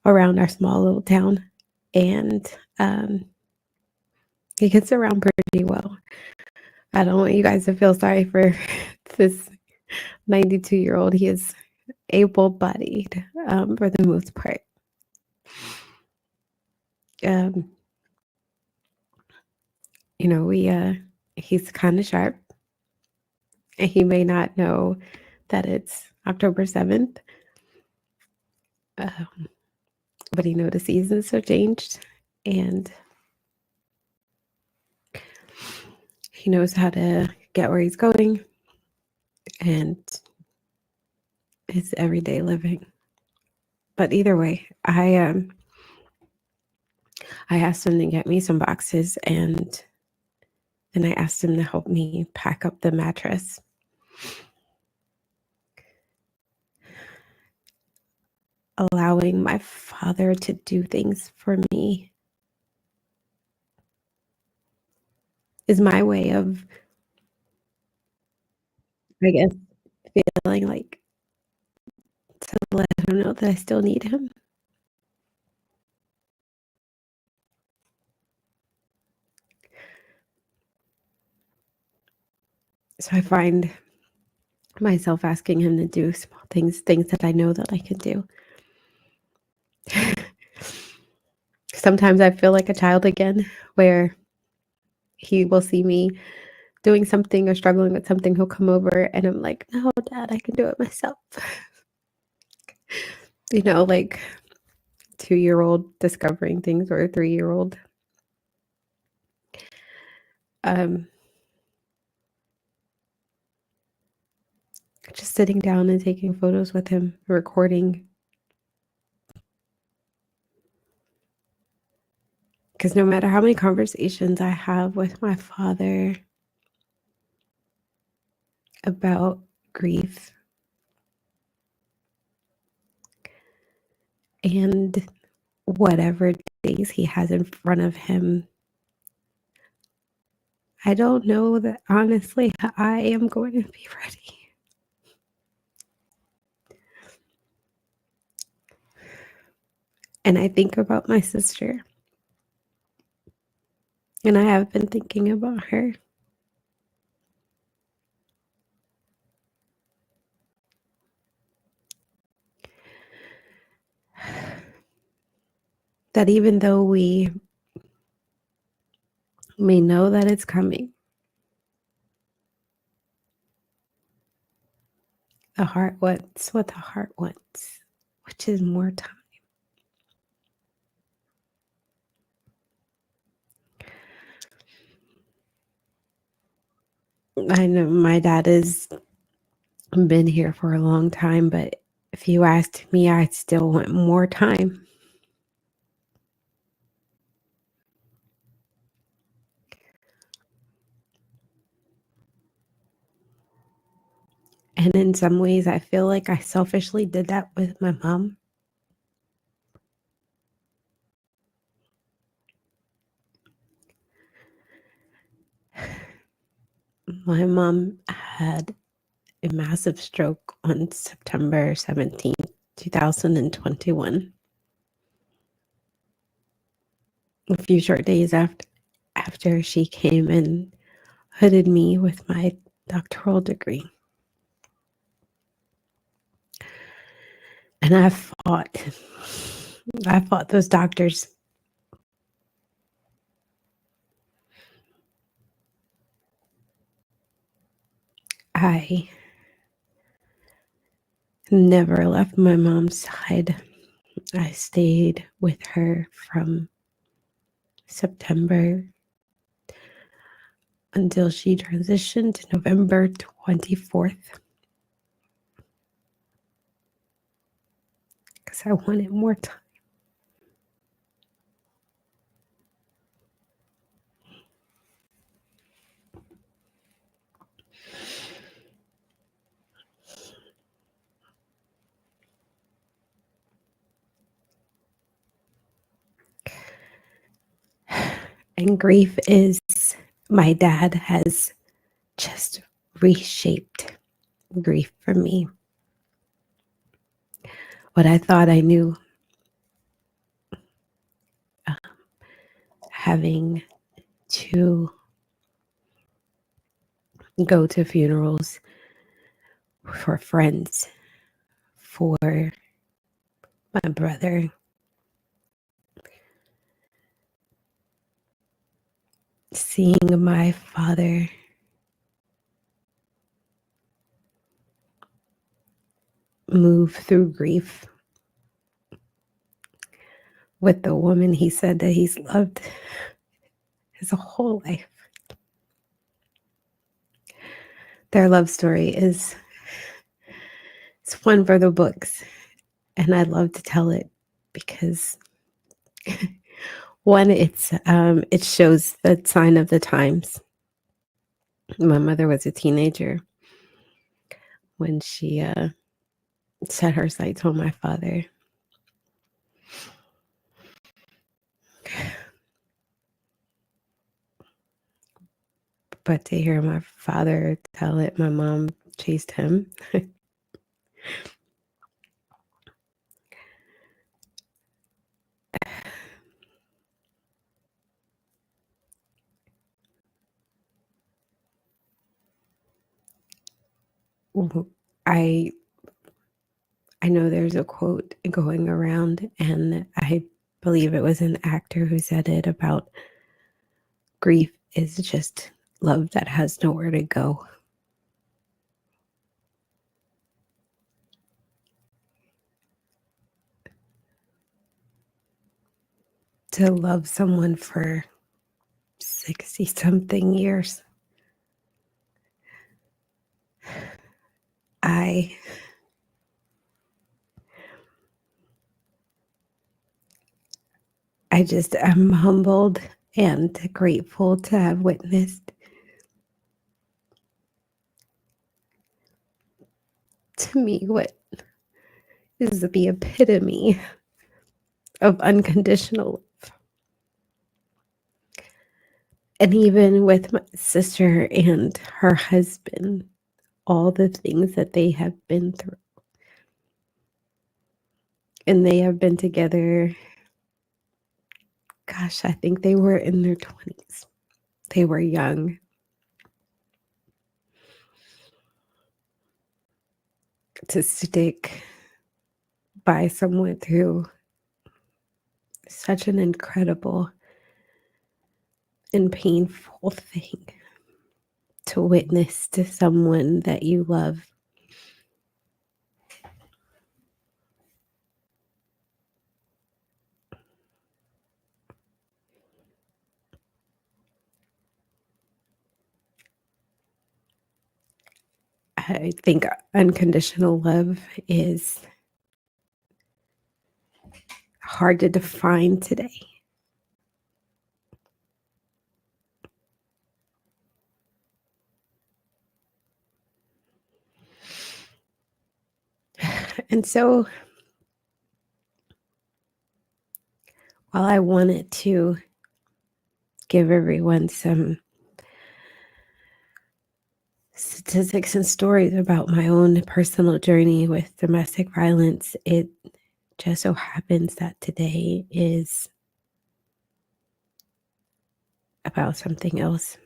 around our small little town. And he gets around pretty well. I don't want you guys to feel sorry for this 92-year-old. He is able-bodied for the most part. Um, he's kind of sharp, and he may not know that it's October 7th, but he know the seasons have changed, and he knows how to get where he's going, and his everyday living. But either way, I asked him to get me some boxes, and then I asked him to help me pack up the mattress. Allowing my father to do things for me is my way of, I guess, feeling like to let him know that I still need him. So I find myself asking him to do small things that I know that I can do. Sometimes I feel like a child again, where he will see me doing something or struggling with something, he'll come over and I'm like, no, Dad, I can do it myself. Like 2-year-old discovering things, or a 3-year-old. Just sitting down and taking photos with him, recording. Because no matter how many conversations I have with my father about grief and whatever days he has in front of him, I don't know that honestly I am going to be ready. And I think about my sister, and I have been thinking about her. That even though we may know that it's coming, the heart wants what the heart wants, which is more time. I know my dad has been here for a long time, but if you asked me, I'd still want more time. And in some ways, I feel like I selfishly did that with my mom. My mom had a massive stroke on September 17th, 2021. A few short days after she came and hooded me with my doctoral degree. And I fought those doctors. I never left my mom's side. I stayed with her from September until she transitioned November 24th. Because I wanted more time. And grief is, my dad has just reshaped grief for me. What I thought I knew, having to go to funerals for friends, for my brother, seeing my father move through grief with the woman he said that he's loved his whole life. Their love story is it's one for the books, and I love to tell it because one, it shows the sign of the times. My mother was a teenager when she set her sights on my father. But to hear my father tell it, my mom chased him. I know there's a quote going around, and I believe it was an actor who said it about grief is just love that has nowhere to go. To love someone for 60 something years. I just am humbled and grateful to have witnessed to me what is the epitome of unconditional love. And even with my sister and her husband, all the things that they have been through. And they have been together, gosh, I think they were in their 20s. They were young. To stick by someone through such an incredible and painful thing, to witness to someone that you love I think unconditional love is hard to define today. And so, while I wanted to give everyone some statistics and stories about my own personal journey with domestic violence, it just so happens that today is about something else.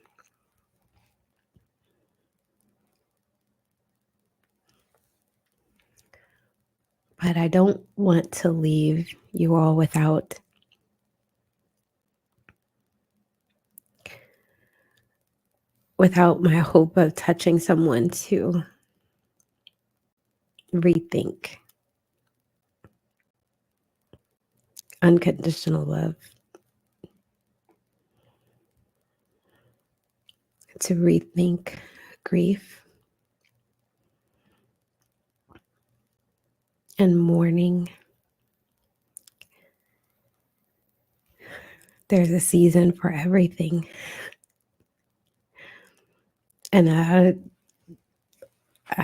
But I don't want to leave you all without my hope of touching someone to rethink unconditional love, to rethink grief and mourning. There's a season for everything. And I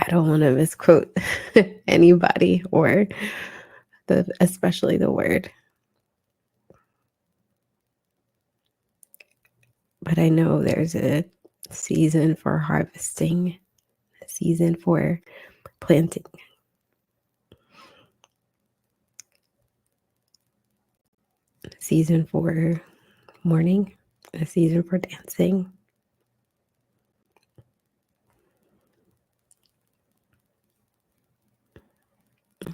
don't want to misquote anybody or especially the word. But I know there's a season for harvesting, a season for planting, a season for mourning, a season for dancing.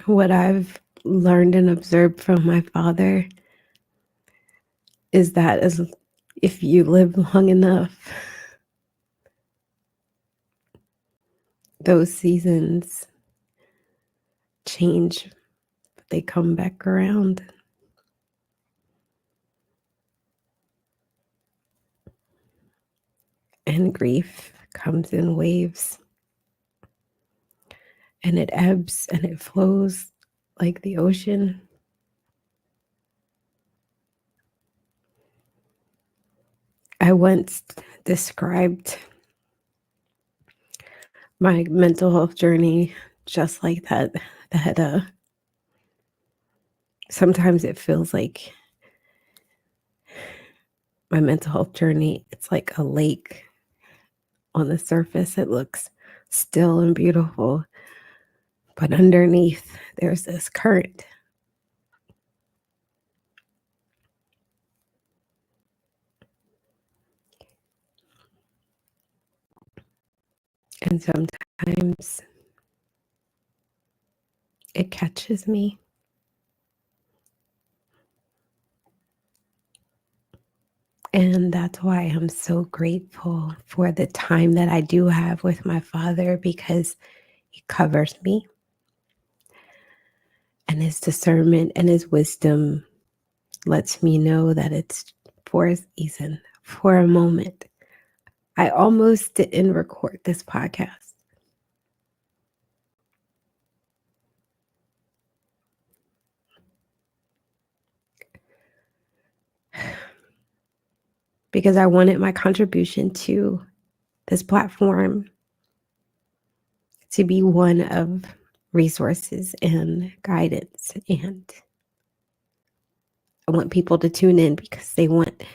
What I've learned and observed from my father is that if you live long enough, those seasons change, but they come back around. And grief comes in waves, and it ebbs and it flows like the ocean. I once described my mental health journey just like that. Sometimes it feels like my mental health journey, it's like a lake. On the surface, it looks still and beautiful, but underneath, there's this current. And sometimes it catches me. And that's why I'm so grateful for the time that I do have with my father, because he covers me. And his discernment and his wisdom lets me know that it's for a season, for a moment. I almost didn't record this podcast. Because I wanted my contribution to this platform to be one of resources and guidance. And I want people to tune in because they want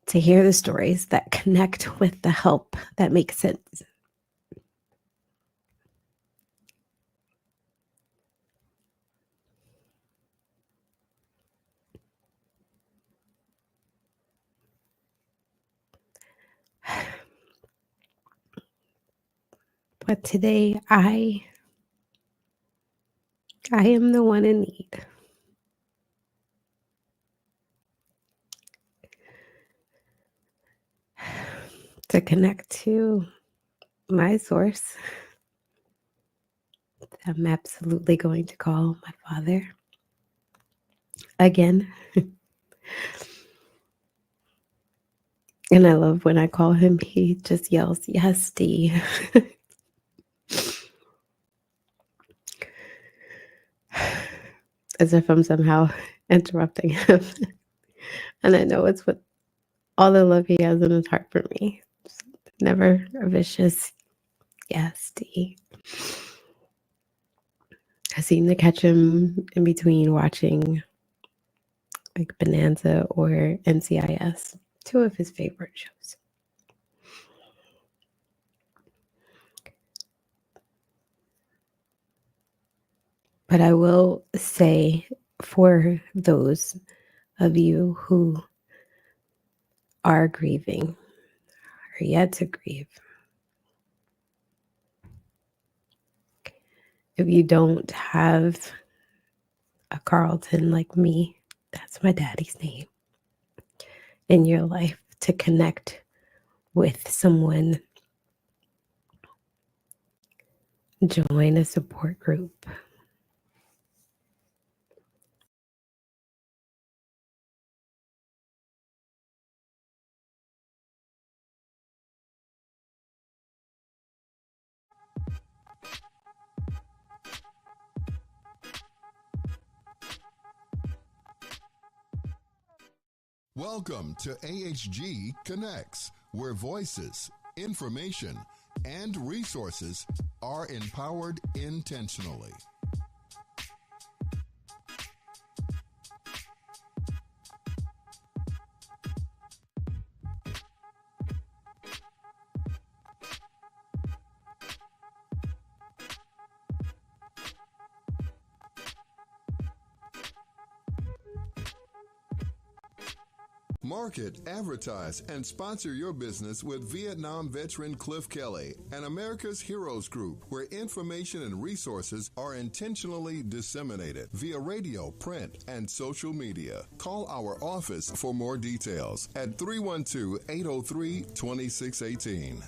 to hear the stories that connect with the help that makes sense. But today I am the one in need. To connect to my source. I'm absolutely going to call my father again. And I love when I call him, he just yells, "Yes, Dee." As if I'm somehow interrupting him. And I know it's with all the love he has in his heart for me. Never a vicious yes, Dee. I seem to catch him in between watching like Bonanza or NCIS, two of his favorite shows. But I will say, for those of you who are grieving or yet to grieve, if you don't have a Carlton like me, that's my daddy's name, in your life to connect with someone, join a support group. Welcome to AHG Connects, where voices, information, and resources are empowered intentionally. Market, advertise, and sponsor your business with Vietnam veteran Cliff Kelly and America's Heroes Group, where information and resources are intentionally disseminated via radio, print, and social media. Call our office for more details at 312-803-2618.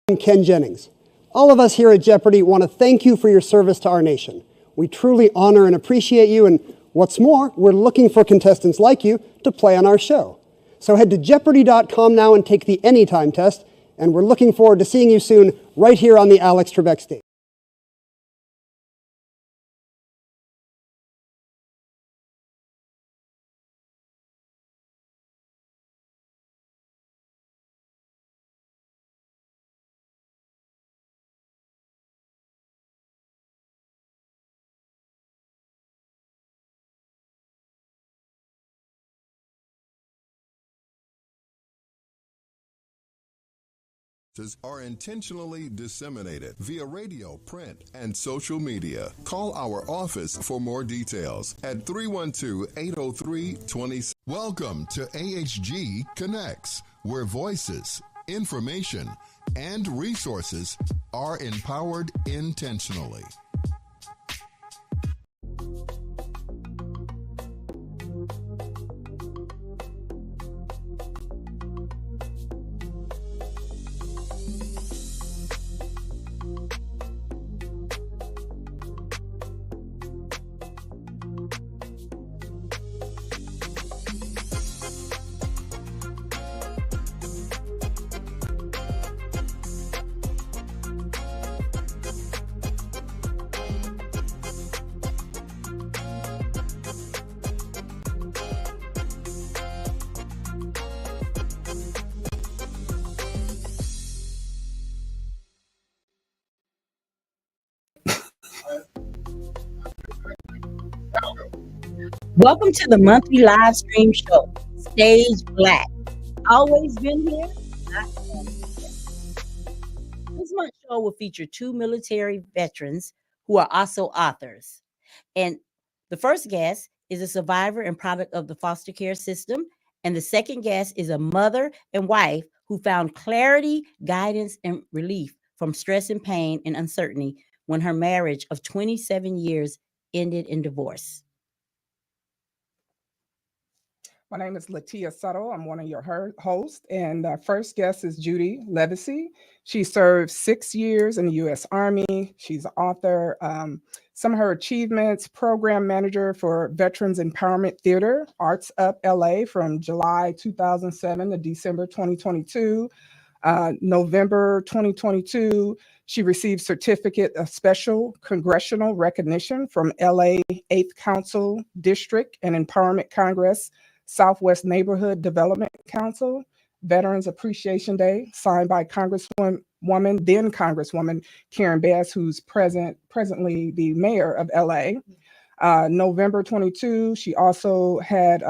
I'm Ken Jennings. All of us here at Jeopardy want to thank you for your service to our nation. We truly honor and appreciate you, and what's more, we're looking for contestants like you to play on our show. So head to Jeopardy.com now and take the Anytime test, and we're looking forward to seeing you soon right here on the Alex Trebek stage. Are intentionally disseminated via radio, print, and social media. Call our office for more details at 312-803-20. Welcome to AHG Connects, where voices, information, and resources are empowered intentionally. Welcome to the monthly live stream show, Stage Black. Always been here, not always been. This month's show will feature two military veterans who are also authors. And the first guest is a survivor and product of the foster care system. And the second guest is a mother and wife who found clarity, guidance, and relief from stress and pain and uncertainty when her marriage of 27 years ended in divorce. My name is Latia Suttle. I'm one of your hosts. And our first guest is Judy Levacy. She served 6 years in the U.S. Army. She's an author. Some of her achievements: program manager for Veterans Empowerment Theater, Arts Up LA from July 2007 to December 2022. November 2022, she received Certificate of Special Congressional Recognition from LA 8th Council District and Empowerment Congress, Southwest Neighborhood Development Council, Veterans Appreciation Day, signed by then Congresswoman Karen Bass, who's presently the mayor of LA. November 22, she also had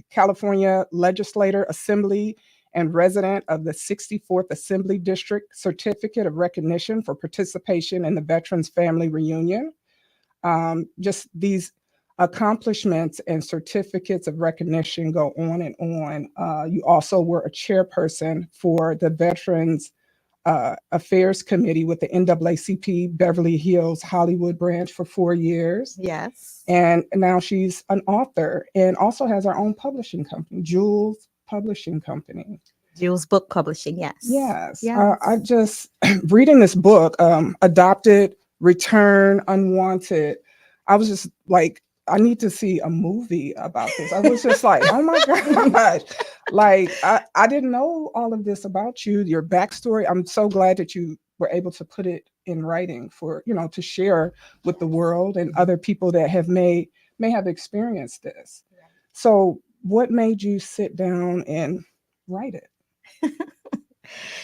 California Legislator Assembly and resident of the 64th Assembly District Certificate of Recognition for participation in the Veterans Family Reunion. Just these accomplishments and certificates of recognition go on and on. You also were a chairperson for the Veterans Affairs Committee with the NAACP Beverly Hills Hollywood branch for 4 years. Yes. And now she's an author and also has her own publishing company, Jules Publishing Company. Jules Book Publishing, yes. Yes. I just, reading this book, Adopted, Return, Unwanted, I was just like, I need to see a movie about this. I was just like, oh my gosh. Like, I didn't know all of this about you, your backstory. I'm so glad that you were able to put it in writing for, to share with the world and other people that may have experienced this. So what made you sit down and write it?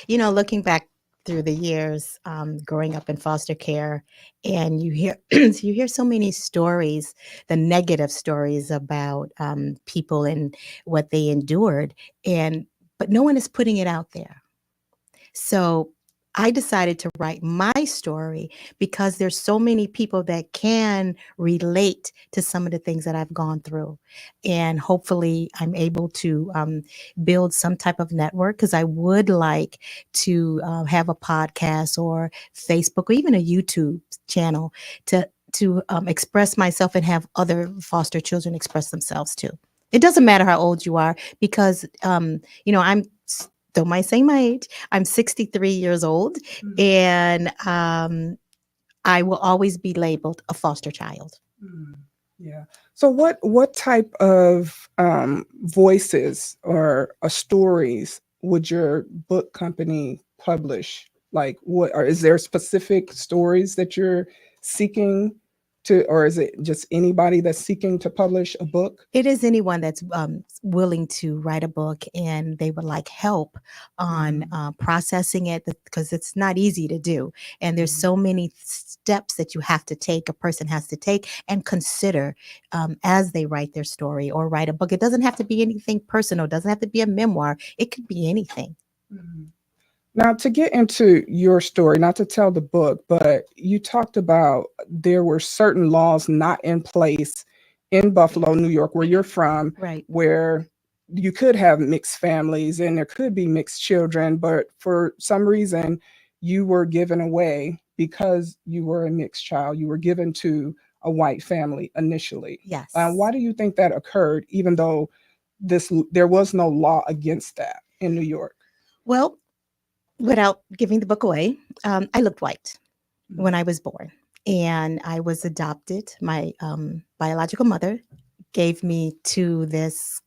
Looking back through the years, growing up in foster care, and you hear you hear so many stories, the negative stories about people and what they endured, but no one is putting it out there. So I decided to write my story because there's so many people that can relate to some of the things that I've gone through. And hopefully I'm able to build some type of network, because I would like to have a podcast or Facebook or even a YouTube channel to express myself and have other foster children express themselves too. It doesn't matter how old you are, because I'm still might say my age. I'm 63 years old, and I will always be labeled a foster child. Yeah. So what type of voices or stories would your book company publish? Like, what, or is there specific stories that you're seeking to, or is it just anybody that's seeking to publish a book? It is anyone that's willing to write a book and they would like help on processing it, because it's not easy to do. And there's so many steps that you have to take, a person has to take and consider as they write their story or write a book. It doesn't have to be anything personal. It doesn't have to be a memoir. It could be anything. Now, to get into your story, not to tell the book, but you talked about there were certain laws not in place in Buffalo, New York, where you're from, right, where you could have mixed families and there could be mixed children, but for some reason you were given away because you were a mixed child. You were given to a white family initially. Yes. Why do you think that occurred, even though there was no law against that in New York? Well, without giving the book away, I looked white when I was born, and I was adopted. My biological mother gave me to this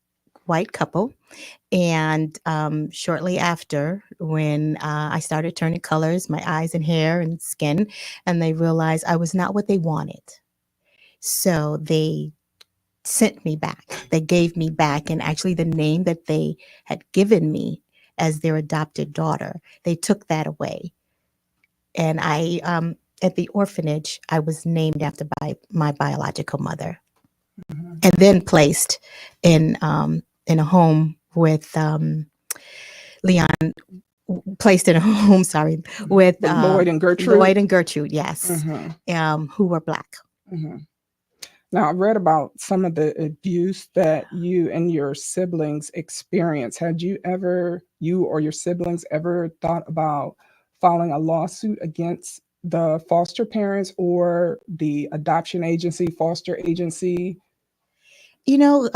white couple, and shortly after, when I started turning colors, my eyes and hair and skin, and they realized I was not what they wanted. So they sent me back. They gave me back, and actually the name that they had given me as their adopted daughter, they took that away. And I, at the orphanage, I was named after my biological mother, and then placed in a home with Leon. Placed in a home, sorry, with Lloyd and Gertrude. Lloyd and Gertrude, yes, who were Black. Now, I read about some of the abuse that you and your siblings experienced. Had you or your siblings ever thought about filing a lawsuit against the foster parents or the adoption agency, foster agency? No,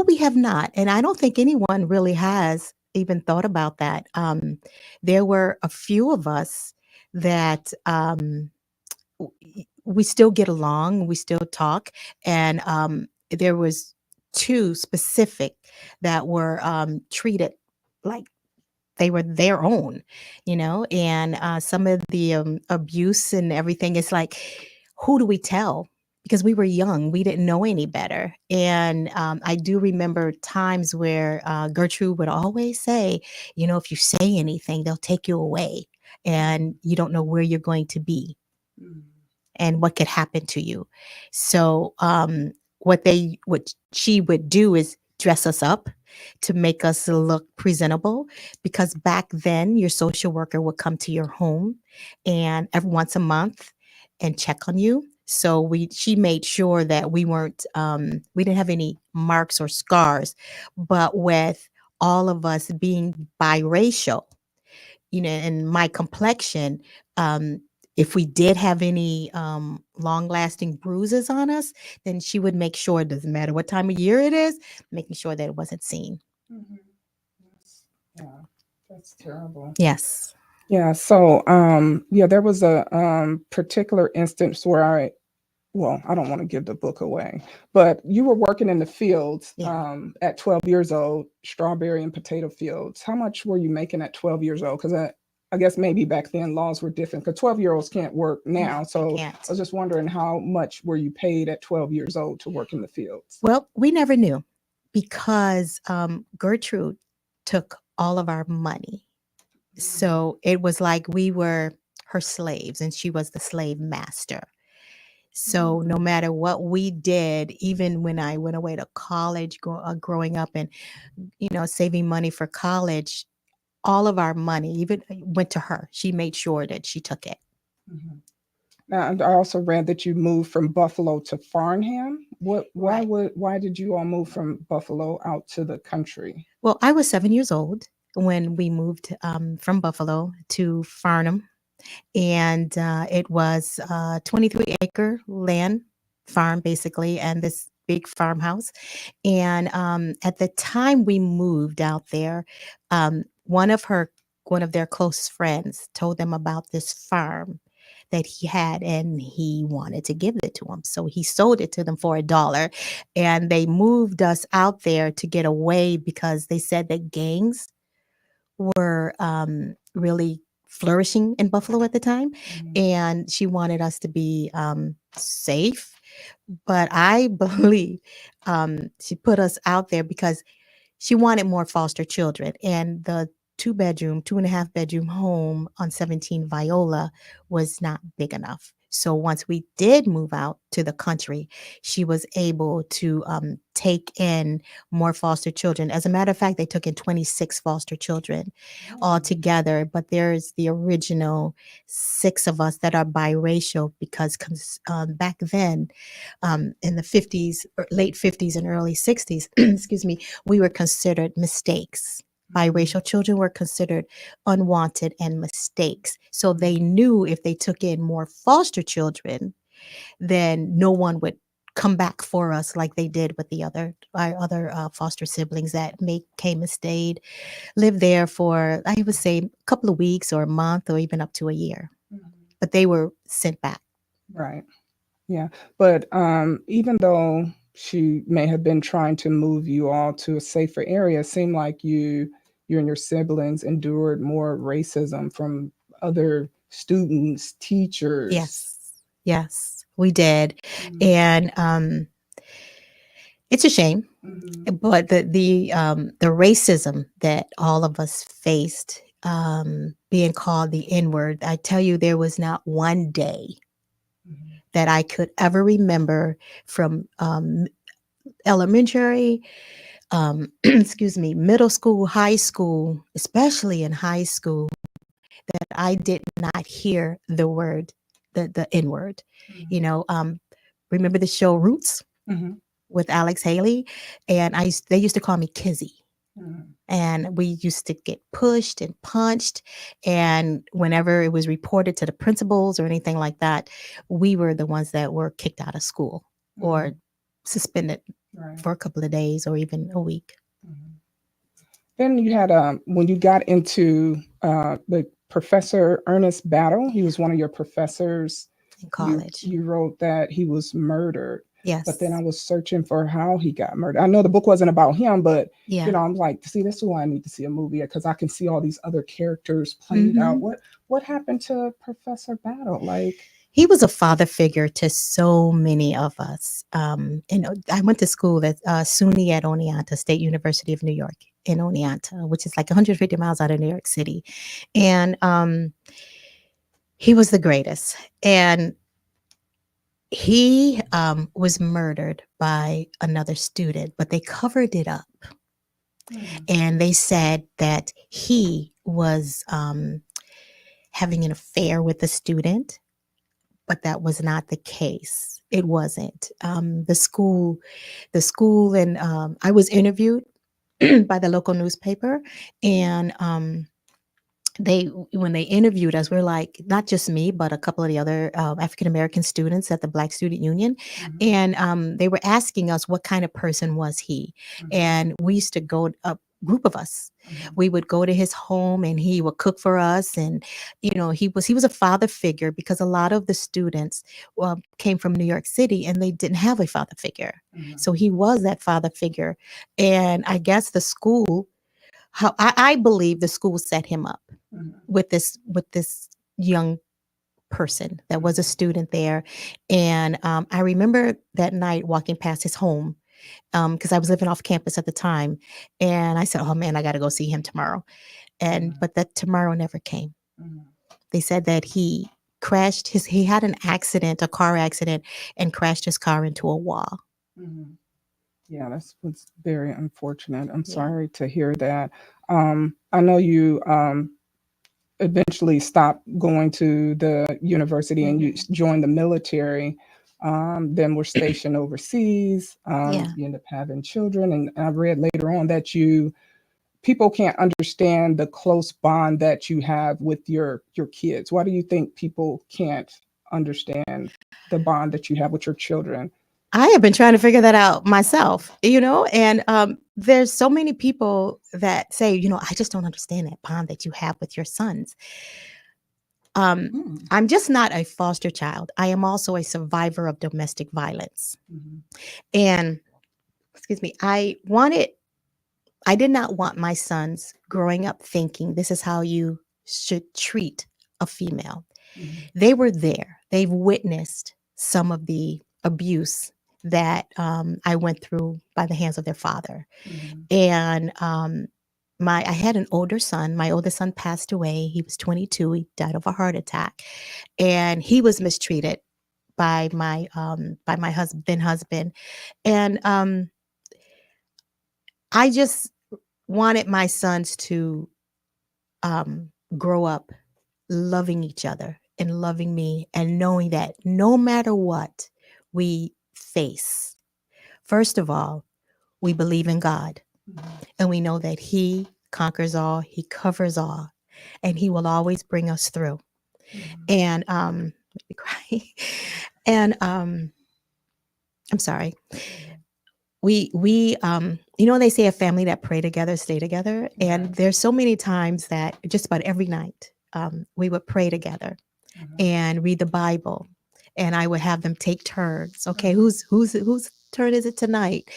we have not. And I don't think anyone really has even thought about that. There were a few of us that we still get along, we still talk, and there was two specific that were treated like they were their own, and some of the abuse and everything is like, who do we tell? Because we were young, we didn't know any better. And I do remember times where Gertrude would always say, if you say anything, they'll take you away and you don't know where you're going to be and what could happen to you. So what she would do is dress us up to make us look presentable, because back then your social worker would come to your home and every once a month and check on you. So she made sure that we didn't have any marks or scars, but with all of us being biracial, and my complexion, if we did have any long-lasting bruises on us, then she would make sure, it doesn't matter what time of year it is, making sure that it wasn't seen. Yeah, that's terrible. Yes. Yeah. So, there was a particular instance where I don't want to give the book away, but you were working in the fields at 12 years old, strawberry and potato fields. How much were you making at 12 years old? Because I guess maybe back then laws were different, because 12-year-olds can't work now. So I was just wondering, how much were you paid at 12 years old to work in the fields? Well, we never knew, because Gertrude took all of our money. So it was like we were her slaves and she was the slave master. So no matter what we did, even when I went away to college, growing up and, saving money for college, all of our money even went to her. She made sure that she took it. Mhm. Now, and I also read that you moved from Buffalo to Farnham. Why did you all move from Buffalo out to the country? Well, I was 7 years old when we moved from Buffalo to Farnham, and it was a 23-acre land farm, basically, and this big farmhouse. And at the time we moved out there, one of their close friends told them about this farm that he had, and he wanted to give it to them. So he sold it to them for $1, and they moved us out there to get away because they said that gangs were really flourishing in Buffalo at the time, and she wanted us to be safe. But I believe she put us out there because she wanted more foster children, and the 2.5 bedroom home on 17 Viola was not big enough. So once we did move out to the country, she was able to take in more foster children. As a matter of fact, they took in 26 foster children altogether, but there's the original 6 of us that are biracial because back then, in the 50s, late 50s and early 60s, excuse me, we were considered mistakes. Biracial children were considered unwanted and mistakes. So they knew if they took in more foster children, then no one would come back for us like they did with our other foster siblings that came and stayed, lived there for, I would say, a couple of weeks or a month or even up to a year. But they were sent back. Right. Yeah. But even though she may have been trying to move you all to a safer area, it seemed like you and your siblings endured more racism from other students, teachers. Yes, we did. And it's a shame, but the racism that all of us faced, being called the N-word, I tell you, there was not one day that I could ever remember from elementary, excuse me, middle school, high school, especially in high school, that I did not hear the word, the N-word. You know, remember the show Roots with Alex Haley? And they used to call me Kizzy. And we used to get pushed and punched. And whenever it was reported to the principals or anything like that, we were the ones that were kicked out of school or suspended for a couple of days or even a week. Then you had, when you got into the Professor Ernest Battle, he was one of your professors in college. You wrote that he was murdered. Yes. But then I was searching for how he got murdered. I know the book wasn't about him, but yeah, you know, I'm like, see, this is why I need to see a movie, because I can see all these other characters played out. What happened to Professor Battle? Like, he was a father figure to so many of us. And I went to school at SUNY at Oneonta, State University of New York in Oneonta, which is like 150 miles out of New York City. And he was the greatest. And he was murdered by another student, but they covered it up. And they said that he was having an affair with the student, but that was not the case. It wasn't. The school, and I was interviewed by the local newspaper, and when they interviewed us, we're like, not just me, but a couple of the other African-American students at the Black Student Union. And they were asking us what kind of person was he. And we used to go, a group of us, we would go to his home and he would cook for us. And, you know, he was a father figure because a lot of the students came from New York City and they didn't have a father figure. So he was that father figure. And I guess the school, I believe the school set him up with this young person that was a student there. And I remember that night walking past his home because I was living off campus at the time. And I said, oh man, I got to go see him tomorrow. But that tomorrow never came. They said that he had an accident, a car accident, and crashed his car into a wall. Yeah, that's what's very unfortunate. I'm Yeah. sorry to hear that. I know you eventually stopped going to the university and you joined the military. Then were stationed overseas. Yeah. You end up having children, and I read later on that people can't understand the close bond that you have with your kids. Why do you think people can't understand the bond that you have with your children? I have been trying to figure that out myself, and there's so many people that say, I just don't understand that bond that you have with your sons. I'm just not a foster child. I am also a survivor of domestic violence. And excuse me, I did not want my sons growing up thinking this is how you should treat a female. They were there. They've witnessed some of the abuse that I went through by the hands of their father. And I had an older son. My oldest son passed away. He was 22. He died of a heart attack. And he was mistreated by my then husband. And I just wanted my sons to grow up loving each other and loving me and knowing that no matter what we face, first of all, we believe in God and we know that He conquers all, He covers all, and He will always bring us through. And let me cry. And I'm sorry. We they say a family that pray together stay together, and there's so many times that just about every night we would pray together and read the Bible, and I would have them take turns. Okay, whose turn is it tonight?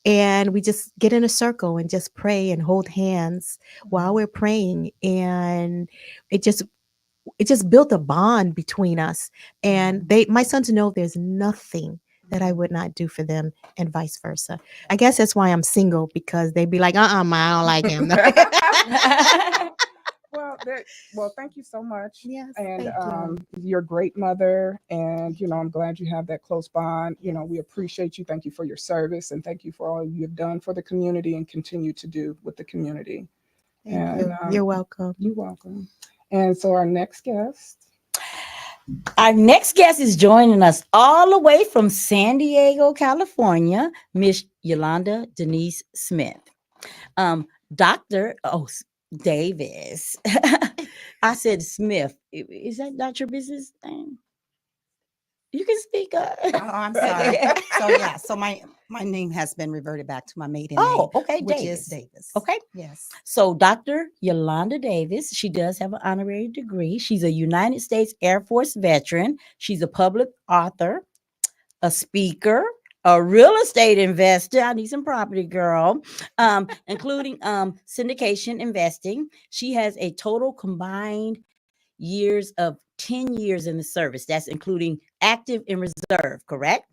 And we just get in a circle and just pray and hold hands while we're praying, and it just built a bond between us. And my sons know there's nothing that I would not do for them, and vice versa. I guess that's why I'm single, because they'd be like, Ma, I don't like him. Well, thank you so much. Yes, and thank you. you're a great mother, and I'm glad you have that close bond. We appreciate you. Thank you for your service, and thank you for all you've done for the community and continue to do with the community. You're welcome. You're welcome. And so our next guest. Our next guest is joining us all the way from San Diego, California, Miss Yolanda Denise Smith. Dr. Davis. I said Smith. Is that not your business name? You can speak up. Oh, I'm sorry. So my name has been reverted back to my maiden name. Oh, okay, which Davis. is Davis. Okay. Yes. So Dr. Yolanda Davis, she does have an honorary degree. She's a United States Air Force veteran. She's a public author, a speaker, a real estate investor. I need some property, girl. Including syndication investing. She has a total combined years of 10 years in the service. That's including active and reserve, correct?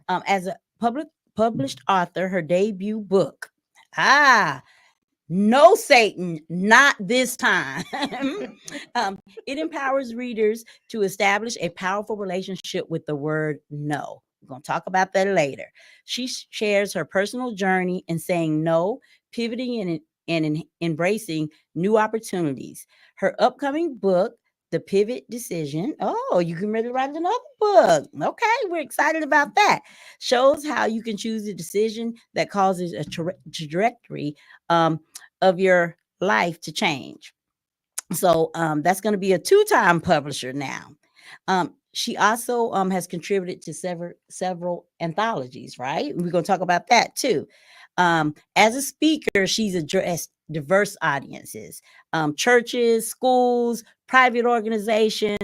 As a published author, her debut book, No Satan, Not This Time. It empowers readers to establish a powerful relationship with the word no. We're going to talk about that later. She shares her personal journey in saying no, pivoting and embracing new opportunities. Her upcoming book, The Pivot Decision. Oh, you can really write another book. Okay, we're excited about that. Shows how you can choose a decision that causes a trajectory of your life to change. So that's going to be a 2-time publisher now. She also has contributed to several anthologies, right? We're going to talk about that too. As a speaker, she's addressed diverse audiences, churches, schools, private organizations.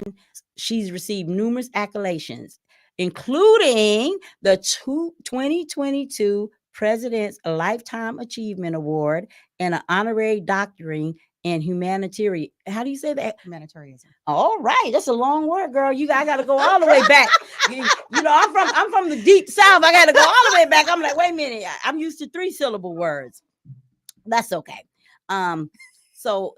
She's received numerous accolades, including the 2022 President's Lifetime Achievement Award and an honorary doctorate in humanitarian. How do you say that? Humanitarianism. All right, that's a long word, girl. I got to go all the way back. I'm from the deep South. I got to go all the way back. I'm like, wait a minute. I'm used to 3-syllable words. That's okay. So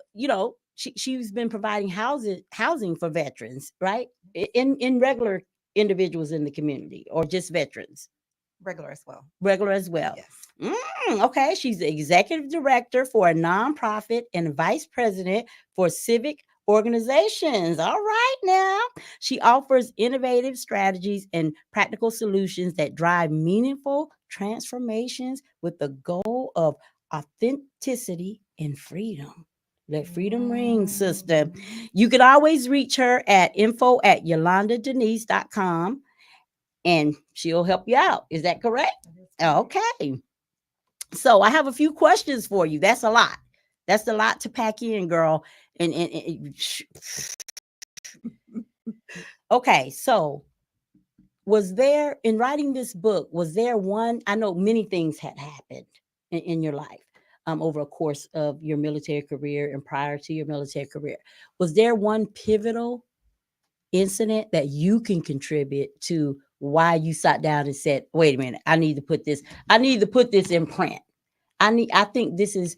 she's been providing housing for veterans, right? In regular individuals in the community, or just veterans. Regular as well. Regular as well. Yes. Okay, she's the executive director for a nonprofit and vice president for civic organizations. All right, now she offers innovative strategies and practical solutions that drive meaningful transformations with the goal of authenticity and freedom. Let freedom ring, sister. You can always reach her at info@yolandadenise.com and she'll help you out. Is that correct? Okay. So I have a few questions for you. That's a lot. That's a lot to pack in, girl. Okay, so was there, in writing this book, was there one, I know many things had happened in your life over a course of your military career and prior to your military career. Was there one pivotal incident that you can contribute to why you sat down and said, wait a minute, I need to put this in print. I think this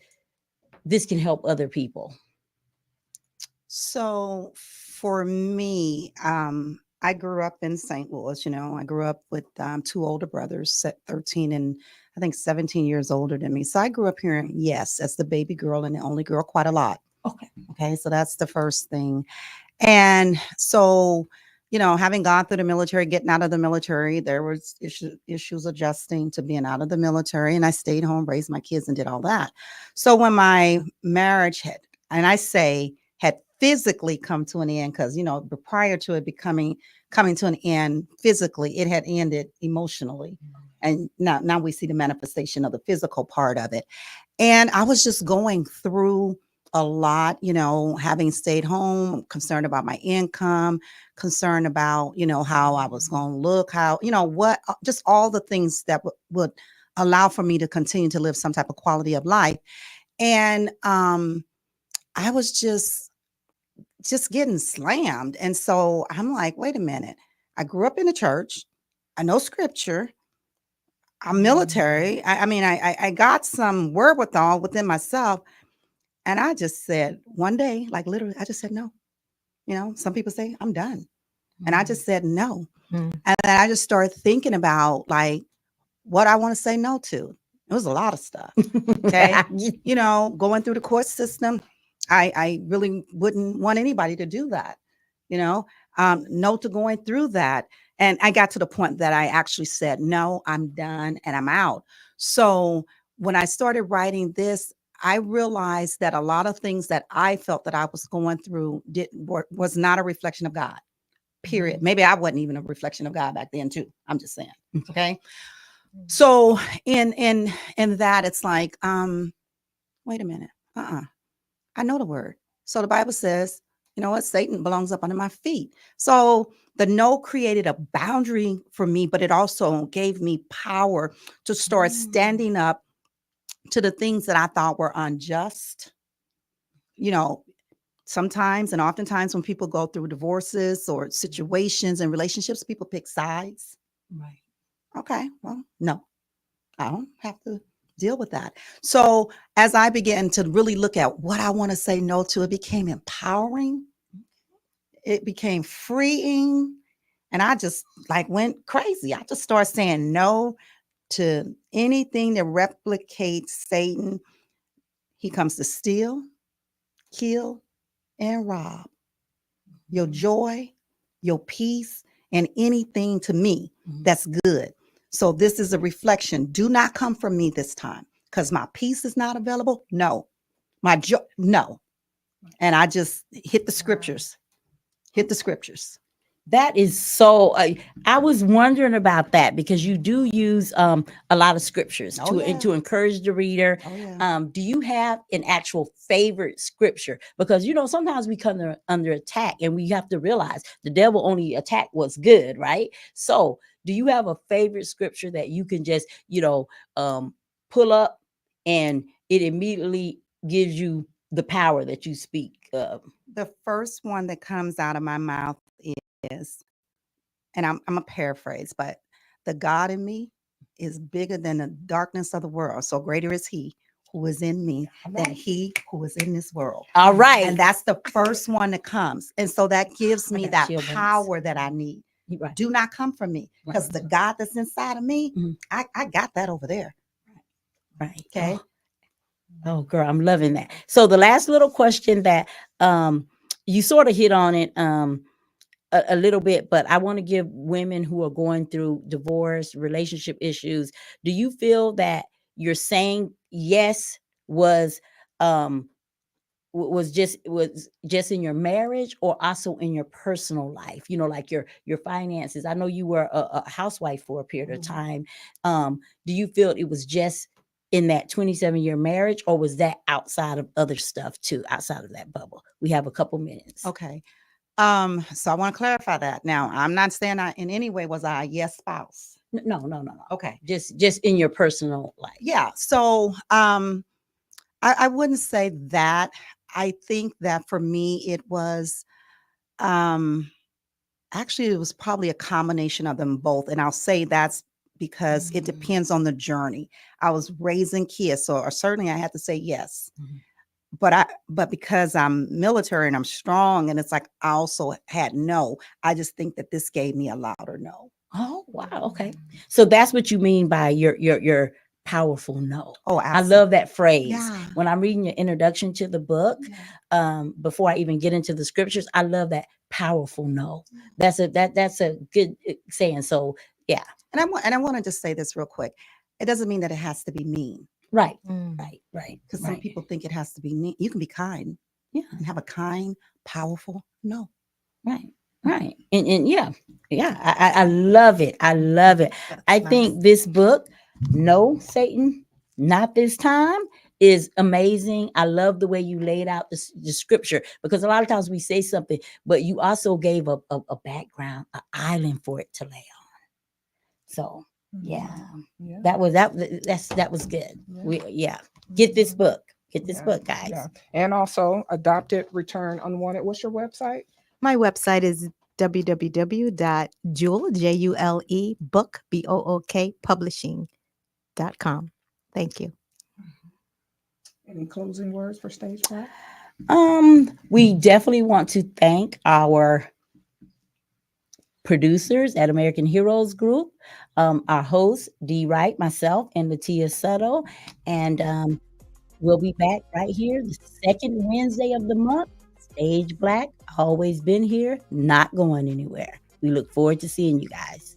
can help other people. So for me, I grew up in St. Louis. I grew up with two older brothers, 13 and I think 17 years older than me. So I grew up hearing, yes, as the baby girl and the only girl, quite a lot. Okay. So that's the first thing. And so, having gone through the military, getting out of the military, there was issues adjusting to being out of the military. And I stayed home, raised my kids and did all that. So when my marriage had physically come to an end, because, prior to it coming to an end physically, it had ended emotionally. And now we see the manifestation of the physical part of it. And I was just going through a lot, having stayed home, concerned about my income, concerned about, how I was going to look, just all the things that would allow for me to continue to live some type of quality of life. And I was just getting slammed. And so I'm like, wait a minute. I grew up in the church. I know scripture. I'm military. I got some wherewithal within myself. And I just said one day, like literally, I just said no. Some people say I'm done. And I just said no. And then I just started thinking about like what I want to say no to. It was a lot of stuff. Okay. Going through the court system. I really wouldn't want anybody to do that. No to going through that. And I got to the point that I actually said, no, I'm done and I'm out. So when I started writing this, I realized that a lot of things that I felt that I was going through was not a reflection of God, period. Maybe I wasn't even a reflection of God back then too. I'm just saying. Okay. So in that, it's like, wait a minute. I know the word. So the Bible says, you know what? Satan belongs up under my feet. So the no created a boundary for me, but it also gave me power to start standing up to the things that I thought were unjust. Sometimes and oftentimes when people go through divorces or situations and relationships, people pick sides. Right. Okay. Well, no, I don't have to deal with that. So as I began to really look at what I want to say no to, it became empowering. It became freeing. And I just went crazy. I just started saying no to anything that replicates Satan. He comes to steal, kill, and rob your joy, your peace, and anything to me that's good. So this is a reflection. Do not come from me this time because my peace is not available. No. My joy, no. And I just hit the scriptures. That is so, I was wondering about that because you do use a lot of scriptures to encourage the reader. Do you have an actual favorite scripture? Because, sometimes we come under attack and we have to realize the devil only attack what's good, right? So do you have a favorite scripture that you can just, pull up and it immediately gives you the power that you speak of? The first one that comes out of my mouth is, and I'm a paraphrase, but the God in me is bigger than the darkness of the world. So greater is he who is in me than he who is in this world. All right. And that's the first one that comes. And so that gives me that power that I need Right. Do not come from me, because the God that's inside of me, I got that over there. Right. Okay. Oh, girl, I'm loving that. So the last little question that you sort of hit on it a little bit, but I want to give women who are going through divorce, relationship issues. Do you feel that you're saying yes was was just in your marriage, or also in your personal life, you know, like your finances? I know you were a housewife for a period of time. Do you feel it was just in that 27-year marriage, or was that outside of other stuff too, outside of that bubble? We have a couple minutes. Okay. So I want to clarify that. Now, I'm not saying I in any way was I a yes spouse. No. Okay. Just in your personal life. Yeah. So I wouldn't say that. I think that for me it was actually it was probably a combination of them both. And I'll say that's because it depends on the journey. I was raising kids, so certainly I had to say yes. But because I'm military and I'm strong, and it's like I also had no. I just think that this gave me a louder no. Oh, wow. Okay. So that's what you mean by your powerful no. Oh, I love that phrase. Yeah. When I'm reading your introduction to the book, before I even get into the scriptures, I love that powerful no. That's a good saying. So yeah. And I want to just say this real quick. It doesn't mean that it has to be mean. Right. Because some people think it has to be mean. You can be kind. Yeah. And have a kind, powerful no. Right. And yeah. I love it. I love it. I think this book, No, Satan, Not This Time, is amazing. I love the way you laid out the scripture, because a lot of times we say something, but you also gave a background, an island for it to lay on. So that was good. Get this book. Get this book, guys. Yeah. And also Adopted Return Unwanted. What's your website? My website is www.book.publishing.com. Thank you. Any closing words for Stage Black? We definitely want to thank our producers at American Heroes Group, our hosts, Dee Wright, myself, and Latia Suttle. And we'll be back right here the second Wednesday of the month. Stage Black, always been here, not going anywhere. We look forward to seeing you guys.